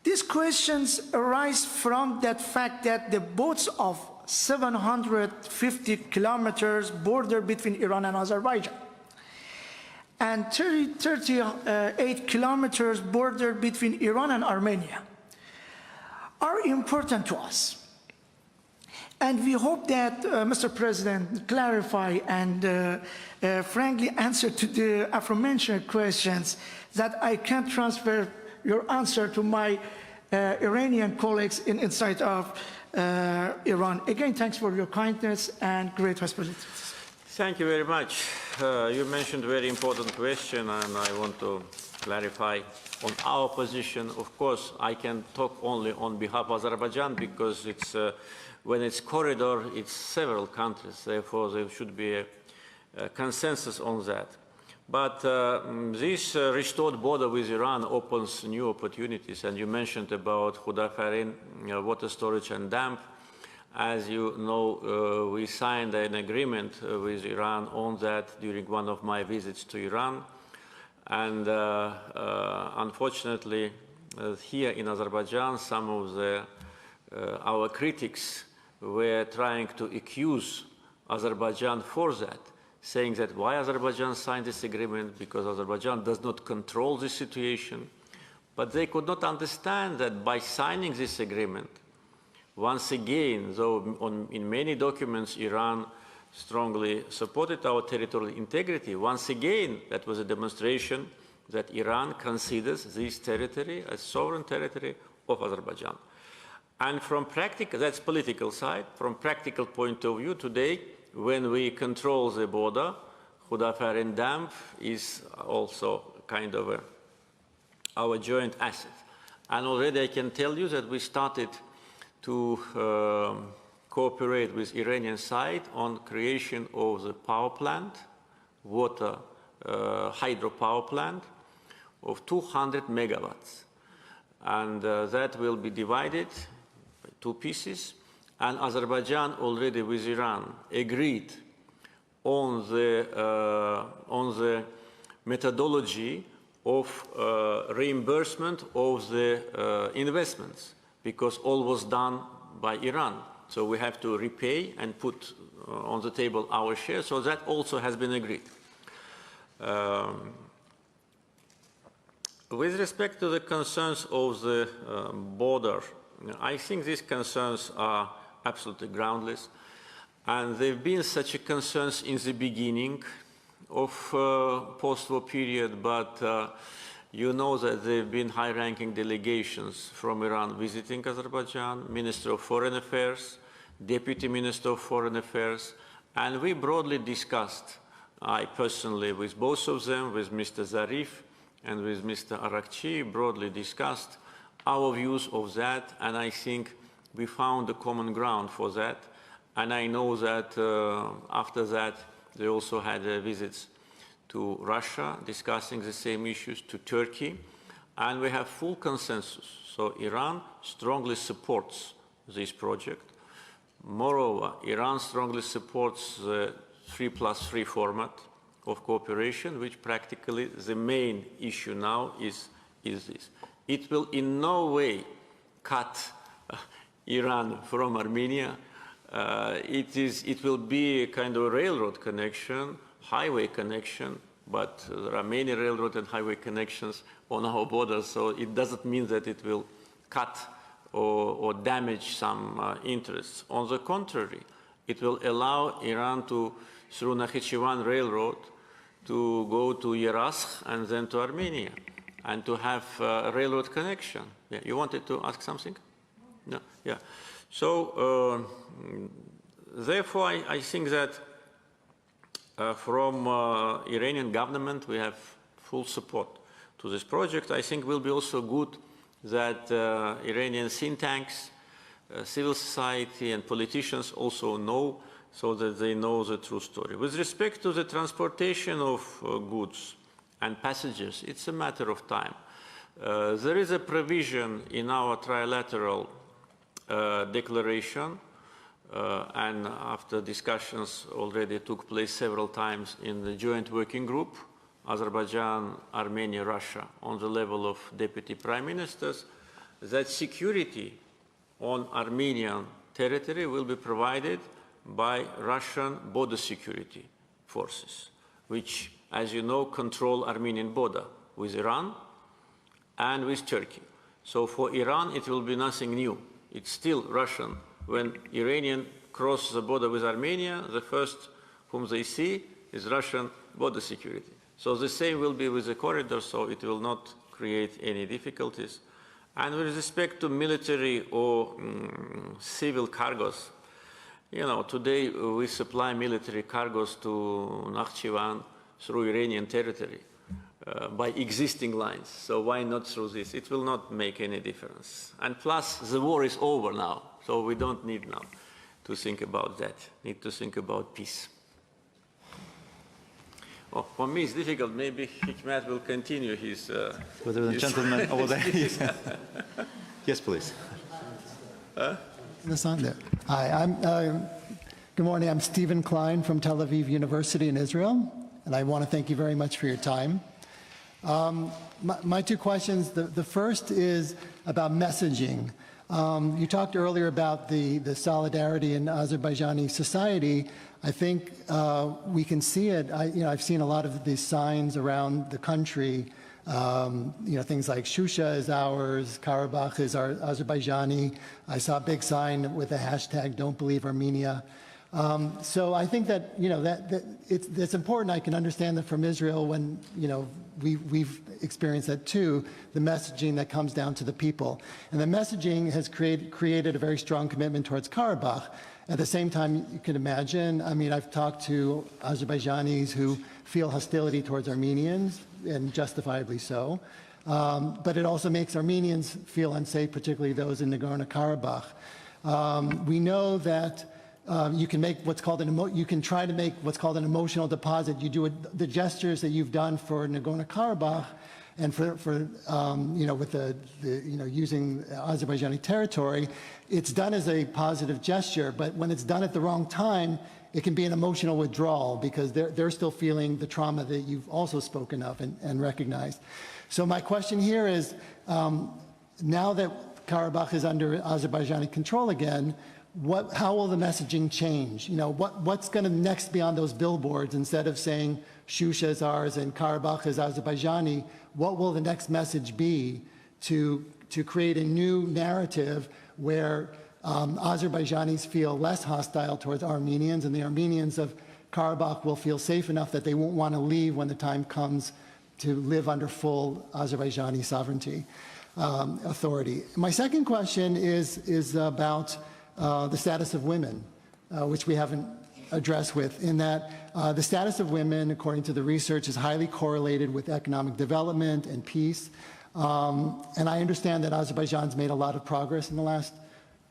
These questions arise from that fact that the boats of 750 kilometers border between Iran and Azerbaijan, and 38 kilometers border between Iran and Armenia, are important to us. And we hope that, Mr. President, clarify and frankly answer to the aforementioned questions, that I can transfer your answer to my Iranian colleagues inside of Iran. Again, thanks for your kindness and great hospitality. Thank you very much. You mentioned a very important question, and I want to clarify on our position. Of course, I can talk only on behalf of Azerbaijan, because it's, when it's corridor, it's several countries. Therefore, there should be a consensus on that. But this restored border with Iran opens new opportunities, and you mentioned about Khudafarin water storage and dam. As you know, we signed an agreement with Iran on that during one of my visits to Iran. And unfortunately, here in Azerbaijan, some of our critics were trying to accuse Azerbaijan for that, saying that why Azerbaijan signed this agreement, because Azerbaijan does not control the situation. But they could not understand that by signing this agreement, once again, though in many documents Iran strongly supported our territorial integrity, once again that was a demonstration that Iran considers this territory as sovereign territory of Azerbaijan. And from practical, that's political side, from practical point of view today, when we control the border, Khudafarin Dam is also kind of our joint asset. And already I can tell you that we started to cooperate with Iranian side on creation of the power plant, water hydropower plant of 200 megawatts. And that will be divided by two pieces. And Azerbaijan already with Iran agreed on the methodology of reimbursement of the investments, because all was done by Iran. So we have to repay and put on the table our share. So that also has been agreed. With respect to the concerns of the border, I think these concerns are absolutely groundless. And there have been such concerns in the beginning of post-war period, but you know that there have been high-ranking delegations from Iran visiting Azerbaijan, Minister of Foreign Affairs, Deputy Minister of Foreign Affairs, and we broadly discussed, I personally, with both of them, with Mr. Zarif and with Mr. Arakchi, broadly discussed our views of that, and I think we found a common ground for that. And I know that after that, they also had visits to Russia, discussing the same issues, to Turkey, and we have full consensus. So Iran strongly supports this project. Moreover, Iran strongly supports the 3+3 format of cooperation, which practically the main issue now is this. It will in no way cut Iran from Armenia. It will be a kind of railroad connection, highway connection, but there are many railroad and highway connections on our borders, so it doesn't mean that it will cut or damage some interests. On the contrary, it will allow Iran to, through Nakhchivan Railroad, to go to Yerevan and then to Armenia, and to have a railroad connection. Yeah, you wanted to ask something? No? Yeah. So, therefore, I think that from Iranian government, we have full support to this project. I think it will be also good that Iranian think tanks, civil society and politicians also know, so that they know the true story. With respect to the transportation of goods and passengers, it's a matter of time. There is a provision in our trilateral declaration, and after discussions already took place several times in the joint working group, Azerbaijan, Armenia, Russia, on the level of deputy prime ministers, that security on Armenian territory will be provided by Russian border security forces, which, as you know, control Armenian border with Iran and with Turkey. So for Iran, it will be nothing new. It's still Russian. When Iranian cross the border with Armenia, the first whom they see is Russian border security. So the same will be with the corridor, so it will not create any difficulties. And with respect to military or civil cargos, you know, today we supply military cargos to Nakhchivan through Iranian territory by existing lines. So why not through this? It will not make any difference. And plus, the war is over now, so we don't need now to think about that. Need to think about peace. Oh, for me, it's difficult. Maybe Hikmet will continue his... Whether the gentleman over there... Yes, please. Hi, good morning. I'm Stephen Klein from Tel Aviv University in Israel, and I want to thank you very much for your time. My two questions, the first is about messaging. You talked earlier about the solidarity in Azerbaijani society. I think we can see it. I've seen a lot of these signs around the country. Things like Shusha is ours, Karabakh is Azerbaijani. I saw a big sign with the hashtag "Don't Believe Armenia." So I think that it's important. I can understand that from Israel when we've experienced that too. The messaging that comes down to the people, and the messaging has created a very strong commitment towards Karabakh. At the same time, you can imagine. I mean, I've talked to Azerbaijanis who feel hostility towards Armenians, and justifiably so. But it also makes Armenians feel unsafe, particularly those in Nagorno-Karabakh. We know that you can make what's called you can try to make what's called an emotional deposit. You do the gestures that you've done for Nagorno-Karabakh, and with using Azerbaijani territory, it's done as a positive gesture. But when it's done at the wrong time, it can be an emotional withdrawal because they're still feeling the trauma that you've also spoken of and recognized. So my question here is, now that Karabakh is under Azerbaijani control again, how will the messaging change? What's going to next be on those billboards? Instead of saying Shusha is ours and Karabakh is Azerbaijani, what will the next message be to create a new narrative where Azerbaijanis feel less hostile towards Armenians, and the Armenians of Karabakh will feel safe enough that they won't want to leave when the time comes to live under full Azerbaijani sovereignty, authority. My second question is about the status of women, which we haven't addressed in that the status of women, according to the research, is highly correlated with economic development and peace. And I understand that Azerbaijan's made a lot of progress in the last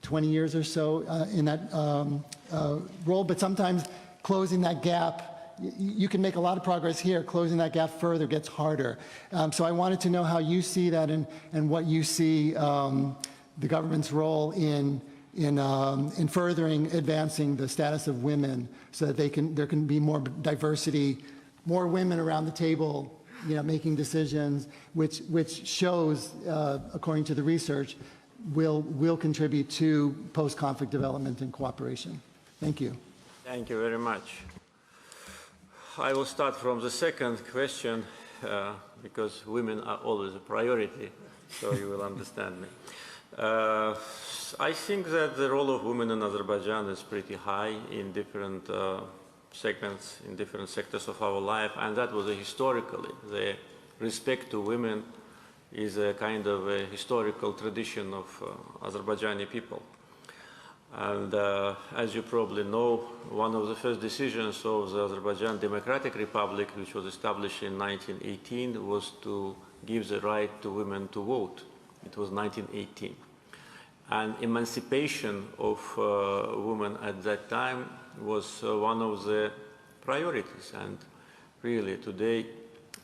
20 years or so in that role, but sometimes closing that gap, you can make a lot of progress here, closing that gap further gets harder. So I wanted to know how you see that and what you see the government's role in furthering advancing the status of women so that there can be more diversity, more women around the table, making decisions, which shows, according to the research, will contribute to post-conflict development and cooperation. Thank you. Thank you very much. I will start from the second question because women are always a priority, so you will understand me. I think that the role of women in Azerbaijan is pretty high in different segments, in different sectors of our life, and that was historically. The respect to women is a kind of a historical tradition of Azerbaijani people. And as you probably know, one of the first decisions of the Azerbaijan Democratic Republic, which was established in 1918, was to give the right to women to vote. It was 1918. And emancipation of women at that time was one of the priorities. And really today,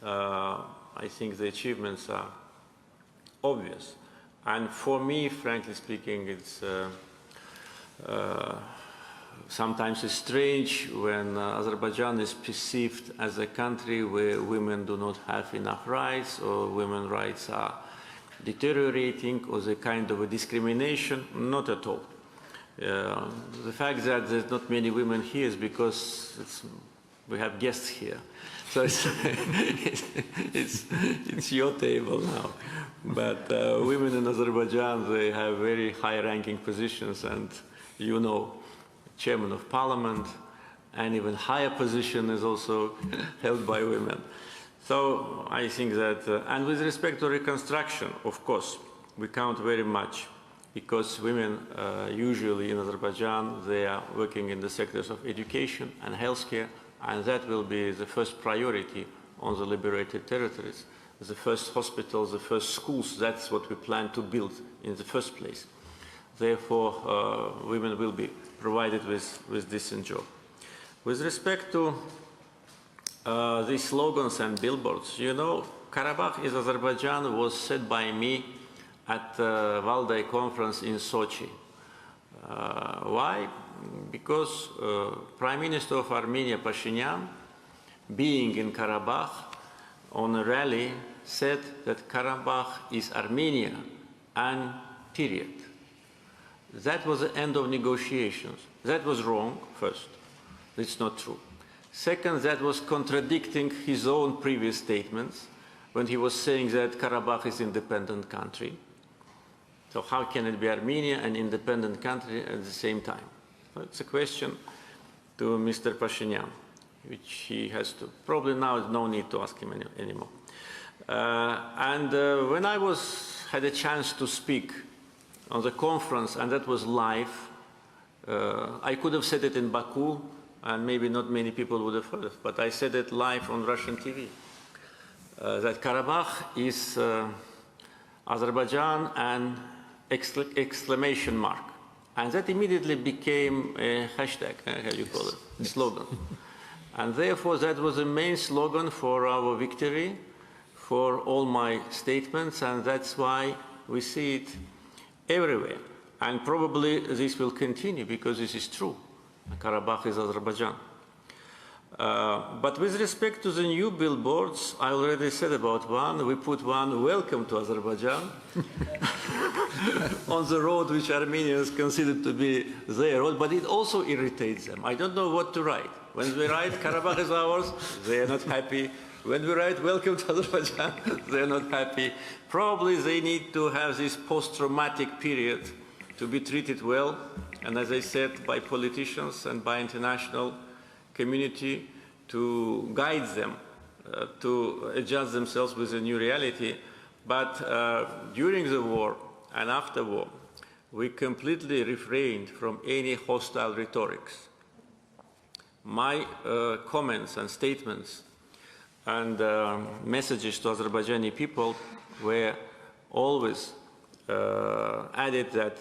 I think the achievements are obvious. And for me, frankly speaking, it's sometimes it's strange when Azerbaijan is perceived as a country where women do not have enough rights, or women's rights are deteriorating, or the kind of a discrimination. Not at all. The fact that there's not many women here is because we have guests here. So it's your table now. But women in Azerbaijan, they have very high-ranking positions, and you know, chairman of parliament, and even higher position is also held by women. So I think that, and with respect to reconstruction, of course, we count very much, because women usually in Azerbaijan, they are working in the sectors of education and healthcare, and that will be the first priority on the liberated territories. The first hospitals, the first schools, that's what we plan to build in the first place. Therefore, women will be provided with decent job. With respect to these slogans and billboards, you know, Karabakh is Azerbaijan was said by me at the Valdai conference in Sochi. Why? Because Prime Minister of Armenia, Pashinyan, being in Karabakh on a rally, said that Karabakh is Armenia and period. That was the end of negotiations. That was wrong, first. It's not true. Second, that was contradicting his own previous statements when he was saying that Karabakh is an independent country. So how can it be Armenia, an independent country, at the same time? So it's a question to Mr. Pashinyan, which he has to, probably now no need to ask him anymore. When I had a chance to speak on the conference, and that was live, I could have said it in Baku, and maybe not many people would have heard it, but I said it live on Russian TV, that Karabakh is Azerbaijan and exclamation mark. And that immediately became a hashtag, how you call it, a slogan. And therefore, that was the main slogan for our victory, for all my statements, and that's why we see it everywhere. And probably this will continue, because this is true. Karabakh is Azerbaijan. But with respect to the new billboards, I already said about one. We put one, welcome to Azerbaijan, on the road which Armenians consider to be their road, but it also irritates them. I don't know what to write. When we write Karabakh is ours, they are not happy. When we write welcome to Azerbaijan, they are not happy. Probably they need to have this post-traumatic period to be treated well, and as I said, by politicians and by international community to guide them to adjust themselves with a new reality. But during the war and after war, we completely refrained from any hostile rhetorics. My comments and statements and messages to Azerbaijani people were always added that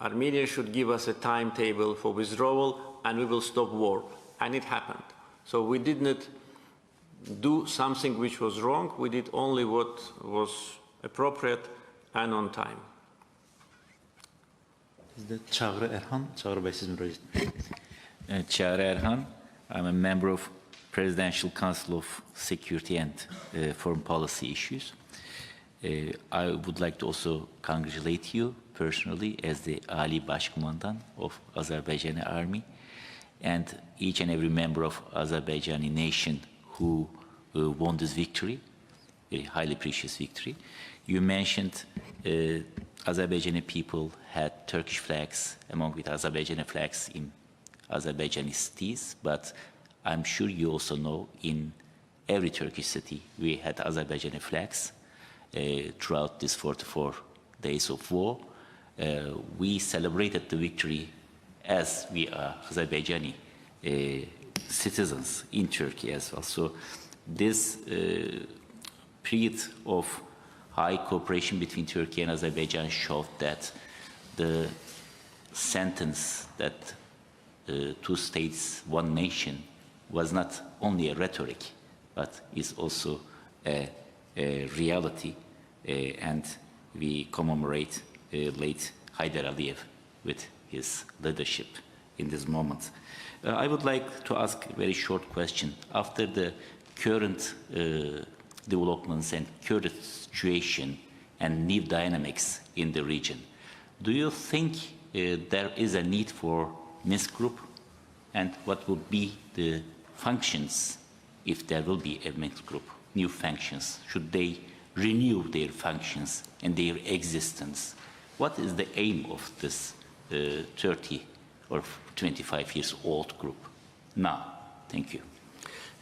Armenia should give us a timetable for withdrawal and we will stop war. And it happened. So we did not do something which was wrong. We did only what was appropriate and on time. Çağrı Erhan, Çağrı Bey siz müracaat edin. Çağrı Erhan, I'm a member of Presidential Council of Security and Foreign Policy Issues. I would like to also congratulate you personally as the Ali Başkumandan of Azerbaijani Army, and each and every member of Azerbaijani nation who won this victory, a highly precious victory. You mentioned Azerbaijani people had Turkish flags among with Azerbaijani flags in Azerbaijani cities, but I'm sure you also know in every Turkish city we had Azerbaijani flags throughout these 44 days of war. We celebrated the victory as we are Azerbaijani citizens in Turkey as well. So this period of high cooperation between Turkey and Azerbaijan showed that the sentence that two states, one nation was not only a rhetoric, but is also a reality. And we commemorate late Haydar Aliyev with his leadership in this moment. I would like to ask a very short question. After the current developments and current situation and new dynamics in the region, do you think there is a need for Minsk Group? And what would be the functions if there will be a Minsk Group? New functions? Should they renew their functions and their existence? What is the aim of this 30 or 25 years old group now? Thank you.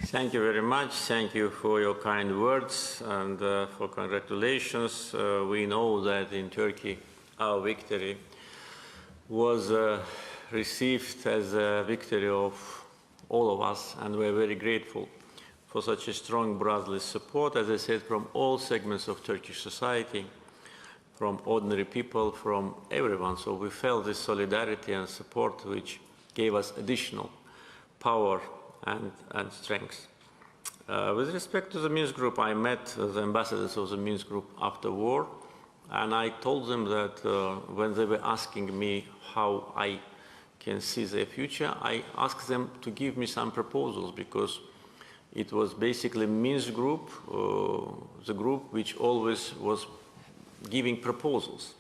Thank you very much. Thank you for your kind words and for congratulations. We know that in Turkey our victory was received as a victory of all of us, and we're very grateful for such a strong brotherly support, as I said, from all segments of Turkish society, from ordinary people, from everyone. So we felt this solidarity and support which gave us additional power and strength. With respect to the Minsk Group, I met the ambassadors of the Minsk Group after war, and I told them that when they were asking me how I can see their future, I asked them to give me some proposals, because it was basically Minsk Group, the group which always was giving proposals.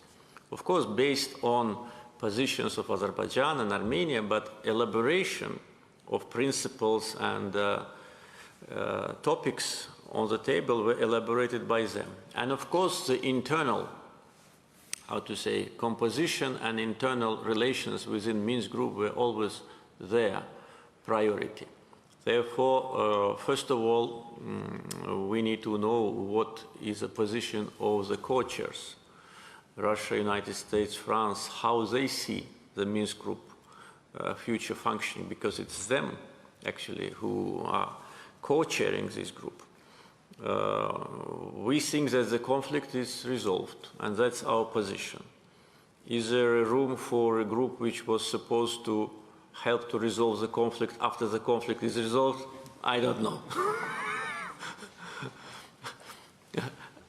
Of course, based on positions of Azerbaijan and Armenia, but elaboration of principles and topics on the table were elaborated by them. And of course, the internal, how to say, composition and internal relations within Minsk Group were always their priority. Therefore, first of all, we need to know what is the position of the co-chairs, Russia, United States, France, how they see the Minsk Group future functioning, because it's them actually who are co-chairing this group. We think that the conflict is resolved, and that's our position. Is there a room for a group which was supposed to help to resolve the conflict after the conflict is resolved? I don't know.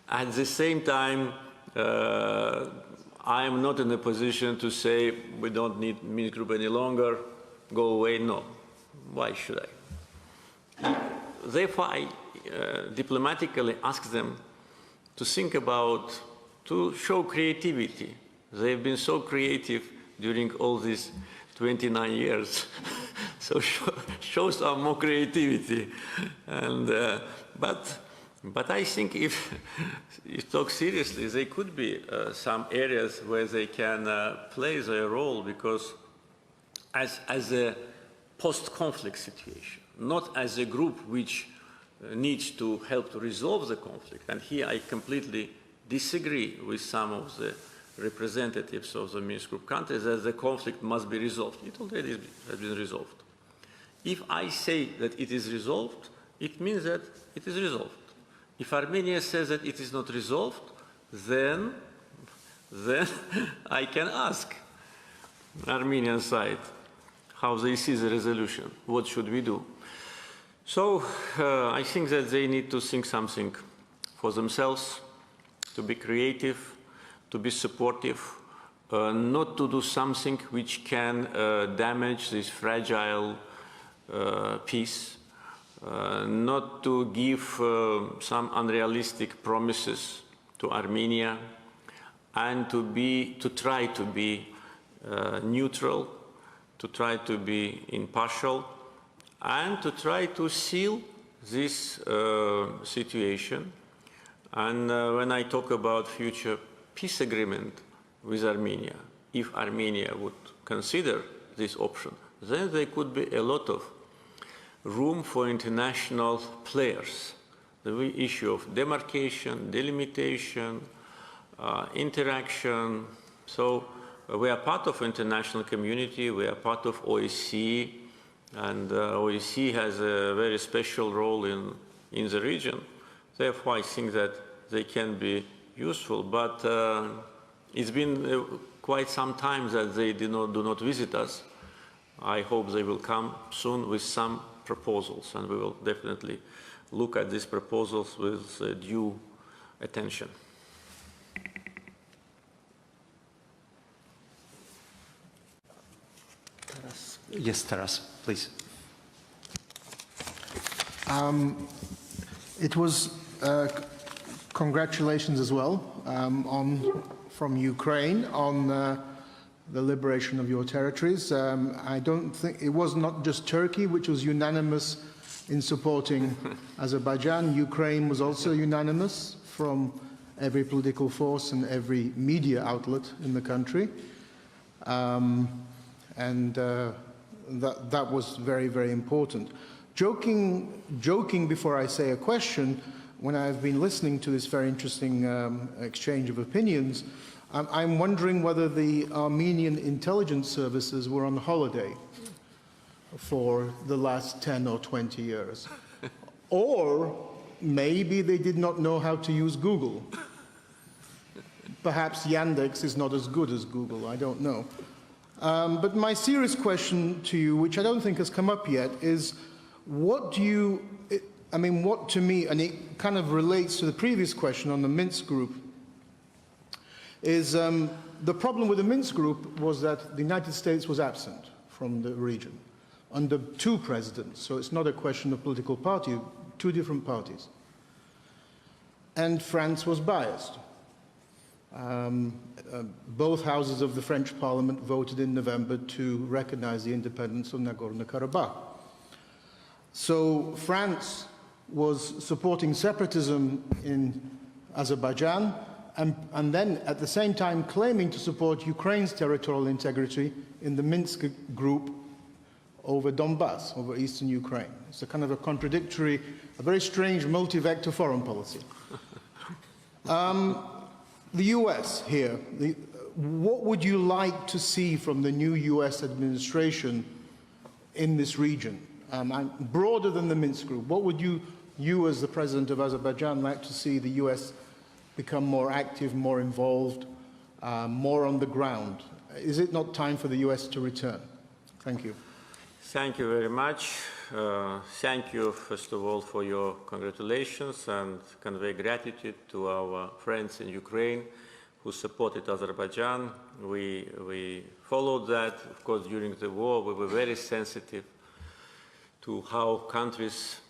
At the same time, I am not in a position to say we don't need Minsk Group any longer, go away. No. Why should I? Therefore, I diplomatically ask them to think about, to show creativity. They've been so creative during all these 29 years. So show some more creativity. And, but I think if you talk seriously, there could be some areas where they can play their role, because as a post-conflict situation, not as a group which needs to help to resolve the conflict. And here I completely disagree with some of the representatives of the Minsk Group countries that the conflict must be resolved. It already has been resolved. If I say that it is resolved, it means that it is resolved. If Armenia says that it is not resolved, then I can ask Armenian side how they see the resolution. What should we do? So I think that they need to think something for themselves, to be creative, to be supportive, not to do something which can damage this fragile peace, not to give some unrealistic promises to Armenia, and to try to be neutral, to try to be impartial, and to try to seal this situation. And when I talk about future peace agreement with Armenia, if Armenia would consider this option, then there could be a lot of room for international players. The issue of demarcation, delimitation, interaction. So we are part of international community, we are part of OSCE, and OSCE has a very special role in the region. Therefore, I think that they can be useful, but it's been quite some time that they do not visit us. I hope they will come soon with some proposals, and we will definitely look at these proposals with due attention. Yes, Taras, please. It was congratulations as well from Ukraine on the liberation of your territories. I don't think it was not just Turkey which was unanimous in supporting Azerbaijan. Ukraine was also unanimous from every political force and every media outlet in the country. That was very, very important. Joking before I say a question, when I've been listening to this very interesting exchange of opinions, I'm wondering whether the Armenian intelligence services were on holiday for the last 10 or 20 years. Or maybe they did not know how to use Google. Perhaps Yandex is not as good as Google, I don't know. But my serious question to you, which I don't think has come up yet, is what to me, and it kind of relates to the previous question on the Minsk group, is the problem with the Minsk group was that the United States was absent from the region under two presidents, so it's not a question of political party, two different parties. And France was biased. Both houses of the French parliament voted in November to recognize the independence of Nagorno-Karabakh. So France was supporting separatism in Azerbaijan and then at the same time claiming to support Ukraine's territorial integrity in the Minsk group over Donbass, over eastern Ukraine. It's a kind of a contradictory, a very strange multi-vector foreign policy. The US here, what would you like to see from the new US administration in this region? Broader than the Minsk group, what would you as the president of Azerbaijan like to see the US become more active, more involved, more on the ground? Is it not time for the US to return? Thank you. Thank you very much. Thank you, first of all, for your congratulations and convey gratitude to our friends in Ukraine who supported Azerbaijan. We followed that. Of course, during the war, we were very sensitive to how countries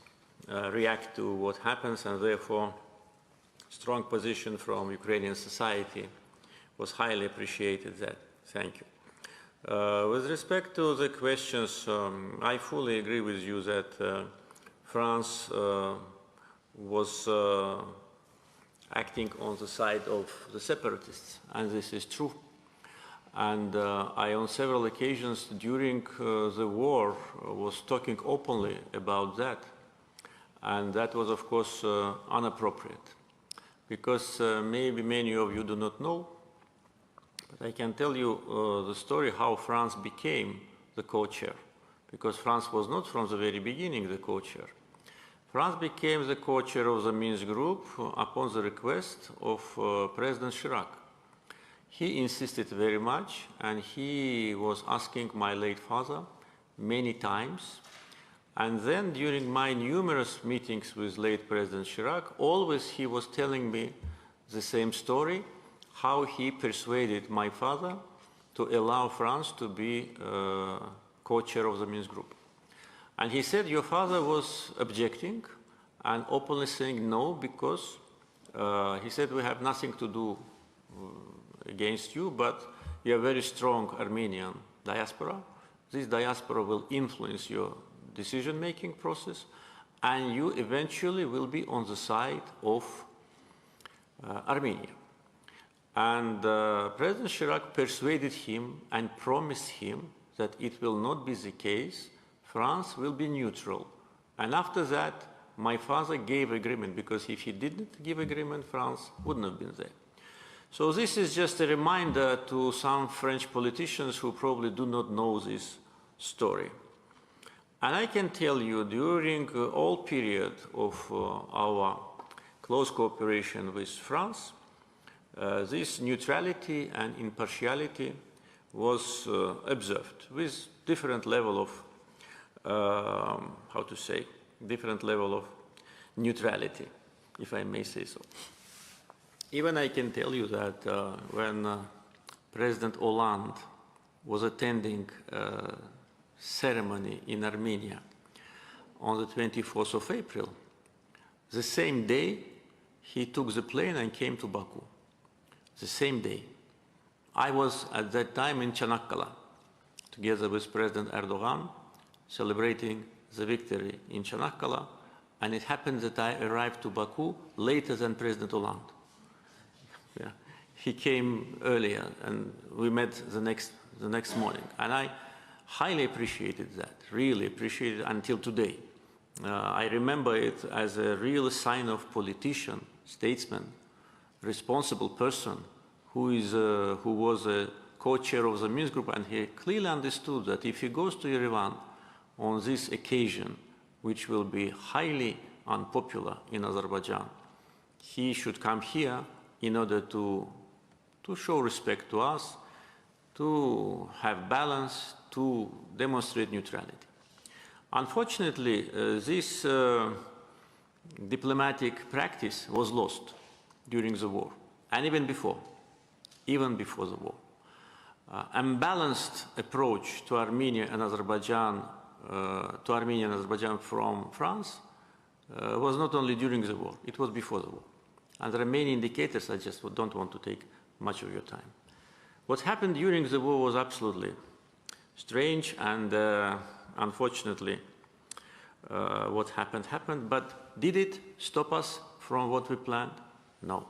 react to what happens, and therefore, strong position from Ukrainian society was highly appreciated. That. Thank you. With respect to the questions, I fully agree with you that France was acting on the side of the separatists, and this is true. And I, on several occasions during the war, was talking openly about that. And that was, of course, inappropriate. Because maybe many of you do not know, but I can tell you the story how France became the co-chair, because France was not from the very beginning the co-chair. France became the co-chair of the Minsk group upon the request of President Chirac. He insisted very much, and he was asking my late father many times. And then during my numerous meetings with late President Chirac, always he was telling me the same story, how he persuaded my father to allow France to be co-chair of the Minsk group. And he said, your father was objecting and openly saying no, because he said, we have nothing to do against you, but you are very strong Armenian diaspora. This diaspora will influence your decision-making process, and you eventually will be on the side of Armenia. And President Chirac persuaded him and promised him that it will not be the case. France will be neutral. And after that, my father gave agreement, because if he didn't give agreement, France wouldn't have been there. So this is just a reminder to some French politicians who probably do not know this story. And I can tell you, during all period of our close cooperation with France, this neutrality and impartiality was observed with different level of, different level of neutrality, if I may say so. Even I can tell you that when President Hollande was attending a ceremony in Armenia on the 24th of April, the same day he took the plane and came to Baku. The same day. I was at that time in Çanakkale, together with President Erdogan, celebrating the victory in Çanakkale, and it happened that I arrived to Baku later than President Hollande. Yeah. He came earlier, and we met the next morning, and I highly appreciated that, really appreciated it until today. I remember it as a real sign of politician, statesman, responsible person who was a co-chair of the Minsk group, and he clearly understood that if he goes to Yerevan on this occasion, which will be highly unpopular in Azerbaijan, he should come here in order to show respect to us, to have balance, to demonstrate neutrality. Unfortunately, this diplomatic practice was lost during the war, and even before the war. Unbalanced approach to Armenia and Azerbaijan, from France was not only during the war, it was before the war. And there are many indicators, I just don't want to take much of your time. What happened during the war was absolutely strange, and unfortunately, what happened, but did it stop us from what we planned? No.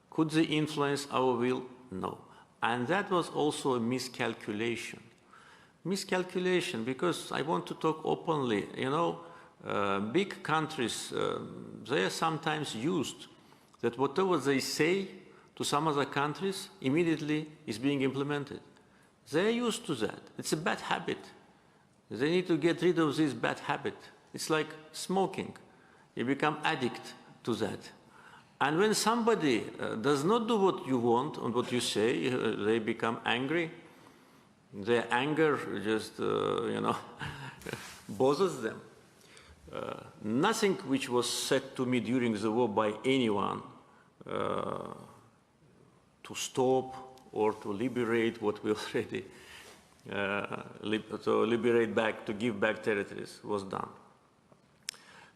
Could they influence our will? No. And that was also a miscalculation. Miscalculation, because I want to talk openly, you know, big countries, they are sometimes used that whatever they say to some other countries immediately is being implemented. They are used to that. It's a bad habit. They need to get rid of this bad habit. It's like smoking. You become addict to that. And when somebody does not do what you want and what you say, they become angry. Their anger just, you know, bothers them. Nothing which was said to me during the war by anyone to stop or to liberate what we already, to liberate back, to give back territories was done.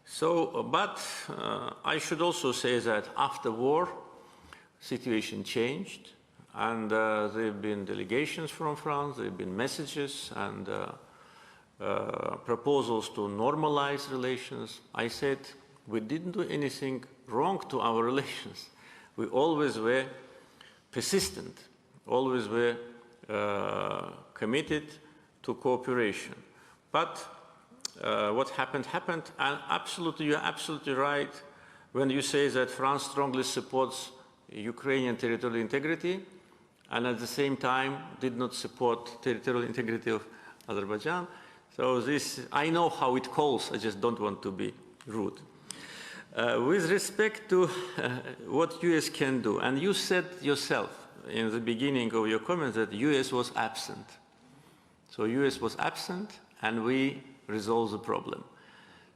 So, but I should also say that after war, situation changed, and there have been delegations from France, there have been messages and proposals to normalize relations. I said we didn't do anything wrong to our relations. We always were persistent, always were committed to cooperation. But what happened, and absolutely, you're absolutely right when you say that France strongly supports Ukrainian territorial integrity and at the same time did not support territorial integrity of Azerbaijan. So this, I know how it calls, I just don't want to be rude. With respect to what US can do, and you said yourself in the beginning of your comments that US was absent. So US was absent and we resolved the problem.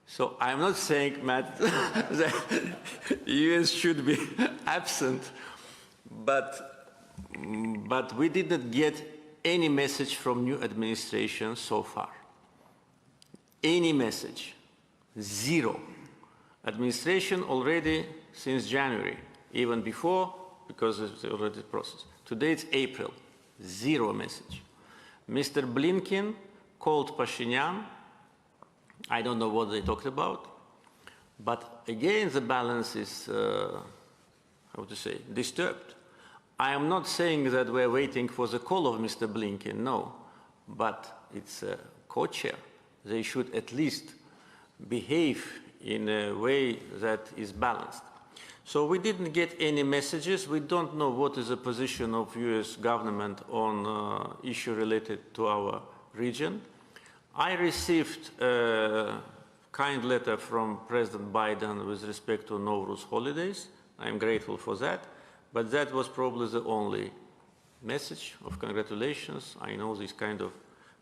So I'm not saying, Matt, that US should be absent, but we didn't get any message from new administration so far. Any message, zero. Administration already since January, even before, because it's already process. Today it's April, zero message. Mr. Blinken called Pashinyan. I don't know what they talked about, but again the balance is, how to say, disturbed. I am not saying that we're waiting for the call of Mr. Blinken, no, but it's a co-chair. They should at least behave in a way that is balanced. So we didn't get any messages. We don't know what is the position of US government on issue related to our region. I received a kind letter from President Biden with respect to Nowruz holidays. I am grateful for that, but that was probably the only message of congratulations. I know these kind of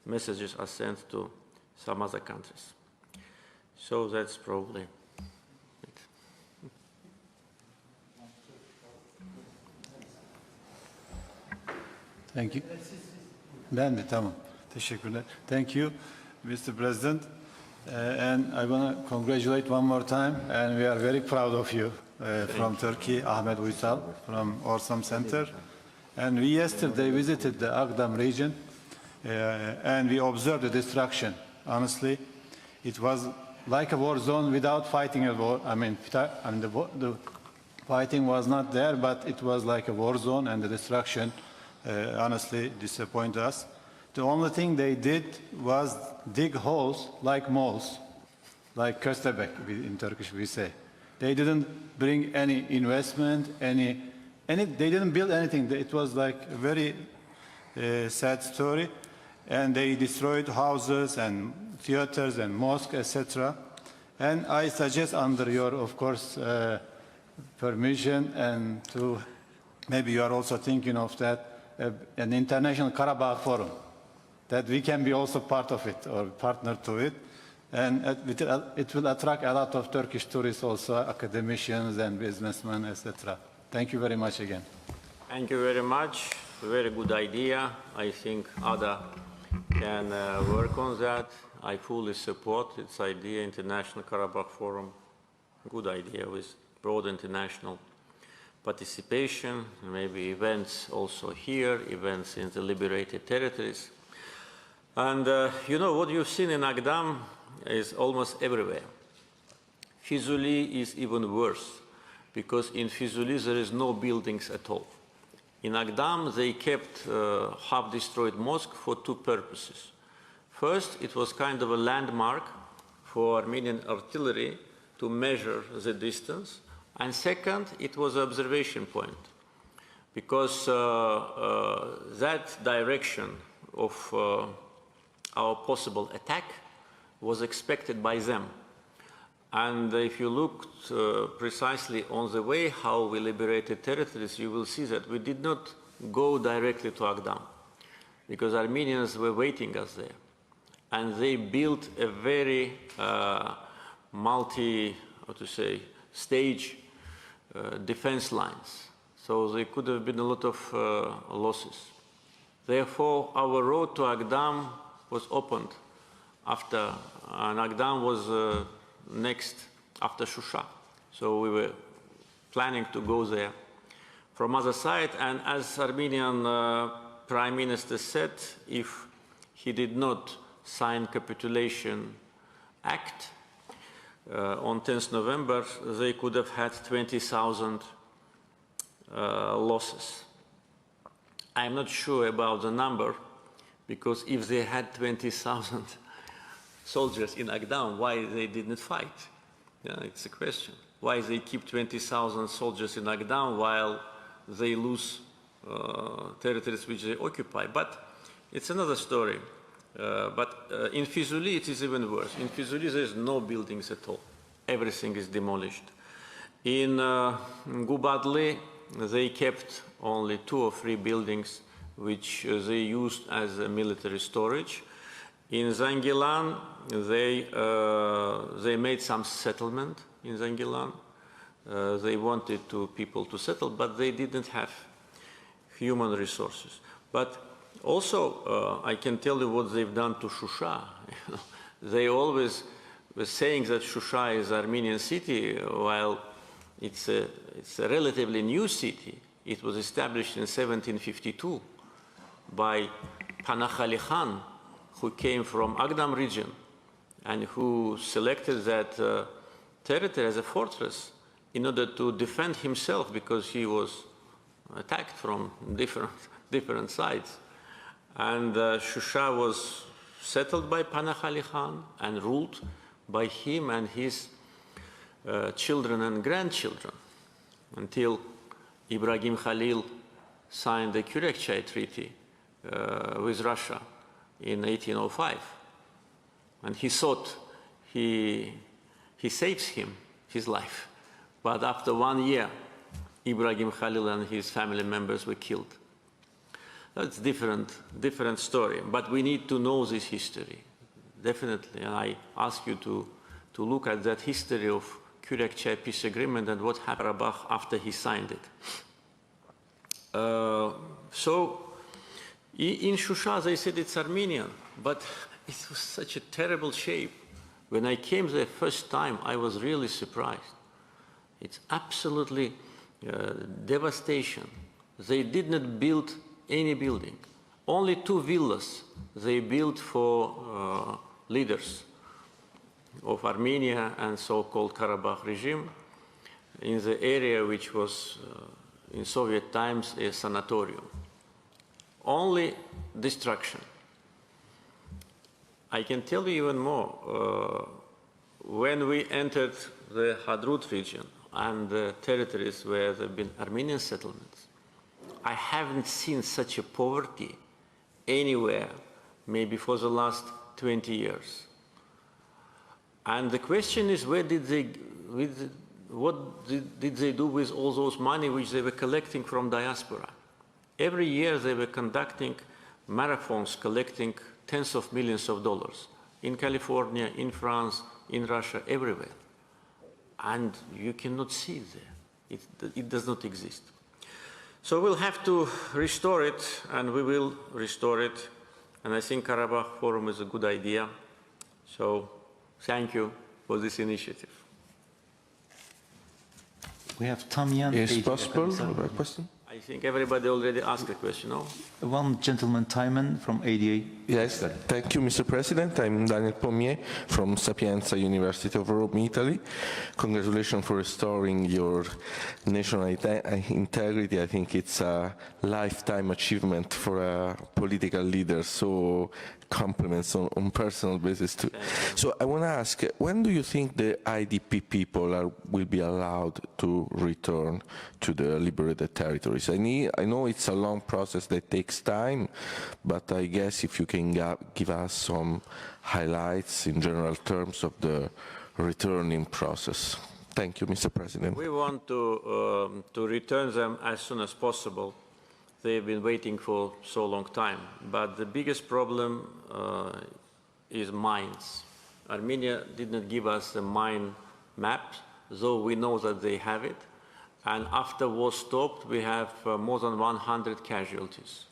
messages are sent to some other countries. So that's probably it. Thank you. Ben de tamam. Teşekkürler. Thank you, Mr. President. And I want to congratulate one more time, and we are very proud of you from Turkey, Ahmet Uysal from Orsam Center. And we yesterday visited the Agdam region, and we observed the destruction. Honestly, it was like a war zone without fighting a war. I mean the fighting was not there, but it was like a war zone, and the destruction honestly disappointed us. The only thing they did was dig holes like moles, like köstebek in Turkish we say. They didn't bring any investment, they didn't build anything. It was like a very sad story. And they destroyed houses and theaters and mosques, etc. And I suggest under your, of course, permission, and to maybe you are also thinking of that, an international Karabakh forum, that we can be also part of it or partner to it. And it will attract a lot of Turkish tourists also, academicians and businessmen, etc. Thank you very much again. Thank you very much. Very good idea. I think other can work on that. I fully support its idea, International Karabakh Forum. Good idea with broad international participation, maybe events also here, events in the liberated territories. And you know, what you've seen in Agdam is almost everywhere. Fizuli is even worse, because in Fizuli there is no buildings at all. In Agdam, they kept half-destroyed mosque for two purposes. First, it was kind of a landmark for Armenian artillery to measure the distance. And second, it was an observation point, because that direction of our possible attack was expected by them. And if you looked precisely on the way how we liberated territories, you will see that we did not go directly to Agdam, because Armenians were waiting us there. And they built a very stage defense lines. So there could have been a lot of losses. Therefore, our road to Agdam was opened after, and Agdam was next after Shusha. So we were planning to go there from other side, and as Armenian Prime Minister said, if he did not sign capitulation act on 10th November, they could have had 20,000 losses. I'm not sure about the number, because if they had 20,000 soldiers in Agdam, why they didn't fight? Yeah, it's a question. Why they keep 20,000 soldiers in Agdam while they lose territories which they occupy? But it's another story. But in Fizuli, it is even worse. In Fizuli, there is no buildings at all. Everything is demolished. In Gubadli, they kept only 2 or 3 buildings which they used as a military storage. In Zangilan, they made some settlement in Zangilan. They wanted people to settle, but they didn't have human resources. But also, I can tell you what they've done to Shusha. They always were saying that Shusha is an Armenian city, while it's a relatively new city. It was established in 1752 by Panakhali Khan, who came from Agdam region and who selected that territory as a fortress in order to defend himself, because he was attacked from different sides. And Shusha was settled by Panakhali Khan and ruled by him and his children and grandchildren. until Ibrahim Khalil signed the Kürekçay Treaty with Russia in 1805. And he thought he saves him, his life. But after 1 year, Ibrahim Khalil and his family members were killed. That's different story, but we need to know this history, definitely. And I ask you to look at that history of Kürekçay peace agreement and what happened in Karabakh after he signed it. So in Shusha they said it's Armenian, but it was such a terrible shape. When I came there first time, I was really surprised. It's absolutely devastation. They did not build any building. Only 2 villas they built for leaders of Armenia and so-called Karabakh regime in the area which was in Soviet times a sanatorium. Only destruction. I can tell you even more. When we entered the Hadrut region and the territories where there have been Armenian settlements, I haven't seen such a poverty anywhere, maybe for the last 20 years. And the question is, what did they do with all those money which they were collecting from diaspora? Every year they were conducting marathons, collecting tens of millions of dollars in California, in France, in Russia, everywhere. And you cannot see it there. It does not exist. So we'll have to restore it, and we will restore it. And I think Karabakh Forum is a good idea. So thank you for this initiative. We have Tamian. Is it possible a question? I think everybody already asked a question, no? One gentleman, Timon from ADA. Yes, thank you, Mr. President. I'm Daniel Pommier from Sapienza University of Rome, Italy. Congratulations for restoring your national integrity. I think it's a lifetime achievement for a political leader, so compliments on personal basis too. So I want to ask, when do you think the IDP people will be allowed to return to the liberated territories? I know it's a long process that takes time, but I guess if you can give us some highlights in general terms of the returning process. Thank you, Mr. President. We want to return them as soon as possible. They've been waiting for so long time. But the biggest problem is mines. Armenia did not give us the mine map, though we know that they have it. And after war stopped, we have more than 100 casualties,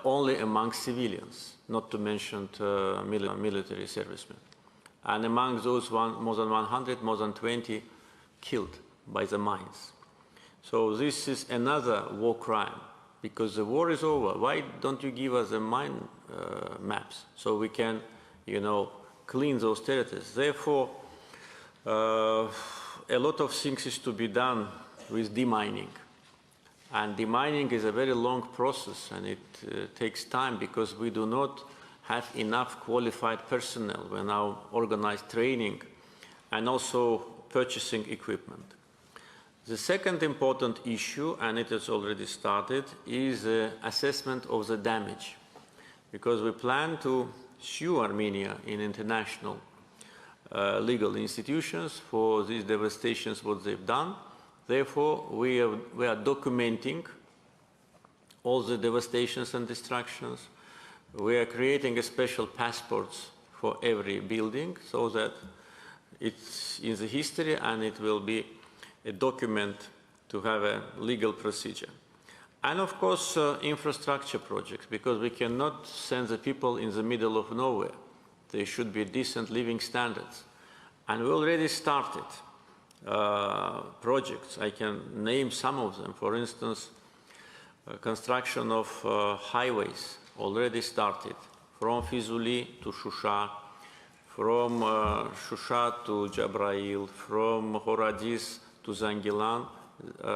only among civilians, not to mention military servicemen. And among those more than 100, more than 20 killed by the mines. So this is another war crime, because the war is over. Why don't you give us the mine maps so we can, clean those territories? Therefore, a lot of things is to be done with demining. And demining is a very long process, and it takes time because we do not have enough qualified personnel. We now organize training and also purchasing equipment. The second important issue, and it has already started, is assessment of the damage, because we plan to sue Armenia in international legal institutions for these devastations, what they've done. Therefore, we are documenting all the devastations and destructions. We are creating a special passports for every building so that it's in the history and it will be a document to have a legal procedure. And of course, infrastructure projects, because we cannot send the people in the middle of nowhere. There should be decent living standards. And we already started projects. I can name some of them. For instance, construction of highways already started from Fizuli to Shusha, from Shusha to Jabrail, from Horadis to Zangilan,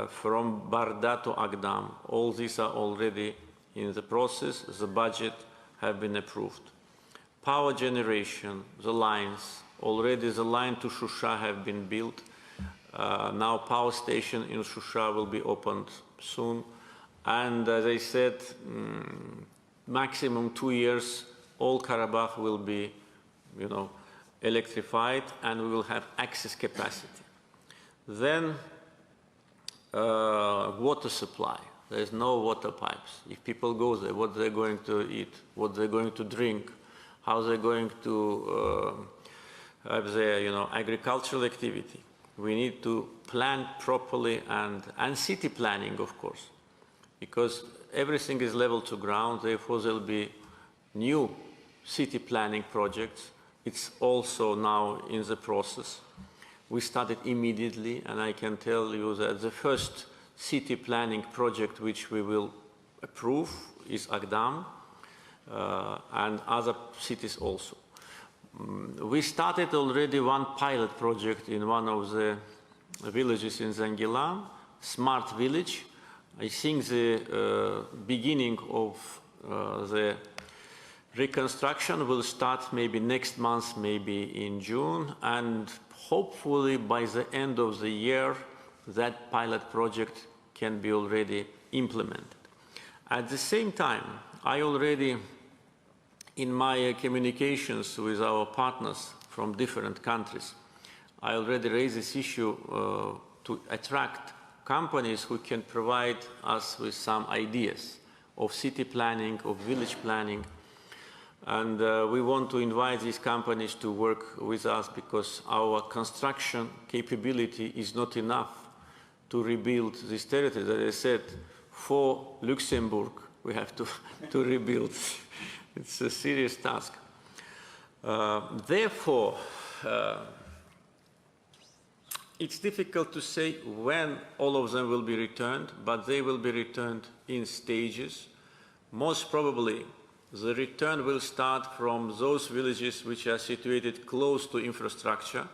from Barda to Agdam. All these are already in the process. The budget have been approved. Power generation, the lines, already the line to Shusha have been built. Now power station in Shusha will be opened soon. And as I said, maximum 2 years, all Karabakh will be, electrified, and we will have access capacity. Then water supply. There is no water pipes. If people go there, what they're going to eat, what they're going to drink, how they're going to have their, agricultural activity. We need to plan properly, and city planning, of course, because everything is level to ground. Therefore, there will be new city planning projects. It's also now in the process. We started immediately, and I can tell you that the first city planning project which we will approve is Agdam, and other cities also. We started already one pilot project in one of the villages in Zangilan, Smart Village. I think the beginning of the reconstruction will start maybe next month, maybe in June, and hopefully by the end of the year, that pilot project can be already implemented. At the same time, I already, in my communications with our partners from different countries, I already raised this issue to attract companies who can provide us with some ideas of city planning, of village planning. And we want to invite these companies to work with us because our construction capability is not enough to rebuild this territory. As I said, for Luxembourg, we have to rebuild. It's a serious task. Therefore, it's difficult to say when all of them will be returned, but they will be returned in stages. Most probably, the return will start from those villages which are situated close to infrastructure.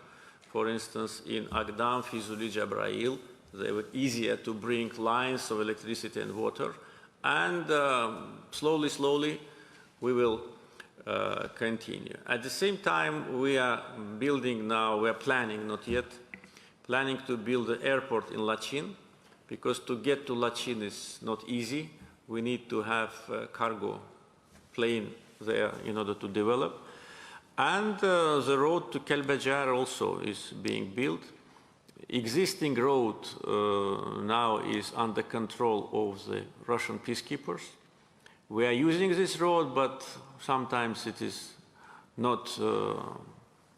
For instance, in Agdam, Fizuli, Jabrail, they were easier to bring lines of electricity and water. And slowly, slowly, we will continue. At the same time, we are building now, we are planning, not yet, planning to build an airport in Lachin, because to get to Lachin is not easy. We need to have a cargo plane there in order to develop. And the road to Kelbejar also is being built. Existing road now is under control of the Russian peacekeepers. We are using this road, but sometimes it is not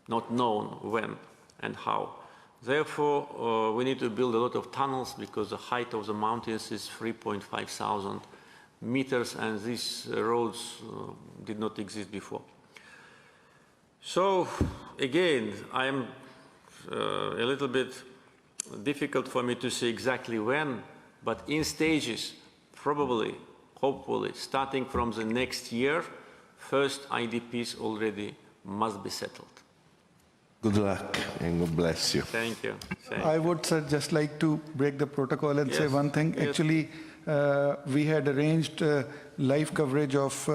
known when and how. Therefore, we need to build a lot of tunnels because the height of the mountains is 3,500 meters, and these roads did not exist before. So, again, I am a little bit difficult for me to say exactly when, but in stages, probably, hopefully, starting from the next year, first IDPs already must be settled. Good luck and God bless you. Thank you. I would just like to break the protocol and say one thing. Yes. Actually, we had arranged live coverage of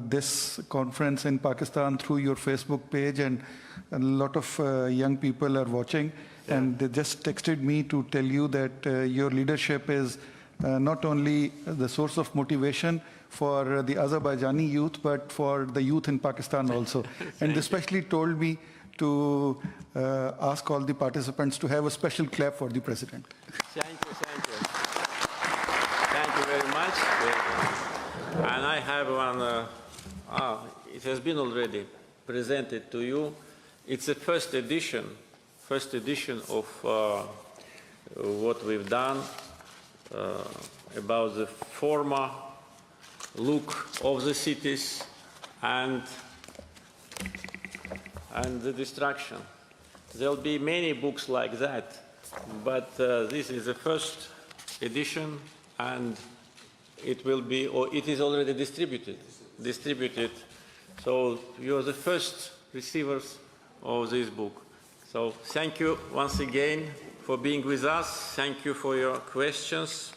this conference in Pakistan through your Facebook page, and a lot of young people are watching. Yeah. And they just texted me to tell you that your leadership is not only the source of motivation for the Azerbaijani youth, but for the youth in Pakistan also. And they especially told me to ask all the participants to have a special clap for the President. Thank you, thank you. Thank you very much. And I have one, it has been already presented to you. It's the first edition of what we've done about the former look of the cities and the destruction. There'll be many books like that, but this is the first edition, and it will be, or it is already distributed. So you're the first receivers of this book. So thank you once again for being with us. Thank you for your questions.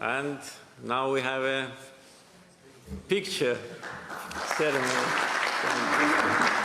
And now we have a picture ceremony. Thank you.